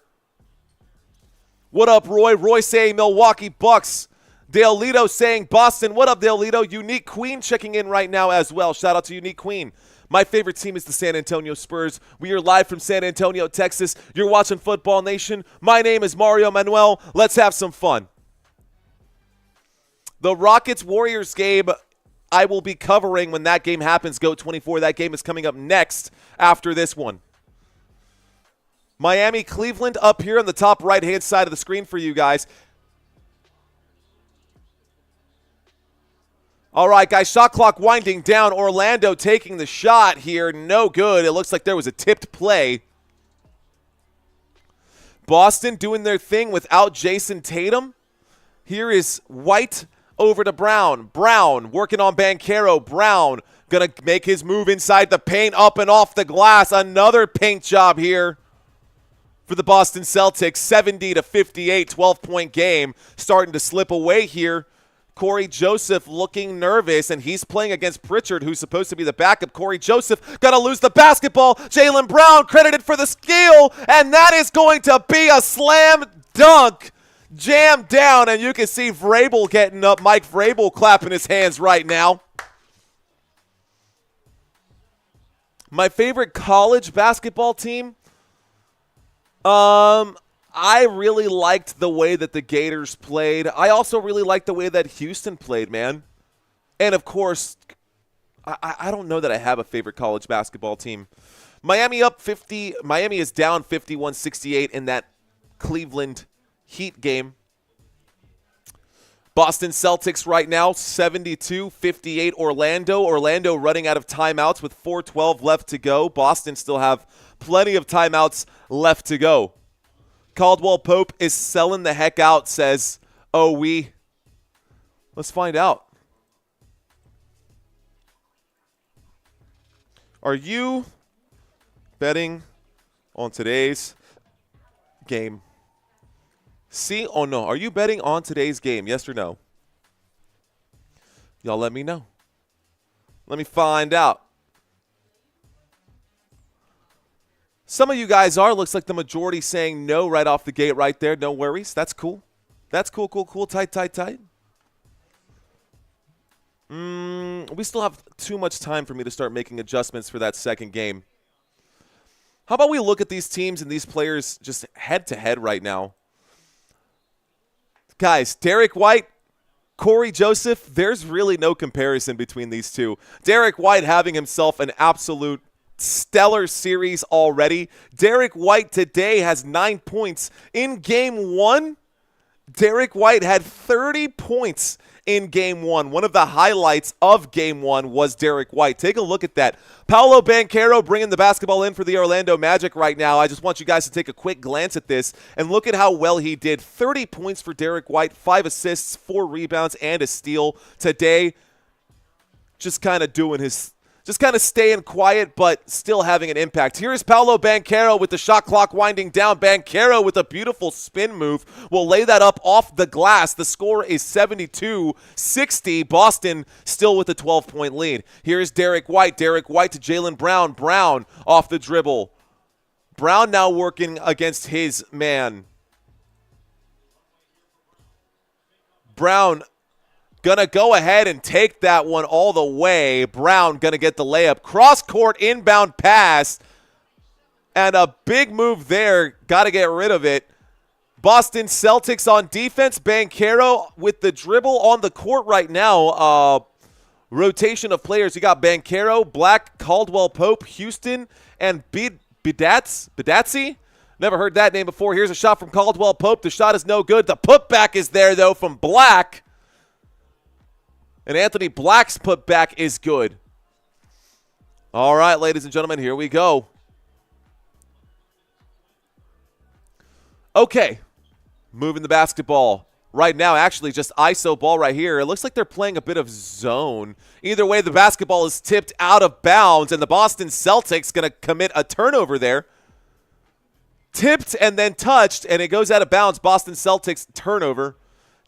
What up, Roy? Roy saying Milwaukee Bucks. Dale Lito saying Boston. What up, Dale Lito? Unique Queen checking in right now as well. Shout out to Unique Queen. My favorite team is the San Antonio Spurs. We are live from San Antonio, Texas. You're watching Football Nation. My name is Mario Manuel. Let's have some fun. The Rockets-Warriors game I will be covering when that game happens, GOAT24. That game is coming up next after this one. Miami-Cleveland up here on the top right-hand side of the screen for you guys. All right, guys, shot clock winding down. Orlando taking the shot here. No good. It looks like there was a tipped play. Boston doing their thing without Jayson Tatum. Here is White over to Brown. Brown working on Banchero. Brown going to make his move inside the paint, up and off the glass. Another paint job here for the Boston Celtics. 70-58, 12-point game. Starting to slip away here. Corey Joseph looking nervous, and he's playing against Pritchard, who's supposed to be the backup. Corey Joseph going to lose the basketball. Jaylen Brown credited for the steal, and that is going to be a slam dunk. Jammed down, and you can see Vrabel getting up. Mike Vrabel clapping his hands right now. My favorite college basketball team? I really liked the way that the Gators played. I also really liked the way that Houston played, man. And, of course, I don't know that I have a favorite college basketball team. Miami is down 51-68 in that Cleveland Heat game. Boston Celtics right now, 72-58 Orlando. Orlando running out of timeouts with 4:12 left to go. Boston still have plenty of timeouts left to go. Caldwell Pope is selling the heck out, says, oh, we. Let's find out. Are you betting on today's game? See? Oh, no. Are you betting on today's game? Yes or no? Y'all let me know. Let me find out. Some of you guys are. Looks like the majority saying no right off the gate right there. No worries. That's cool. That's cool, cool, cool. Tight, tight, tight. We still have too much time for me to start making adjustments for that second game. How about we look at these teams and these players just head-to-head right now? Guys, Derrick White, Corey Joseph, there's really no comparison between these two. Derrick White having himself an absolute stellar series already. Derrick White today has 9 points. In Game 1, Derrick White had 30 points in Game 1. One of the highlights of Game 1 was Derrick White. Take a look at that. Paolo Banchero bringing the basketball in for the Orlando Magic right now. I just want you guys to take a quick glance at this and look at how well he did. 30 points for Derrick White, 5 assists, 4 rebounds, and a steal today. Just kind of staying quiet, but still having an impact. Here is Paolo Banchero with the shot clock winding down. Banchero with a beautiful spin move will lay that up off the glass. The score is 72-60. Boston still with a 12-point lead. Here is Derrick White. Derrick White to Jaylen Brown. Brown off the dribble. Brown now working against his man. Brown gonna go ahead and take that one all the way. Brown gonna get the layup. Cross-court inbound pass. And a big move there. Got to get rid of it. Boston Celtics on defense. Banchero with the dribble on the court right now. Rotation of players. You got Banchero, Black, Caldwell Pope, Houston, and Bidatsi. Never heard that name before. Here's a shot from Caldwell Pope. The shot is no good. The putback is there, though, from Black. And Anthony Black's putback is good. All right, ladies and gentlemen, here we go. Okay, moving the basketball. Right now, actually, just ISO ball right here. It looks like they're playing a bit of zone. Either way, the basketball is tipped out of bounds, and the Boston Celtics going to commit a turnover there. Tipped and then touched, and it goes out of bounds. Boston Celtics turnover.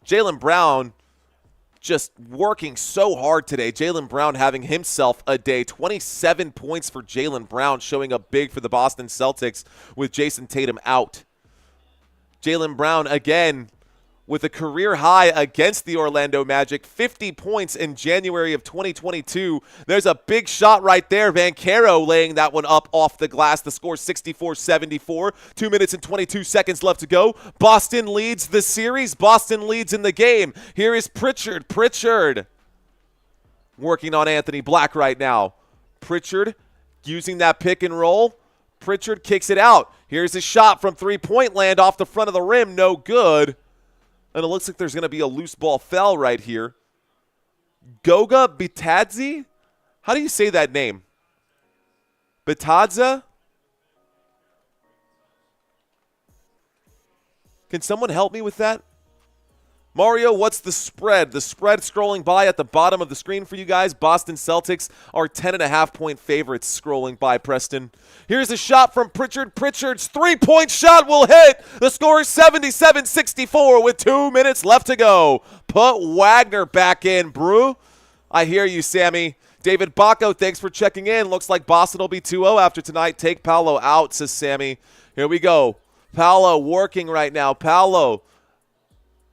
Jaylen Brown just working so hard today. Jaylen Brown having himself a day. 27 points for Jaylen Brown, showing up big for the Boston Celtics with Jayson Tatum out. Jaylen Brown again with a career high against the Orlando Magic. 50 points in January of 2022. There's a big shot right there. Banchero laying that one up off the glass. The score 64-74. 2 minutes and 22 seconds left to go. Boston leads the series. Boston leads in the game. Here is Pritchard. Pritchard working on Anthony Black right now. Pritchard using that pick and roll. Pritchard kicks it out. Here's a shot from three-point land off the front of the rim. No good. And it looks like there's going to be a loose ball foul right here. Goga Bitadze? How do you say that name? Bitadze? Can someone help me with that? Mario, what's the spread? The spread scrolling by at the bottom of the screen for you guys. Boston Celtics are 10.5-point favorites scrolling by, Preston. Here's a shot from Pritchard. Pritchard's three-point shot will hit. The score is 77-64 with 2 minutes left to go. Put Wagner back in, brew. I hear you, Sammy. David Bacco, thanks for checking in. Looks like Boston will be 2-0 after tonight. Take Paolo out, says Sammy. Here we go. Paolo working right now. Paolo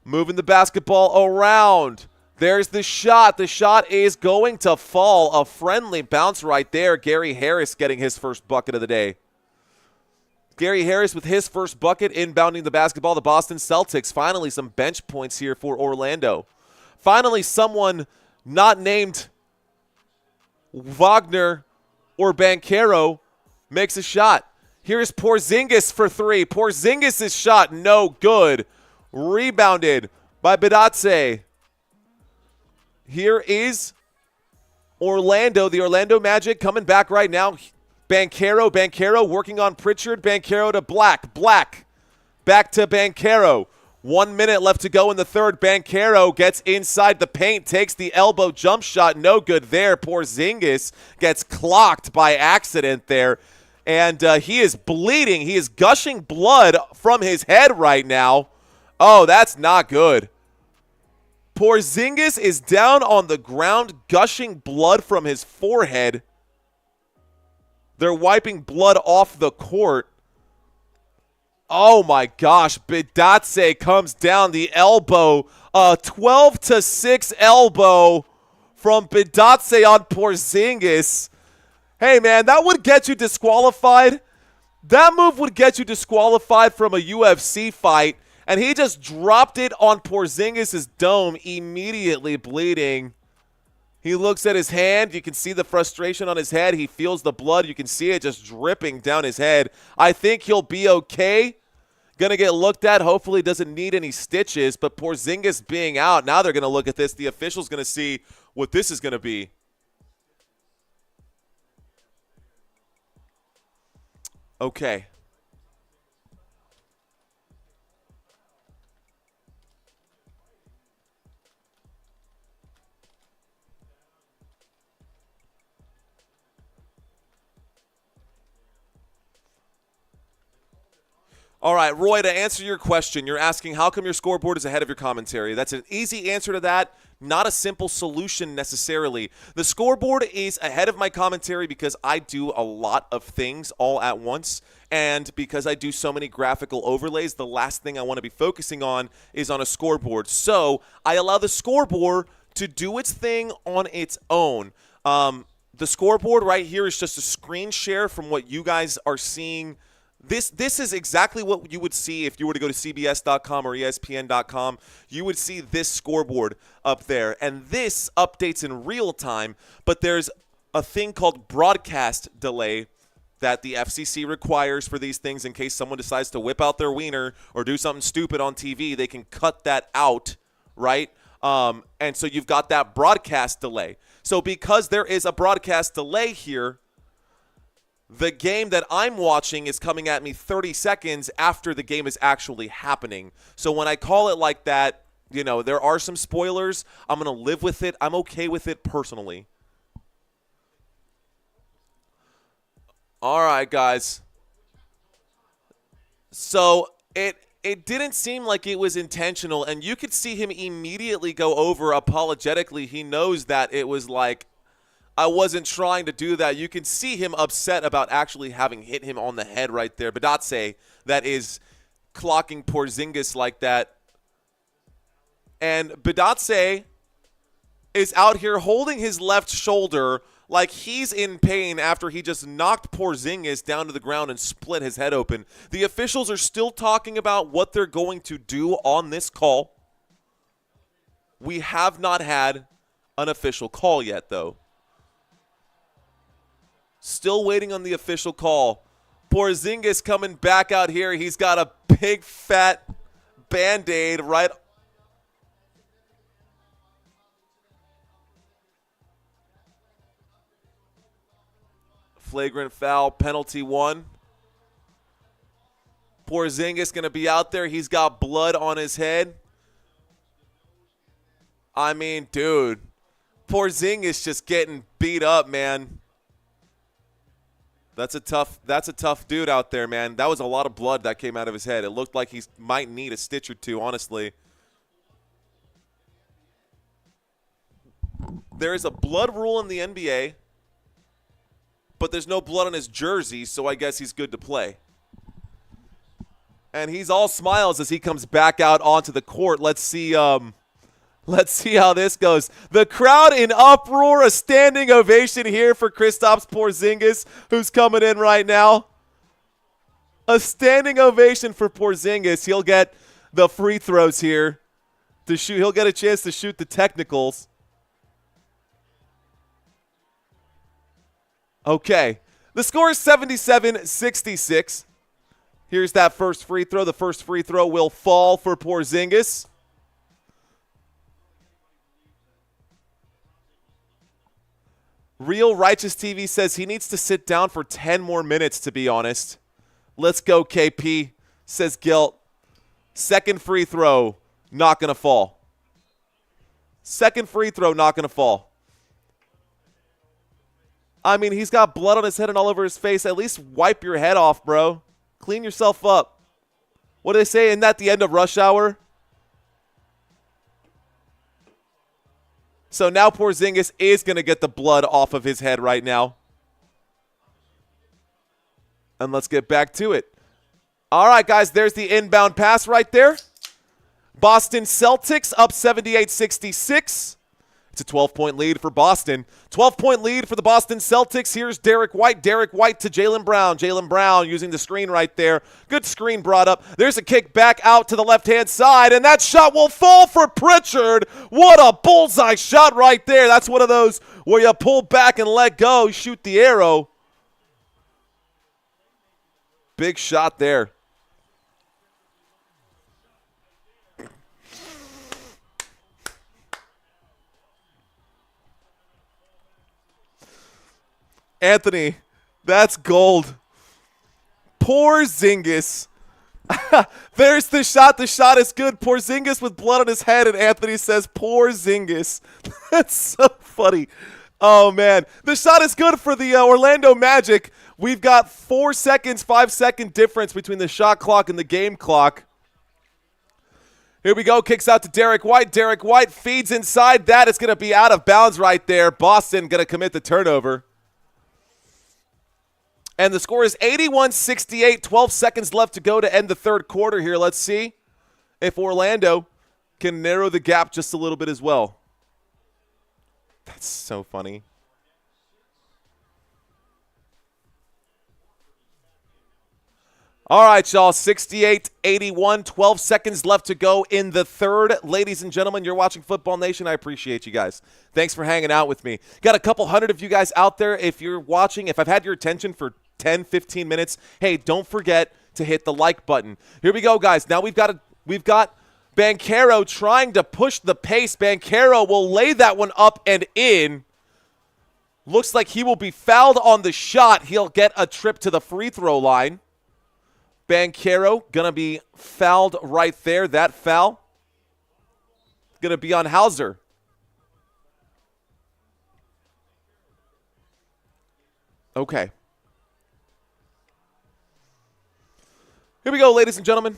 moving the basketball around. There's the shot. The shot is going to fall. A friendly bounce right there. Gary Harris getting his first bucket of the day. Gary Harris with his first bucket inbounding the basketball. The Boston Celtics. Finally some bench points here for Orlando. Finally someone not named Wagner or Banchero makes a shot. Here's Porzingis for three. Porzingis' shot no good. Rebounded by Bidatse. Here is Orlando. The Orlando Magic coming back right now. Banchero working on Pritchard. Banchero to Black. Black Back to Banchero. 1 minute left to go in the third. Banchero gets inside the paint, takes the elbow jump shot. No good there. Porzingis gets clocked by accident there. And he is bleeding. He is gushing blood from his head right now. Oh, that's not good. Porzingis is down on the ground, gushing blood from his forehead. They're wiping blood off the court. Oh, my gosh. Bidatse comes down the elbow. 12-6 elbow from Bidatse on Porzingis. Hey, man, that would get you disqualified. That move would get you disqualified from a UFC fight. And he just dropped it on Porzingis' dome, immediately bleeding. He looks at his hand. You can see the frustration on his head. He feels the blood. You can see it just dripping down his head. I think he'll be okay. Going to get looked at. Hopefully doesn't need any stitches. But Porzingis being out, now they're going to look at this. The official's going to see what this is going to be. Okay. All right, Roy, to answer your question, you're asking how come your scoreboard is ahead of your commentary. That's an easy answer to that, not a simple solution necessarily. The scoreboard is ahead of my commentary because I do a lot of things all at once, and because I do so many graphical overlays, the last thing I want to be focusing on is on a scoreboard. So I allow the scoreboard to do its thing on its own. The scoreboard right here is just a screen share from what you guys are seeing. This is exactly what you would see if you were to go to CBS.com or ESPN.com. You would see this scoreboard up there. And this updates in real time, but there's a thing called broadcast delay that the FCC requires for these things in case someone decides to whip out their wiener or do something stupid on TV. They can cut that out, right? And so you've got that broadcast delay. So because there is a broadcast delay here, the game that I'm watching is coming at me 30 seconds after the game is actually happening. So when I call it like that, you know, there are some spoilers. I'm going to live with it. I'm okay with it personally. All right, guys. So it didn't seem like it was intentional, and you could see him immediately go over apologetically. He knows that it was like, I wasn't trying to do that. You can see him upset about actually having hit him on the head right there. Bidatse, that is clocking Porzingis like that. And Bidatse is out here holding his left shoulder like he's in pain after he just knocked Porzingis down to the ground and split his head open. The officials are still talking about what they're going to do on this call. We have not had an official call yet, though. Still waiting on the official call. Porzingis coming back out here. He's got a big fat Band-Aid right. Flagrant foul, penalty one. Porzingis going to be out there. He's got blood on his head. I mean, dude, Porzingis just getting beat up, man. That's a tough dude out there, man. That was a lot of blood that came out of his head. It looked like he might need a stitch or two, honestly. There is a blood rule in the NBA, but there's no blood on his jersey, so I guess he's good to play. And he's all smiles as he comes back out onto the court. Let's see how this goes. The crowd in uproar, a standing ovation here for Kristaps Porzingis, who's coming in right now. A standing ovation for Porzingis. He'll get the free throws here to shoot. He'll get a chance to shoot the technicals. Okay. The score is 77-66. Here's that first free throw. The first free throw will fall for Porzingis. Real Righteous TV says he needs to sit down for 10 more minutes, to be honest. Let's go, KP, says Gilt. Second free throw, not going to fall. Second free throw, not going to fall. I mean, he's got blood on his head and all over his face. At least wipe your head off, bro. Clean yourself up. What do they say? Isn't that the end of rush hour? So now Porzingis is going to get the blood off of his head right now. And let's get back to it. All right, guys, there's the inbound pass right there. Boston Celtics up 78-66. It's a 12-point lead for Boston. 12-point lead for the Boston Celtics. Here's Derrick White. Derrick White to Jaylen Brown. Jaylen Brown using the screen right there. Good screen brought up. There's a kick back out to the left-hand side, and that shot will fall for Pritchard. What a bullseye shot right there. That's one of those where you pull back and let go, shoot the arrow. Big shot there. Anthony, that's gold. Porzingis. There's the shot. The shot is good. Porzingis with blood on his head, and Anthony says Porzingis. That's so funny. Oh, man. The shot is good for the Orlando Magic. We've got 4 seconds, 5-second difference between the shot clock and the game clock. Here we go. Kicks out to Derrick White. Derrick White feeds inside. That is going to be out of bounds right there. Boston going to commit the turnover. And the score is 81-68, 12 seconds left to go to end the third quarter here. Let's see if Orlando can narrow the gap just a little bit as well. That's so funny. All right, y'all, 68-81, 12 seconds left to go in the third. Ladies and gentlemen, you're watching Football Nation. I appreciate you guys. Thanks for hanging out with me. Got a couple hundred of you guys out there. If you're watching, if I've had your attention for 10, 15 minutes, hey, don't forget to hit the like button. Here we go, guys. Now we've got Banchero trying to push the pace. Banchero will lay that one up and in. Looks like he will be fouled on the shot. He'll get a trip to the free throw line. Banchero going to be fouled right there. That foul going to be on Hauser. Okay. Here we go, ladies and gentlemen.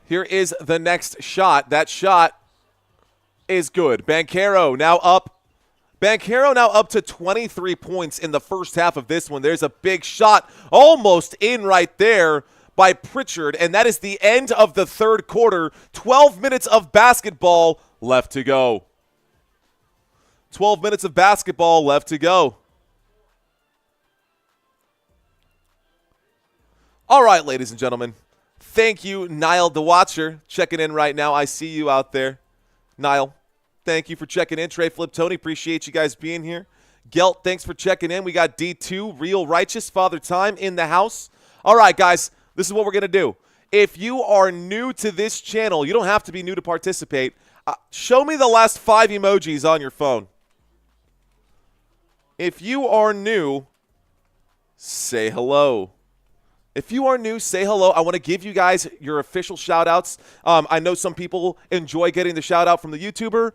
Here is the next shot. That shot is good. Banchero now up. Banchero now up to 23 points in the first half of this one. There's a big shot almost in right there by Pritchard, and that is the end of the third quarter. 12 minutes of basketball left to go. 12 minutes of basketball left to go. All right, ladies and gentlemen. Thank you, Niall the Watcher, checking in right now. I see you out there. Niall, thank you for checking in. Trey Flip Tony, appreciate you guys being here. Gelt, thanks for checking in. We got D2, Real Righteous, Father Time in the house. All right, guys. This is what we're going to do. If you are new to this channel, you don't have to be new to participate. Show me the last 5 emojis on your phone. If you are new, say hello. If you are new, say hello. I want to give you guys your official shout-outs. I know some people enjoy getting the shout-out from the YouTuber.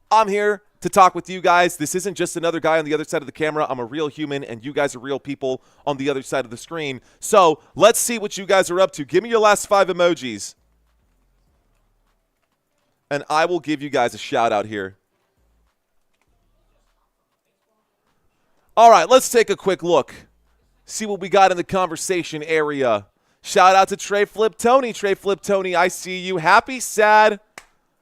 I'm here to talk with you guys. This isn't just another guy on the other side of the camera. I'm a real human, and you guys are real people on the other side of the screen. So let's see what you guys are up to. Give me your last 5 emojis, and I will give you guys a shout-out here. All right, let's take a quick look. See what we got in the conversation area. Shout out to Trey Flip Tony. Trey Flip Tony, I see you. Happy, sad.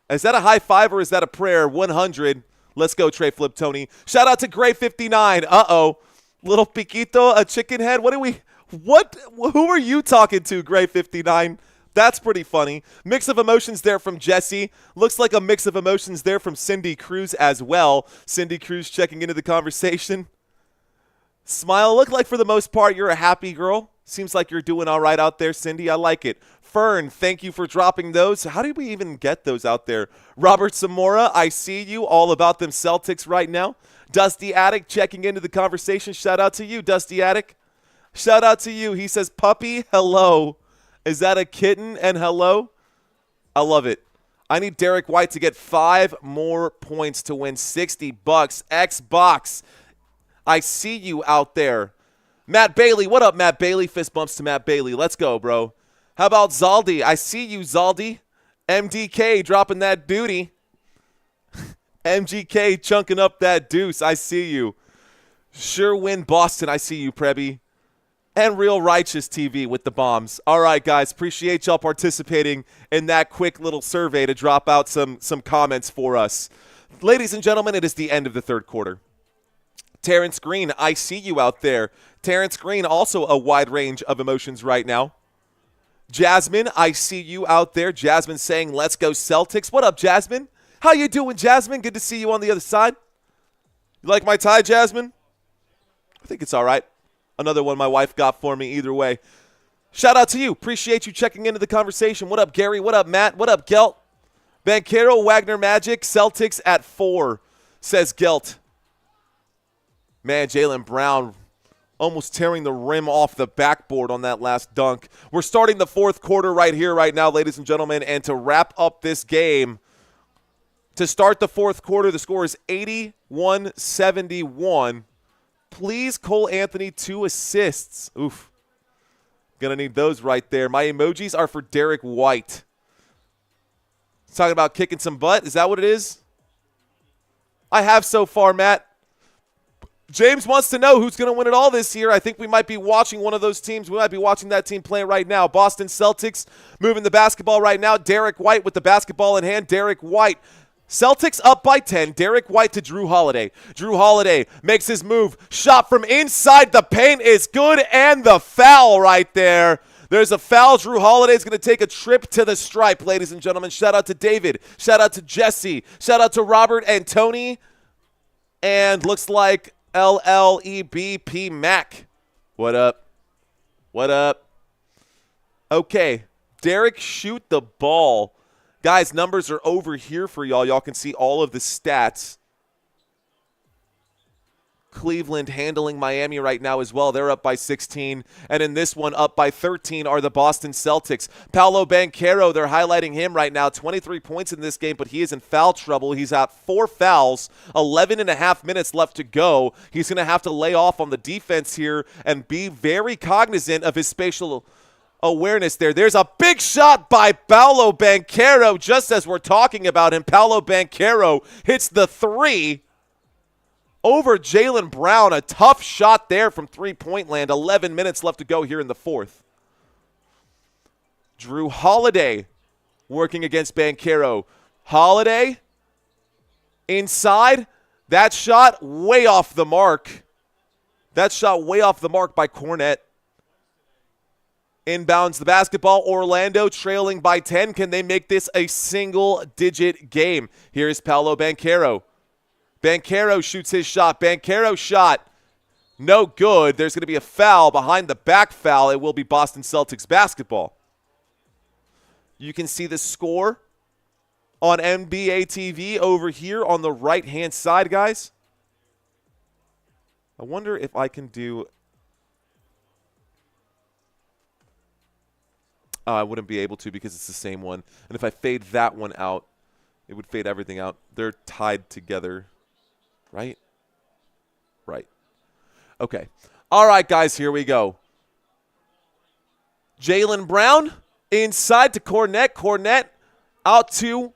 Is that a high five or is that a prayer? 100. Let's go, Trey Flip Tony. Shout out to Gray 59. Uh-oh. Little Piquito, a chicken head. Who are you talking to, Gray 59? That's pretty funny. Mix of emotions there from Jesse. Looks like a mix of emotions there from Cindy Cruz as well. Cindy Cruz checking into the conversation. Smile. Look like for the most part you're a happy girl. Seems like you're doing all right out there, Cindy. I like it. Fern, thank you for dropping those. How did we even get those out there? Robert Zamora, I see you. All about them Celtics right now. Dusty Attic checking into the conversation. Shout out to you, Dusty Attic. Shout out to you. He says, puppy, hello. Is that a kitten and hello? I love it. I need Derrick White to get 5 more points to win $60. Xbox, I see you out there. Matt Bailey, what up, Matt Bailey? Fist bumps to Matt Bailey. Let's go, bro. How about Zaldi? I see you, Zaldi. MDK dropping that duty. MGK chunking up that deuce. I see you. Sure win Boston. I see you, Prebby. And Real Righteous TV with the bombs. All right, guys. Appreciate y'all participating in that quick little survey to drop out some comments for us. Ladies and gentlemen, it is the end of the third quarter. Terrence Green, I see you out there. Terrence Green, also a wide range of emotions right now. Jasmine, I see you out there. Jasmine saying, let's go Celtics. What up, Jasmine? How you doing, Jasmine? Good to see you on the other side. You like my tie, Jasmine? I think it's all right. Another one my wife got for me either way. Shout out to you. Appreciate you checking into the conversation. What up, Gary? What up, Matt? What up, Gelt? Banchero, Wagner Magic, Celtics at 4, says Gelt. Man, Jaylen Brown almost tearing the rim off the backboard on that last dunk. We're starting the fourth quarter right here, right now, ladies and gentlemen. And to wrap up this game, to start the fourth quarter, the score is 81-71. Please, Cole Anthony, 2 assists. Oof. Gonna need those right there. My emojis are for Derrick White. He's talking about kicking some butt. Is that what it is? I have so far, Matt. James wants to know who's going to win it all this year. I think we might be watching one of those teams. We might be watching that team play right now. Boston Celtics moving the basketball right now. Derrick White with the basketball in hand. Derrick White. Celtics up by 10. Derrick White to Jrue Holiday. Jrue Holiday makes his move. Shot from inside the paint is good, and the foul right there. There's a foul. Jrue Holiday is going to take a trip to the stripe, ladies and gentlemen. Shout out to David. Shout out to Jesse. Shout out to Robert and Tony. And looks like LLEBP Mac. What up? What up? Okay. Derrick, shoot the ball. Guys, numbers are over here for y'all. Y'all can see all of the stats. Cleveland handling Miami right now as well. They're up by 16. And in this one, up by 13 are the Boston Celtics. Paolo Banchero, they're highlighting him right now. 23 points in this game, but he is in foul trouble. He's at 4 fouls, 11 and a half minutes left to go. He's going to have to lay off on the defense here and be very cognizant of his spatial awareness there. There's a big shot by Paolo Banchero just as we're talking about him. Paolo Banchero hits the 3 over Jaylen Brown. A tough shot there from three-point land. 11 minutes left to go here in the fourth. Jrue Holiday working against Banchero. Holiday inside. That shot way off the mark. That shot way off the mark by Cornette. Inbounds the basketball. Orlando trailing by 10. Can they make this a single-digit game? Here's Paolo Banchero. Banchero shoots his shot. Banchero shot. No good. There's going to be a foul behind the back foul. It will be Boston Celtics basketball. You can see the score on NBA TV over here on the right-hand side, guys. I wonder if I can do... I wouldn't be able to because it's the same one. And if I fade that one out, it would fade everything out. They're tied together. Right? Right. Okay. All right, guys, here we go. Jaylen Brown inside to Cornette. Cornette out to,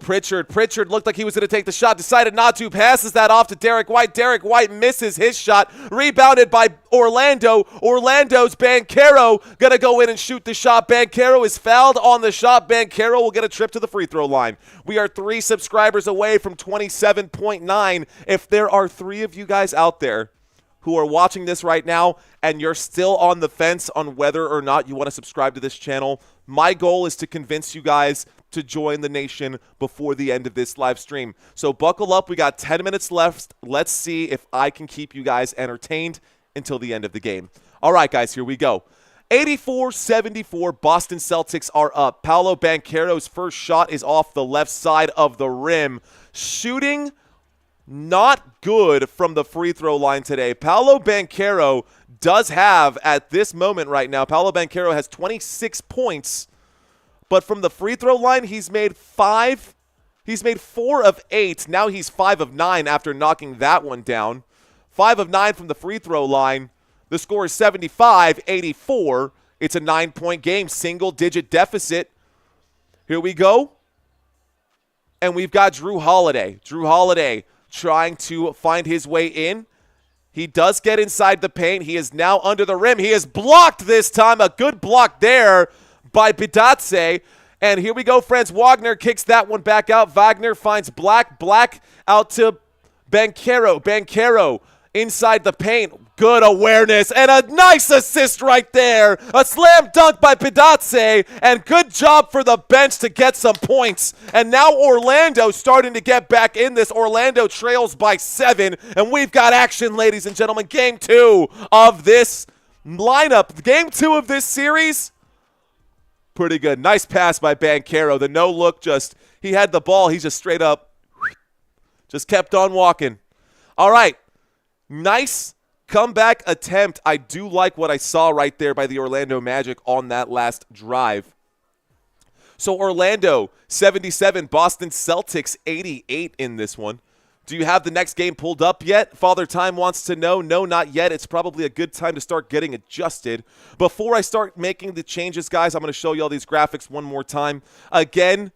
Pritchard. Pritchard looked like he was going to take the shot. Decided not to. Passes that off to Derrick White. Derrick White misses his shot. Rebounded by Orlando. Orlando's Banchero going to go in and shoot the shot. Banchero is fouled on the shot. Banchero will get a trip to the free throw line. We are 3 subscribers away from 27.9. If there are 3 of you guys out there who are watching this right now and you're still on the fence on whether or not you want to subscribe to this channel, my goal is to convince you guys to join the nation before the end of this live stream. So buckle up. We got 10 minutes left. Let's see if I can keep you guys entertained until the end of the game. All right, guys, here we go. 84-74, Boston Celtics are up. Paolo Banchero's first shot is off the left side of the rim. Shooting not good from the free throw line today. Paolo Banchero does have, at this moment right now, Paolo Banchero has 26 points, But from the free throw line, he's made 4 of 8. Now he's 5 of 9 after knocking that one down. 5 of 9 from the free throw line. The score is 75-84. It's a 9-point game, single-digit deficit. Here we go. And we've got Jrue Holiday. Jrue Holiday trying to find his way in. He does get inside the paint. He is now under the rim. He is blocked this time. A good block there by Bidatse. And here we go, friends. Wagner kicks that one back out. Wagner finds Black. Black out to Banchero. Banchero inside the paint. Good awareness and a nice assist right there. A slam dunk by Bidatse, and good job for the bench to get some points. And now Orlando starting to get back in this. Orlando trails by 7, and we've got action, ladies and gentlemen. Game 2 of this lineup. Game 2 of this series. Pretty good. Nice pass by Banchero. The no look, he had the ball. He just straight up just kept on walking. All right. Nice comeback attempt. I do like what I saw right there by the Orlando Magic on that last drive. So Orlando 77, Boston Celtics 88 in this one. Do you have the next game pulled up yet? Father Time wants to know. No, not yet. It's probably a good time to start getting adjusted. Before I start making the changes, guys, I'm going to show you all these graphics one more time. Again,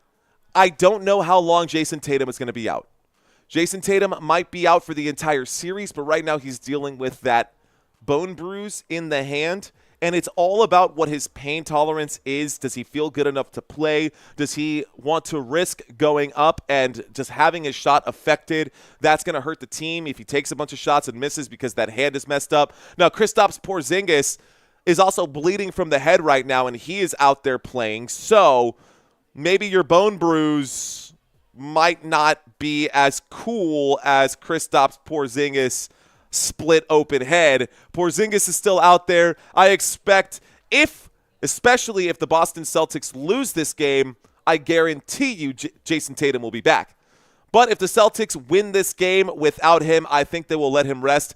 I don't know how long Jayson Tatum is going to be out. Jayson Tatum might be out for the entire series, but right now he's dealing with that bone bruise in the hand, and it's all about what his pain tolerance is. Does he feel good enough to play? Does he want to risk going up and just having his shot affected? That's going to hurt the team if he takes a bunch of shots and misses because that hand is messed up. Now, Kristaps Porzingis is also bleeding from the head right now, and he is out there playing, so maybe your bone bruise might not be as cool as Kristaps Porzingis split open head. Porzingis is still out there. I expect especially if the Boston Celtics lose this game, I guarantee you Jayson Tatum will be back. But if the Celtics win this game without him, I think they will let him rest.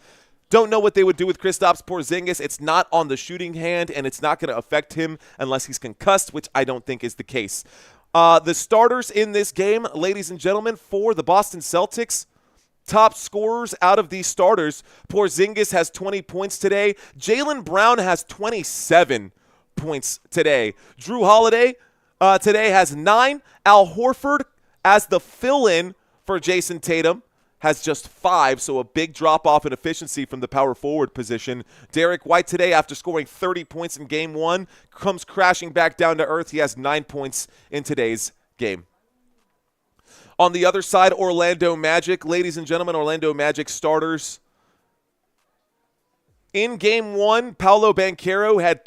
Don't know what they would do with Kristaps Porzingis. It's not on the shooting hand, and it's not going to affect him unless he's concussed, which I don't think is the case. The starters in this game, ladies and gentlemen, for the Boston Celtics, top scorers out of these starters, Porzingis has 20 points today. Jaylen Brown has 27 points today. Jrue Holiday today has 9. Al Horford, as the fill-in for Jayson Tatum, has just 5, so a big drop-off in efficiency from the power forward position. Derrick White today, after scoring 30 points in Game 1, comes crashing back down to earth. He has 9 points in today's game. On the other side, Orlando Magic. Ladies and gentlemen, Orlando Magic starters. In Game 1, Paolo Banchero had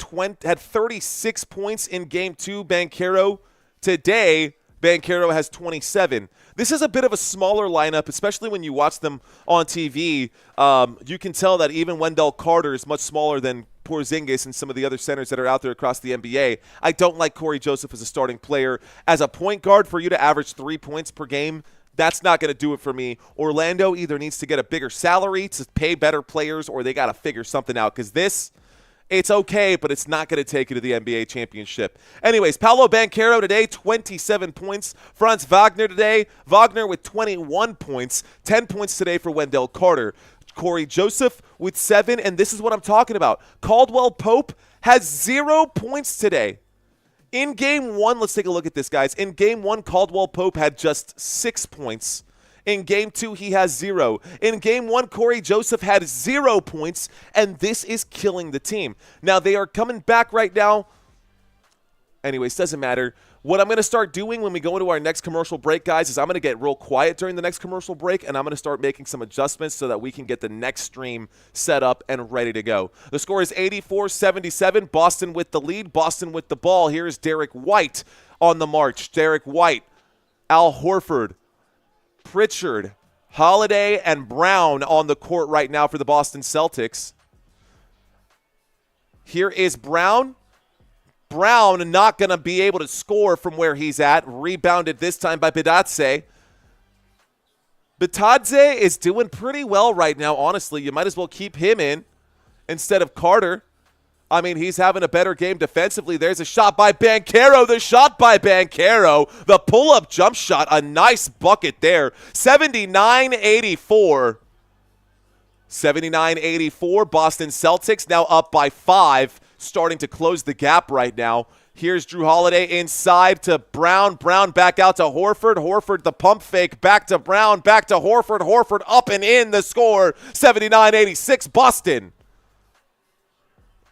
36 points in Game 2. Banchero today, Banchero has 27. This is a bit of a smaller lineup, especially when you watch them on TV. You can tell that even Wendell Carter is much smaller than Porzingis and some of the other centers that are out there across the NBA. I don't like Corey Joseph as a starting player. As a point guard, for you to average 3 points per game, that's not going to do it for me. Orlando either needs to get a bigger salary to pay better players, or they got to figure something out, because it's okay, but it's not going to take you to the NBA championship. Anyways, Paolo Banchero today, 27 points. Franz Wagner today, Wagner with 21 points. 10 points today for Wendell Carter. Corey Joseph with 7, and this is what I'm talking about. Caldwell Pope has 0 points today. In Game 1, let's take a look at this, guys. In Game 1, Caldwell Pope had just 6 points. In Game 2, he has 0. In Game 1, Corey Joseph had 0 points, and this is killing the team. Now, they are coming back right now. Anyways, doesn't matter. What I'm going to start doing when we go into our next commercial break, guys, is I'm going to get real quiet during the next commercial break, and I'm going to start making some adjustments so that we can get the next stream set up and ready to go. The score is 84-77. Boston with the lead. Boston with the ball. Here is Derrick White on the march. Derrick White, Al Horford, Pritchard, Holiday, and Brown on the court right now for the Boston Celtics. Here is Brown. Brown not going to be able to score from where he's at. Rebounded this time by Bidatse. Bitadze is doing pretty well right now, honestly. You might as well keep him in instead of Carter. I mean, he's having a better game defensively. There's a shot by Banchero. The shot by Banchero. The pull-up jump shot. A nice bucket there. 79-84. 79-84. Boston Celtics now up by 5. Starting to close the gap right now. Here's Jrue Holiday inside to Brown. Brown back out to Horford. Horford the pump fake. Back to Brown. Back to Horford. Horford up and in the score. 79-86 Boston.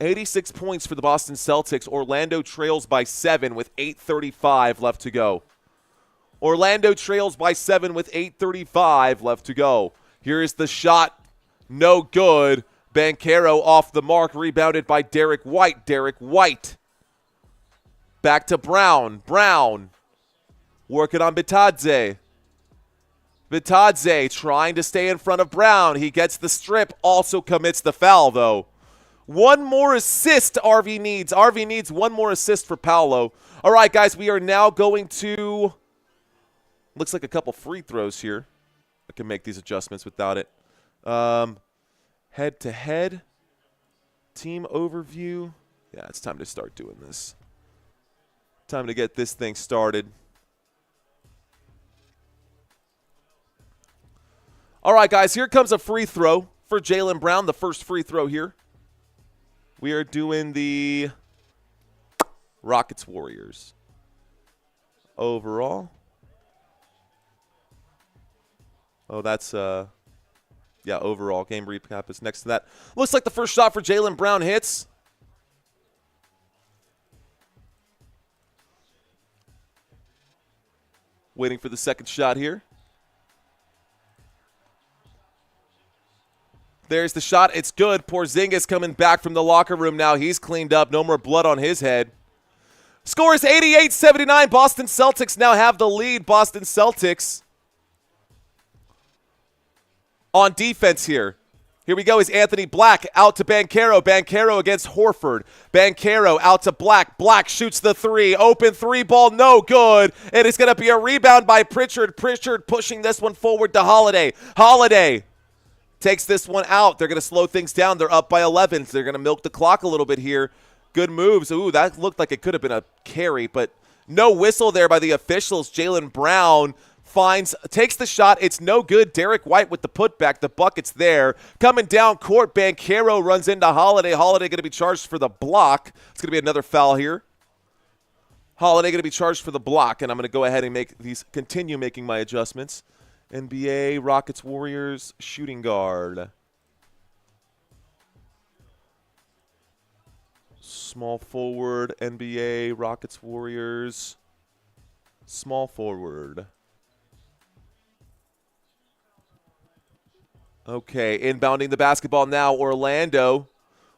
86 points for the Boston Celtics. Orlando trails by 7 with 8:35 left to go. Orlando trails by 7 with 8:35 left to go. Here is the shot. No good. Banchero off the mark. Rebounded by Derrick White. Derrick White. Back to Brown. Brown. Working on Bitadze. Bitadze trying to stay in front of Brown. He gets the strip. Also commits the foul, though. One more assist RV needs. RV needs one more assist for Paolo. All right, guys, we are now going to, looks like a couple free throws here. I can make these adjustments without it. Head-to-head. Team overview. Yeah, it's time to start doing this. Time to get this thing started. All right, guys, here comes a free throw for Jaylen Brown, the first free throw here. We are doing the Rockets-Warriors. Overall. Oh, that's, yeah, overall. Game recap is next to that. Looks like the first shot for Jaylen Brown hits. Waiting for the second shot here. There's the shot. It's good. Porzingis coming back from the locker room now. He's cleaned up. No more blood on his head. Score is 88-79. Boston Celtics now have the lead. Boston Celtics on defense here. Here we go. Is Anthony Black out to Banchero. Banchero against Horford. Banchero out to Black. Black shoots the three. Open three ball. No good. And it's going to be a rebound by Pritchard. Pritchard pushing this one forward to Holiday. Holiday takes this one out. They're going to slow things down. They're up by 11. So they're going to milk the clock a little bit here. Good moves. Ooh, that looked like it could have been a carry, but no whistle there by the officials. Jaylen Brown takes the shot. It's no good. Derrick White with the putback. The bucket's there. Coming down court, Banchero runs into Holiday. Holiday going to be charged for the block. It's going to be another foul here. Holiday going to be charged for the block, and I'm going to go ahead and continue making my adjustments. NBA, Rockets, Warriors, shooting guard. Small forward, NBA, Rockets, Warriors. Small forward. Okay, inbounding the basketball now, Orlando.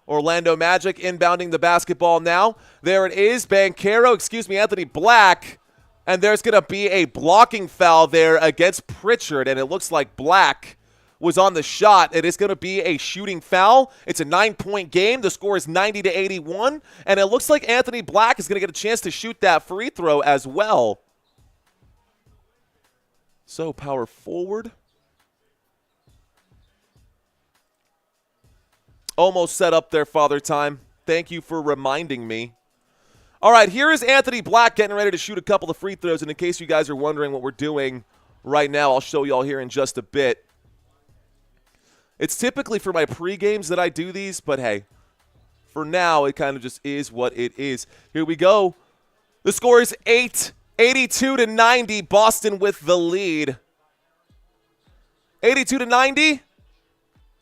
Orlando Magic inbounding the basketball now. There it is, Anthony Black. And there's going to be a blocking foul there against Pritchard, and it looks like Black was on the shot. It is going to be a shooting foul. It's a 9-point game. The score is 90-81, and it looks like Anthony Black is going to get a chance to shoot that free throw as well. So power forward. Almost set up there, Father Time. Thank you for reminding me. All right, here is Anthony Black getting ready to shoot a couple of free throws. And in case you guys are wondering what we're doing right now, I'll show you all here in just a bit. It's typically for my pre-games that I do these, but hey, for now, it kind of just is what it is. Here we go. The score is 82-90. Boston with the lead. 82-90.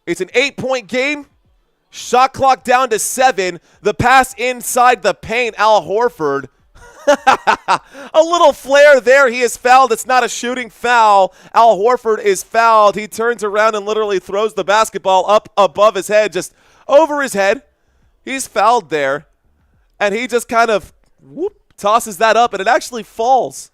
It's an 8-point game. Shot clock down to 7. The pass inside the paint. Al Horford. A little flare there. He is fouled. It's not a shooting foul. Al Horford is fouled. He turns around and literally throws the basketball up above his head, just over his head. He's fouled there. And he just kind of tosses that up, and it actually falls.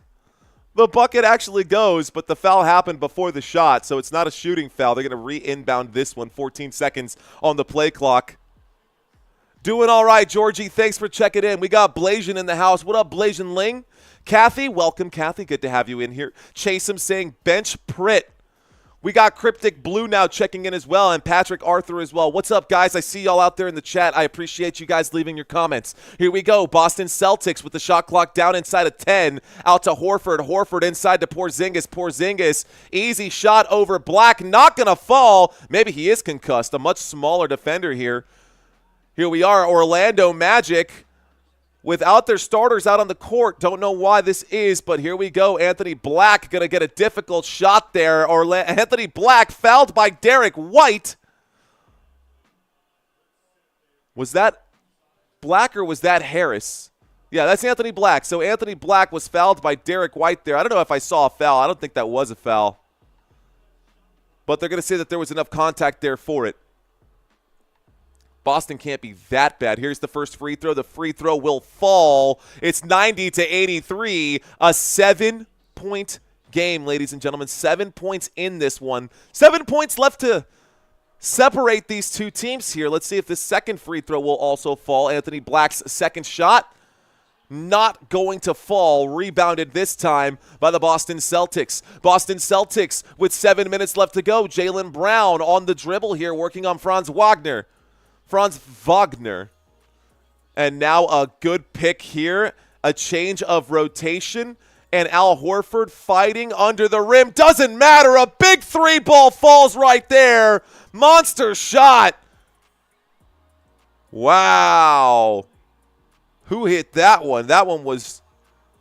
The bucket actually goes, but the foul happened before the shot, so it's not a shooting foul. They're going to re-inbound this one. 14 seconds on the play clock. Doing all right, Georgie. Thanks for checking in. We got Blasian in the house. What up, Blasian Ling? Kathy, welcome, Kathy. Good to have you in here. Chase him saying bench Prit. We got Cryptic Blue now checking in as well, and Patrick Arthur as well. What's up, guys? I see y'all out there in the chat. I appreciate you guys leaving your comments. Here we go. Boston Celtics with the shot clock down inside of 10. Out to Horford. Horford inside to Porzingis. Porzingis, easy shot over Black. Not going to fall. Maybe he is concussed. A much smaller defender here. Here we are, Orlando Magic. Without their starters out on the court. Don't know why this is, but here we go. Anthony Black going to get a difficult shot there. Anthony Black fouled by Derrick White. Was that Black or was that Harris? Yeah, that's Anthony Black. So Anthony Black was fouled by Derrick White there. I don't know if I saw a foul. I don't think that was a foul. But they're going to say that there was enough contact there for it. Boston can't be that bad. Here's the first free throw. The free throw will fall. It's 90-83. A 7-point game, ladies and gentlemen. 7 points in this one. 7 points left to separate these two teams here. Let's see if this second free throw will also fall. Anthony Black's second shot. Not going to fall. Rebounded this time by the Boston Celtics. Boston Celtics with 7 minutes left to go. Jaylen Brown on the dribble here, working on Franz Wagner. And now a good pick here. A change of rotation. And Al Horford fighting under the rim. Doesn't matter. A big three ball falls right there. Monster shot. Wow. Who hit that one? That one was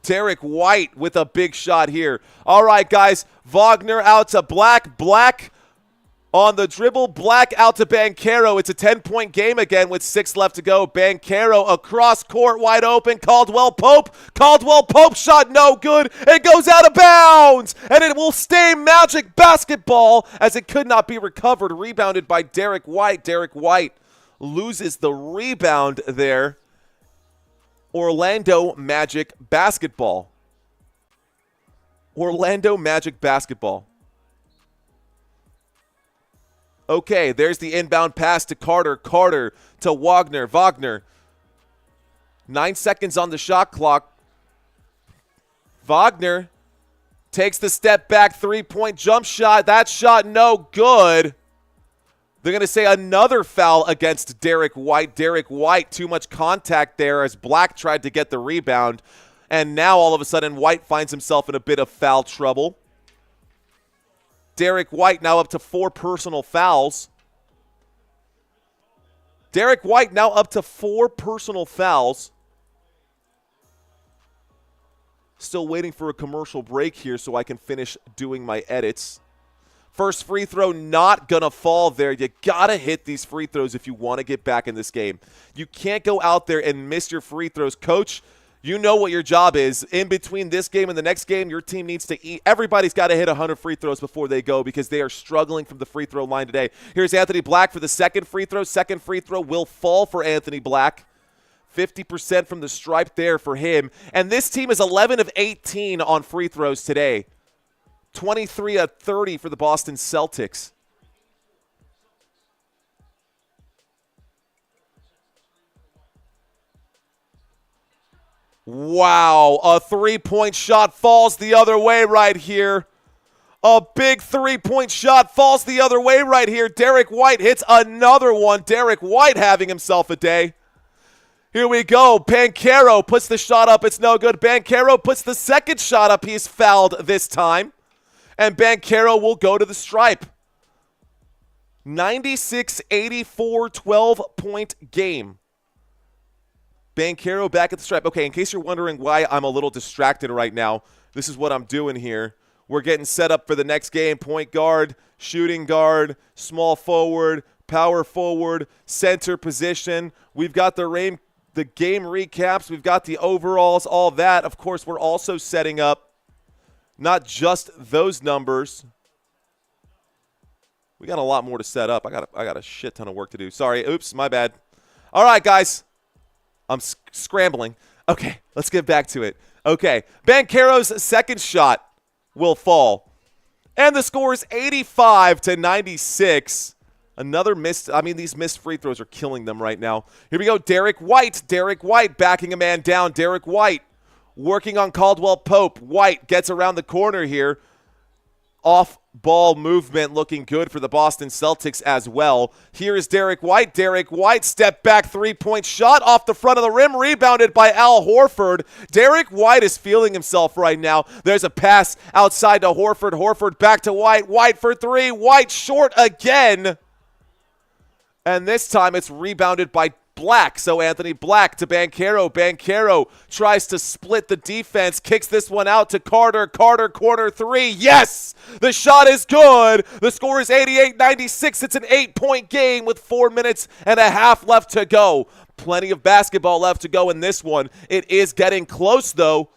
Derrick White with a big shot here. All right, guys. Wagner out to Black. Black on the dribble, Black out to Banchero. It's a 10-point game again with 6 left to go. Banchero across court, wide open. Caldwell Pope. Caldwell Pope shot no good. It goes out of bounds. And it will stay Magic basketball as it could not be recovered. Rebounded by Derrick White. Derrick White loses the rebound there. Orlando Magic basketball. Orlando Magic basketball. Okay, there's the inbound pass to Carter. Carter to Wagner. Wagner. 9 seconds on the shot clock. Wagner takes the step back, 3-point jump shot. That shot no good. They're going to say another foul against Derrick White. Derrick White, too much contact there as Black tried to get the rebound. And now all of a sudden White finds himself in a bit of foul trouble. Derrick White now up to 4 personal fouls. Derrick White now up to 4 personal fouls. Still waiting for a commercial break here so I can finish doing my edits. First free throw not going to fall there. You got to hit these free throws if you want to get back in this game. You can't go out there and miss your free throws. Coach, you know what your job is. In between this game and the next game, your team needs to eat. Everybody's got to hit 100 free throws before they go because they are struggling from the free throw line today. Here's Anthony Black for the second free throw. Second free throw will fall for Anthony Black. 50% from the stripe there for him. And this team is 11 of 18 on free throws today. 23 of 30 for the Boston Celtics. Wow, a 3-point shot falls the other way right here. A big 3-point shot falls the other way right here. Derrick White hits another one. Derrick White having himself a day. Here we go. Banchero puts the shot up. It's no good. Banchero puts the second shot up. He's fouled this time. And Banchero will go to the stripe. 96-84, 12-point game. Banchero back at the stripe. Okay, in case you're wondering why I'm a little distracted right now, this is what I'm doing here. We're getting set up for the next game. Point guard, shooting guard, small forward, power forward, center position. We've got the game recaps. We've got the overalls, all that. Of course, we're also setting up not just those numbers. We got a lot more to set up. I got a shit ton of work to do. Sorry. Oops, my bad. All right, guys. I'm scrambling. Okay, let's get back to it. Okay, Banchero's second shot will fall. And the score is 85-96. Another missed. I mean, these missed free throws are killing them right now. Here we go. Derrick White. Derrick White backing a man down. Derrick White working on Caldwell Pope. White gets around the corner here. Off ball movement looking good for the Boston Celtics as well. Here is Derrick White. Derrick White, step back three-point shot off the front of the rim, rebounded by Al Horford. Derrick White is feeling himself right now. There's a pass outside to Horford. Horford back to White. White for three. White short again. And this time it's rebounded by Black. So Anthony Black to Banchero. Banchero tries to split the defense, kicks this one out to Carter. Carter, corner three. Yes! The shot is good. The score is 88-96. It's an 8-point game with 4 minutes and a half left to go. Plenty of basketball left to go in this one. It is getting close, though.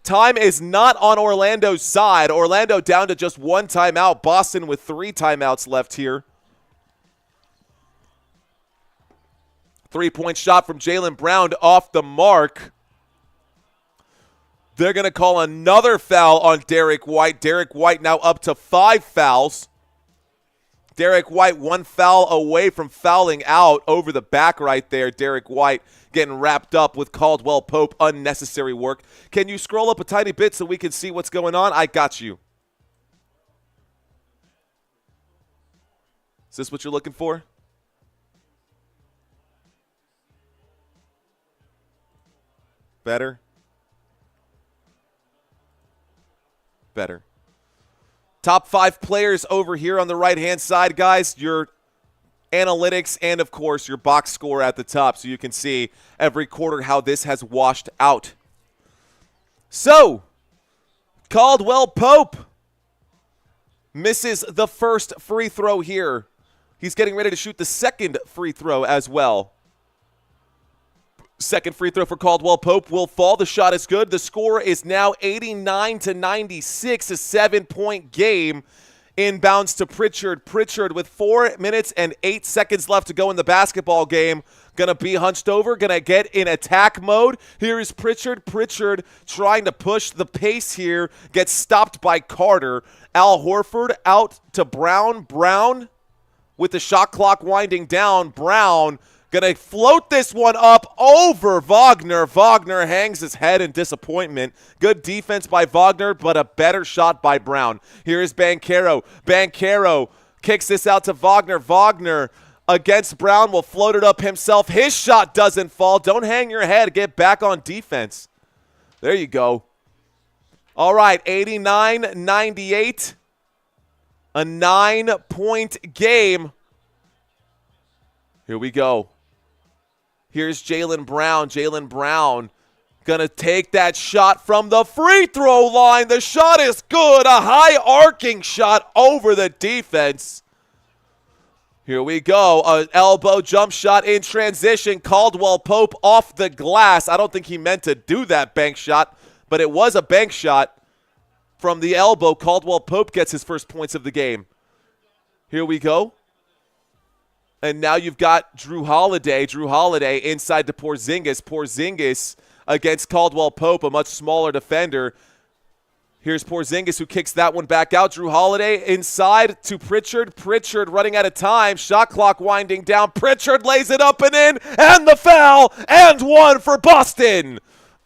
Time is not on Orlando's side. Orlando down to just one timeout. Boston with 3 timeouts left here. 3-point shot from Jaylen Brown off the mark. They're going to call another foul on Derrick White. Derrick White now up to 5 fouls. Derrick White 1 foul away from fouling out over the back right there. Derrick White getting wrapped up with Caldwell Pope. Unnecessary work. Can you scroll up a tiny bit so we can see what's going on? I got you. Is this what you're looking for? Better? Better. Top 5 players over here on the right-hand side, guys. Your analytics and, of course, your box score at the top so you can see every quarter how this has washed out. So, Caldwell Pope misses the first free throw here. He's getting ready to shoot the second free throw as well. Second free throw for Caldwell Pope will fall. The shot is good. The score is now 89-96, a 7-point game. Inbounds to Pritchard. Pritchard with 4 minutes and 8 seconds left to go in the basketball game. Going to be hunched over. Going to get in attack mode. Here is Pritchard. Pritchard trying to push the pace here. Gets stopped by Carter. Al Horford out to Brown. Brown with the shot clock winding down. Brown going to float this one up over Wagner. Wagner hangs his head in disappointment. Good defense by Wagner, but a better shot by Brown. Here is Banchero. Banchero kicks this out to Wagner. Wagner against Brown will float it up himself. His shot doesn't fall. Don't hang your head. Get back on defense. There you go. All right, 89-98. A 9-point game. Here we go. Here's Jaylen Brown. Jaylen Brown going to take that shot from the free throw line. The shot is good. A high arcing shot over the defense. Here we go. An elbow jump shot in transition. Caldwell Pope off the glass. I don't think he meant to do that bank shot, but it was a bank shot from the elbow. Caldwell Pope gets his first points of the game. Here we go. And now you've got Jrue Holiday. Jrue Holiday inside to Porzingis. Porzingis against Caldwell Pope, a much smaller defender. Here's Porzingis who kicks that one back out. Jrue Holiday inside to Pritchard. Pritchard running out of time. Shot clock winding down. Pritchard lays it up and in. And the foul. And one for Boston.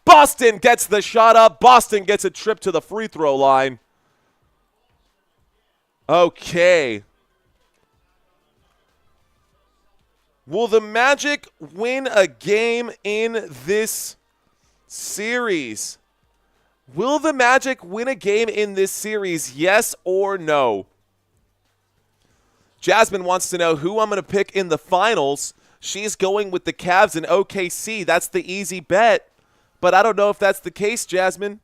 Boston gets the shot up. Boston gets a trip to the free throw line. Okay. Will the Magic win a game in this series? Will the Magic win a game in this series, yes or no? Jasmine wants to know who I'm going to pick in the finals. She's going with the Cavs and OKC. That's the easy bet. But I don't know if that's the case, Jasmine.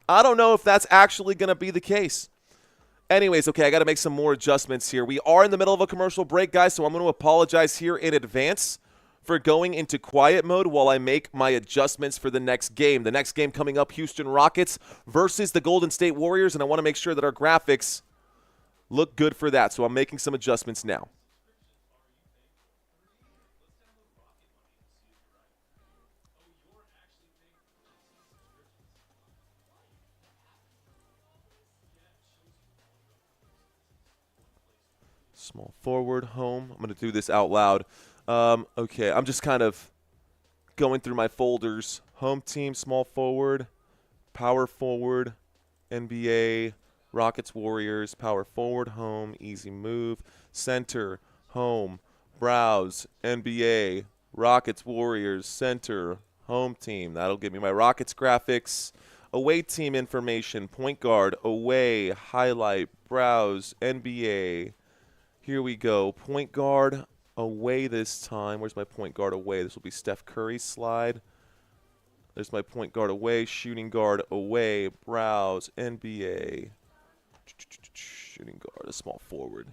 I don't know if that's actually going to be the case. Anyways, okay, I got to make some more adjustments here. We are in the middle of a commercial break, guys, so I'm going to apologize here in advance for going into quiet mode while I make my adjustments for the next game. The next game coming up, Houston Rockets versus the Golden State Warriors, and I want to make sure that our graphics look good for that, so I'm making some adjustments now. Small forward, home. I'm going to do this out loud. Okay, I'm just kind of going through my folders. Home team, small forward, power forward, NBA, Rockets, Warriors, power forward, home, easy move. Center, home, browse, NBA, Rockets, Warriors, center, home team. That'll give me my Rockets graphics. Away team information, point guard, away, highlight, browse, NBA. Here we go. Point guard away this time. Where's my point guard away? This will be Steph Curry's slide. There's my point guard away, shooting guard away, browse, NBA. Shooting guard, a small forward.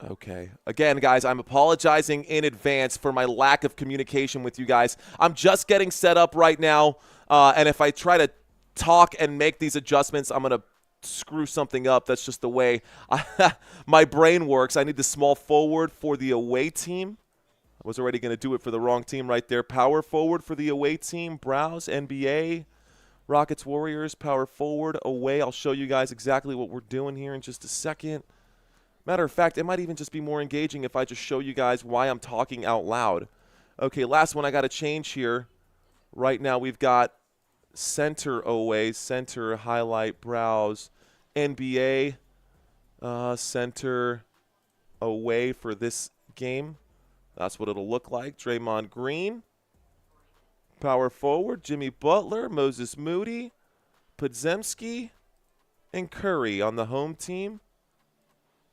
Okay. Again, guys, I'm apologizing in advance for my lack of communication with you guys. I'm just getting set up right now, and if I try to talk and make these adjustments, I'm going to screw something up. That's just the way my brain works. I need the small forward for the away team. I was already going to do it for the wrong team right there. Power forward for the away team. Browse, NBA, Rockets, Warriors, power forward, away. I'll show you guys exactly what we're doing here in just a second. Matter of fact, it might even just be more engaging if I just show you guys why I'm talking out loud. Okay, last one I got to change here. Right now we've got center away, center, highlight, browse, NBA, center away for this game. That's what it'll look like. Draymond Green, power forward, Jimmy Butler, Moses Moody, Podziemski, and Curry on the home team.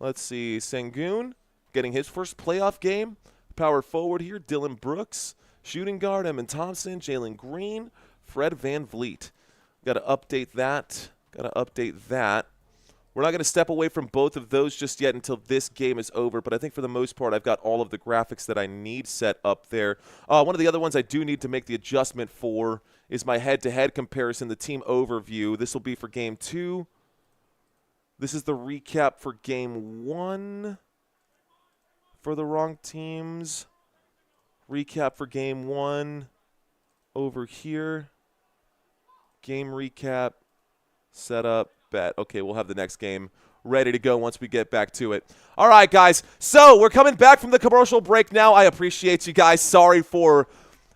Let's see, Sengun getting his first playoff game. Power forward here, Dylan Brooks. Shooting guard, Emin Thompson, Jalen Green, Fred VanVleet. Got to update that. We're not going to step away from both of those just yet until this game is over, but I think for the most part I've got all of the graphics that I need set up there. One of the other ones I do need to make the adjustment for is my head-to-head comparison, the team overview. This will be for Game 2. This is the recap for Game 1 for the wrong teams. Recap for Game 1 over here. Game recap, setup, bet. Okay, we'll have the next game ready to go once we get back to it. All right, guys. So we're coming back from the commercial break now. I appreciate you guys. Sorry for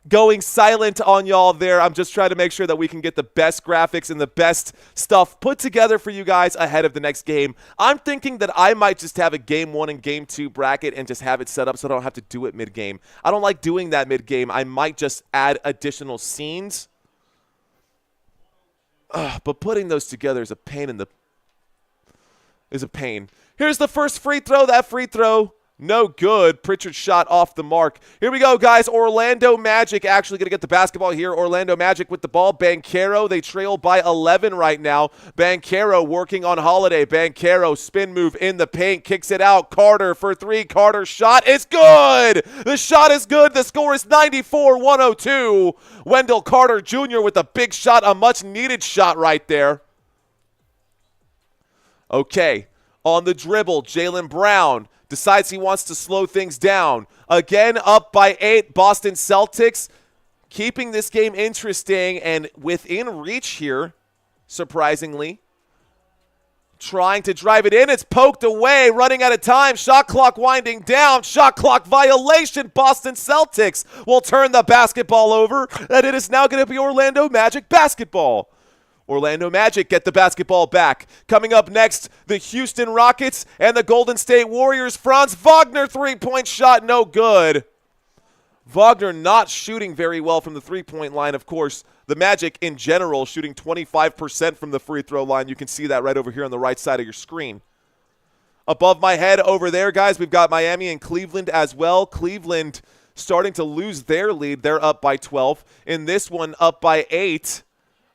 going silent on y'all there. I'm just trying to make sure that we can get the best graphics and the best stuff put together for you guys ahead of the next game. I'm thinking that I might just have a Game 1 and Game 2 bracket and just have it set up so I don't have to do it mid-game. I don't like doing that mid-game. I might just add additional scenes. But putting those together is a pain Here's the first free throw. That free throw, no good. Pritchard shot off the mark. Here we go, guys. Orlando Magic actually going to get the basketball here. Orlando Magic with the ball. Banchero, they trail by 11 right now. Banchero working on Holiday. Banchero, spin move in the paint, kicks it out. Carter for three. Carter shot is good. The shot is good. The score is 94-102. Wendell Carter Jr. with a big shot, a much-needed shot right there. Okay, on the dribble, Jaylen Brown decides he wants to slow things down. Again, up by 8, Boston Celtics, keeping this game interesting and within reach here, surprisingly. Trying to drive it in. It's poked away, running out of time. Shot clock winding down. Shot clock violation. Boston Celtics will turn the basketball over, and it is now going to be Orlando Magic basketball. Orlando Magic get the basketball back. Coming up next, the Houston Rockets and the Golden State Warriors. Franz Wagner, three-point shot, no good. Wagner not shooting very well from the three-point line, of course. The Magic, in general, shooting 25% from the free throw line. You can see that right over here on the right side of your screen. Above my head over there, guys, we've got Miami and Cleveland as well. Cleveland starting to lose their lead. They're up by 12. In this one, up by 8.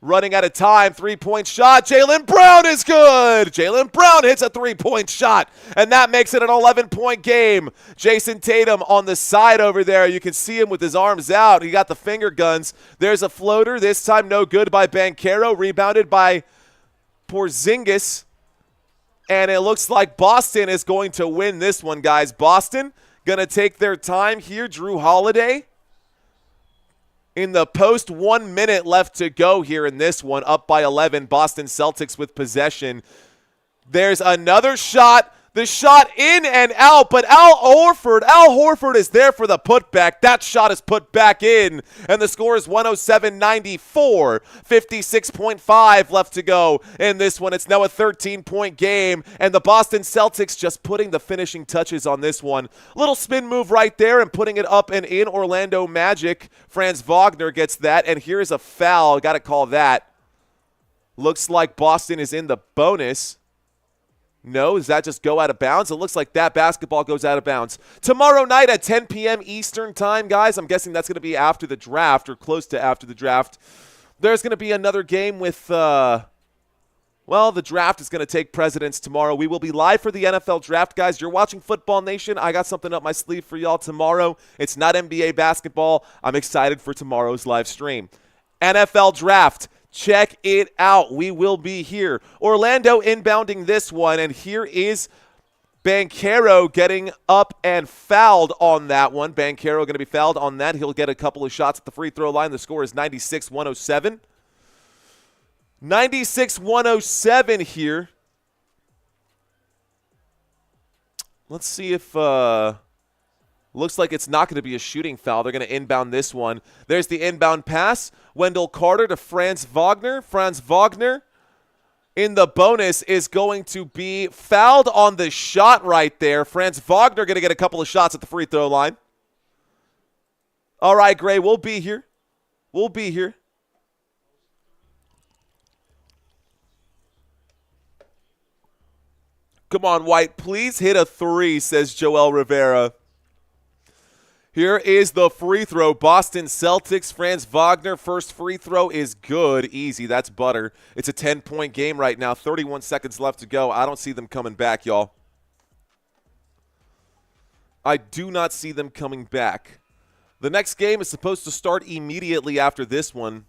Running out of time, three-point shot. Jaylen Brown is good. Jaylen Brown hits a three-point shot, and that makes it an 11-point game. Jayson Tatum on the side over there. You can see him with his arms out. He got the finger guns. There's a floater. This time no good by Banchero. Rebounded by Porzingis. And it looks like Boston is going to win this one, guys. Boston going to take their time here. Jrue Holiday. In the post, 1 minute left to go here in this one. Up by 11, Boston Celtics with possession. There's another shot. The shot in and out, but Al Horford is there for the putback. That shot is put back in, and the score is 107-94. 56.5 left to go in this one. It's now a 13-point game, and the Boston Celtics just putting the finishing touches on this one. Little spin move right there and putting it up and in. Orlando Magic. Franz Wagner gets that, and here's a foul. Got to call that. Looks like Boston is in the bonus. No, does that just go out of bounds? It looks like that basketball goes out of bounds. Tomorrow night at 10 p.m. Eastern time, guys, I'm guessing that's going to be after the draft or close to after the draft. There's going to be another game with, the draft is going to take precedence tomorrow. We will be live for the NFL draft, guys. You're watching Football Nation. I got something up my sleeve for y'all tomorrow. It's not NBA basketball. I'm excited for tomorrow's live stream. NFL draft. Check it out. We will be here. Orlando inbounding this one, and here is Banchero getting up and fouled on that one. Banchero going to be fouled on that. He'll get a couple of shots at the free throw line. The score is 96-107. 96-107 here. Let's see if looks like it's not going to be a shooting foul. They're going to inbound this one. There's the inbound pass. Wendell Carter to Franz Wagner. Franz Wagner in the bonus is going to be fouled on the shot right there. Franz Wagner going to get a couple of shots at the free throw line. All right, Gray, we'll be here. We'll be here. Come on, White. Please hit a three, says Joel Rivera. Here is the free throw. Boston Celtics, Franz Wagner. First free throw is good. Easy. That's butter. It's a 10-point game right now. 31 seconds left to go. I don't see them coming back, y'all. I do not see them coming back. The next game is supposed to start immediately after this one.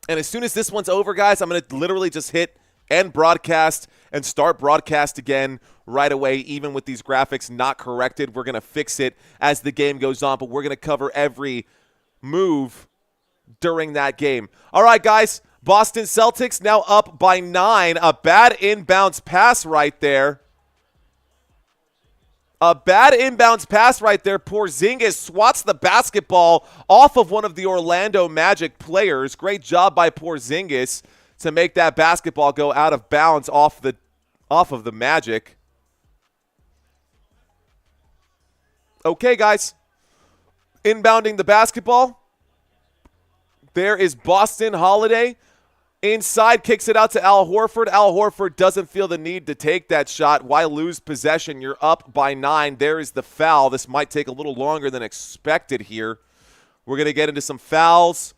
And as soon as this one's over, guys, I'm going to literally just hit end broadcast and start broadcast again right away. Even with these graphics not corrected, we're going to fix it as the game goes on, but we're going to cover every move during that game. All right, guys, Boston Celtics now up by 9. A bad inbounds pass right there. A bad inbounds pass right there. Porzingis swats the basketball off of one of the Orlando Magic players. Great job by Porzingis to make that basketball go out of bounds off of the Magic. Okay, guys. Inbounding the basketball. There is Boston Holiday. Inside, kicks it out to Al Horford. Al Horford doesn't feel the need to take that shot. Why lose possession? You're up by 9. There is the foul. This might take a little longer than expected here. We're going to get into some fouls.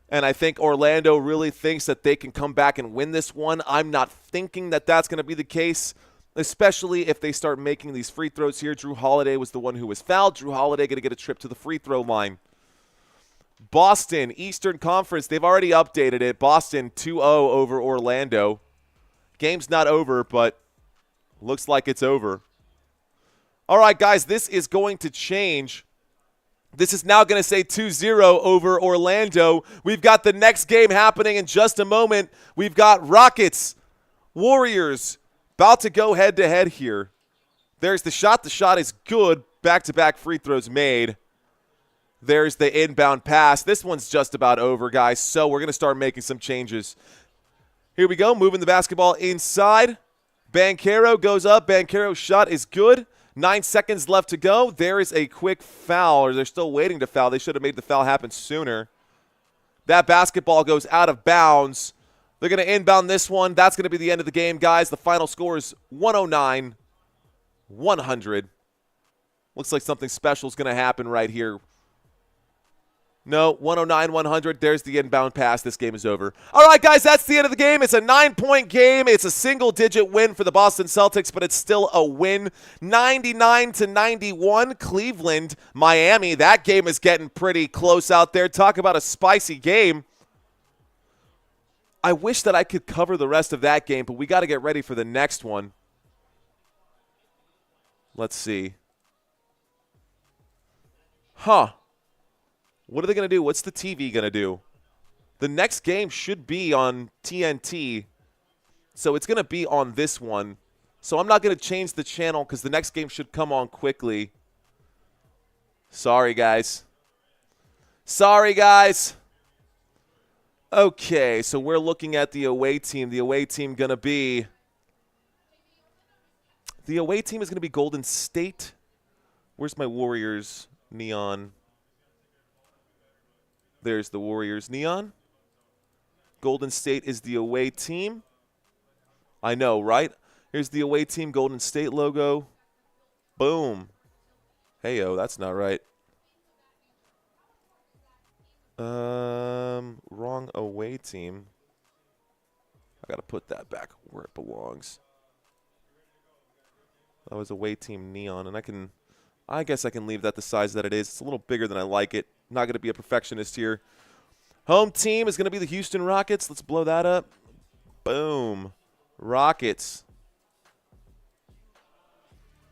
And I think Orlando really thinks that they can come back and win this one. I'm not thinking that that's going to be the case, especially if they start making these free throws here. Jrue Holiday was the one who was fouled. Jrue Holiday going to get a trip to the free throw line. Boston, Eastern Conference, they've already updated it. Boston 2-0 over Orlando. Game's not over, but looks like it's over. All right, guys, this is going to change. This is now going to say 2-0 over Orlando. We've got the next game happening in just a moment. We've got Rockets, Warriors, about to go head-to-head here. There's the shot. The shot is good. Back-to-back free throws made. There's the inbound pass. This one's just about over, guys, so we're going to start making some changes. Here we go, moving the basketball inside. Banchero goes up. Banchero's shot is good. 9 seconds left to go. There is a quick foul, or they're still waiting to foul. They should have made the foul happen sooner. That basketball goes out of bounds. They're going to inbound this one. That's going to be the end of the game, guys. The final score is 109-100. Looks like something special is going to happen right here. No, 109-100. There's the inbound pass. This game is over. All right, guys, that's the end of the game. It's a 9-point game. It's a single-digit win for the Boston Celtics, but it's still a win. 99-91, Cleveland, Miami. That game is getting pretty close out there. Talk about a spicy game. I wish that I could cover the rest of that game, but we got to get ready for the next one. Let's see. What are they going to do? What's the TV going to do? The next game should be on TNT. So it's going to be on this one. So I'm not going to change the channel because the next game should come on quickly. Sorry, guys. Sorry, guys. Okay, so we're looking at the away team. The away team going to be... The away team is going to be Golden State. Where's my Warriors neon? There's the Warriors neon. Golden State is the away team. I know, right? Here's the away team Golden State logo. Boom. Hey-o, that's not right. Wrong away team. I got to put that back where it belongs. That was away team neon, and I guess I can leave that the size that it is. It's a little bigger than I like it. Not going to be a perfectionist here. Home team is going to be the Houston Rockets. Let's blow that up. Boom. Rockets.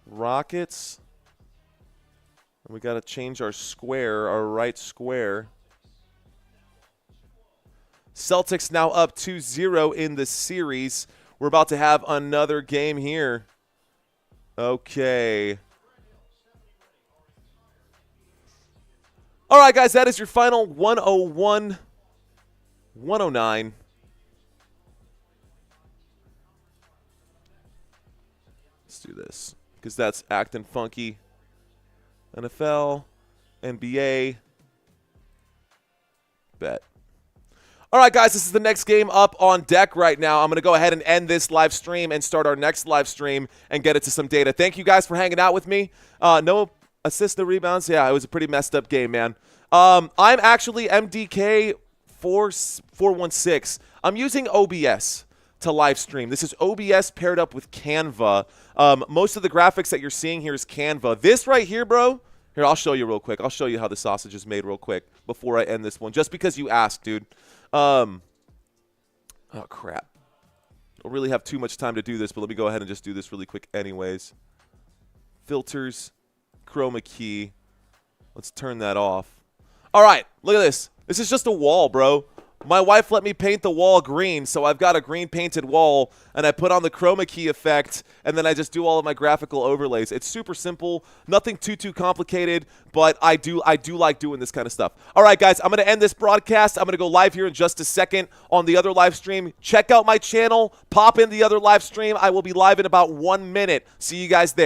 Rockets. And we got to change our square, our right square. Celtics now up 2-0 in the series. We're about to have another game here. Okay. All right, guys, that is your final 101, 109. Let's do this because that's acting funky. NFL, NBA, bet. All right, guys, this is the next game up on deck right now. I'm going to go ahead and end this live stream and start our next live stream and get it to some data. Thank you guys for hanging out with me. No assists, no rebounds. Yeah, it was a pretty messed up game, man. I'm actually MDK 416. I'm using OBS to live stream. This is OBS paired up with Canva. Most of the graphics that you're seeing here is Canva. This right here, bro. Here, I'll show you real quick. I'll show you how the sausage is made real quick before I end this one, just because you asked, dude. Oh, crap. I don't really have too much time to do this, but let me go ahead and just do this really quick anyways. Filters, chroma key. Let's turn that off. All right, look at this. This is just a wall, bro. My wife let me paint the wall green, so I've got a green painted wall, and I put on the chroma key effect, and then I just do all of my graphical overlays. It's super simple, nothing too complicated, but I do like doing this kind of stuff. All right, guys, I'm going to end this broadcast. I'm going to go live here in just a second on the other live stream. Check out my channel. Pop in the other live stream. I will be live in about 1 minute. See you guys there.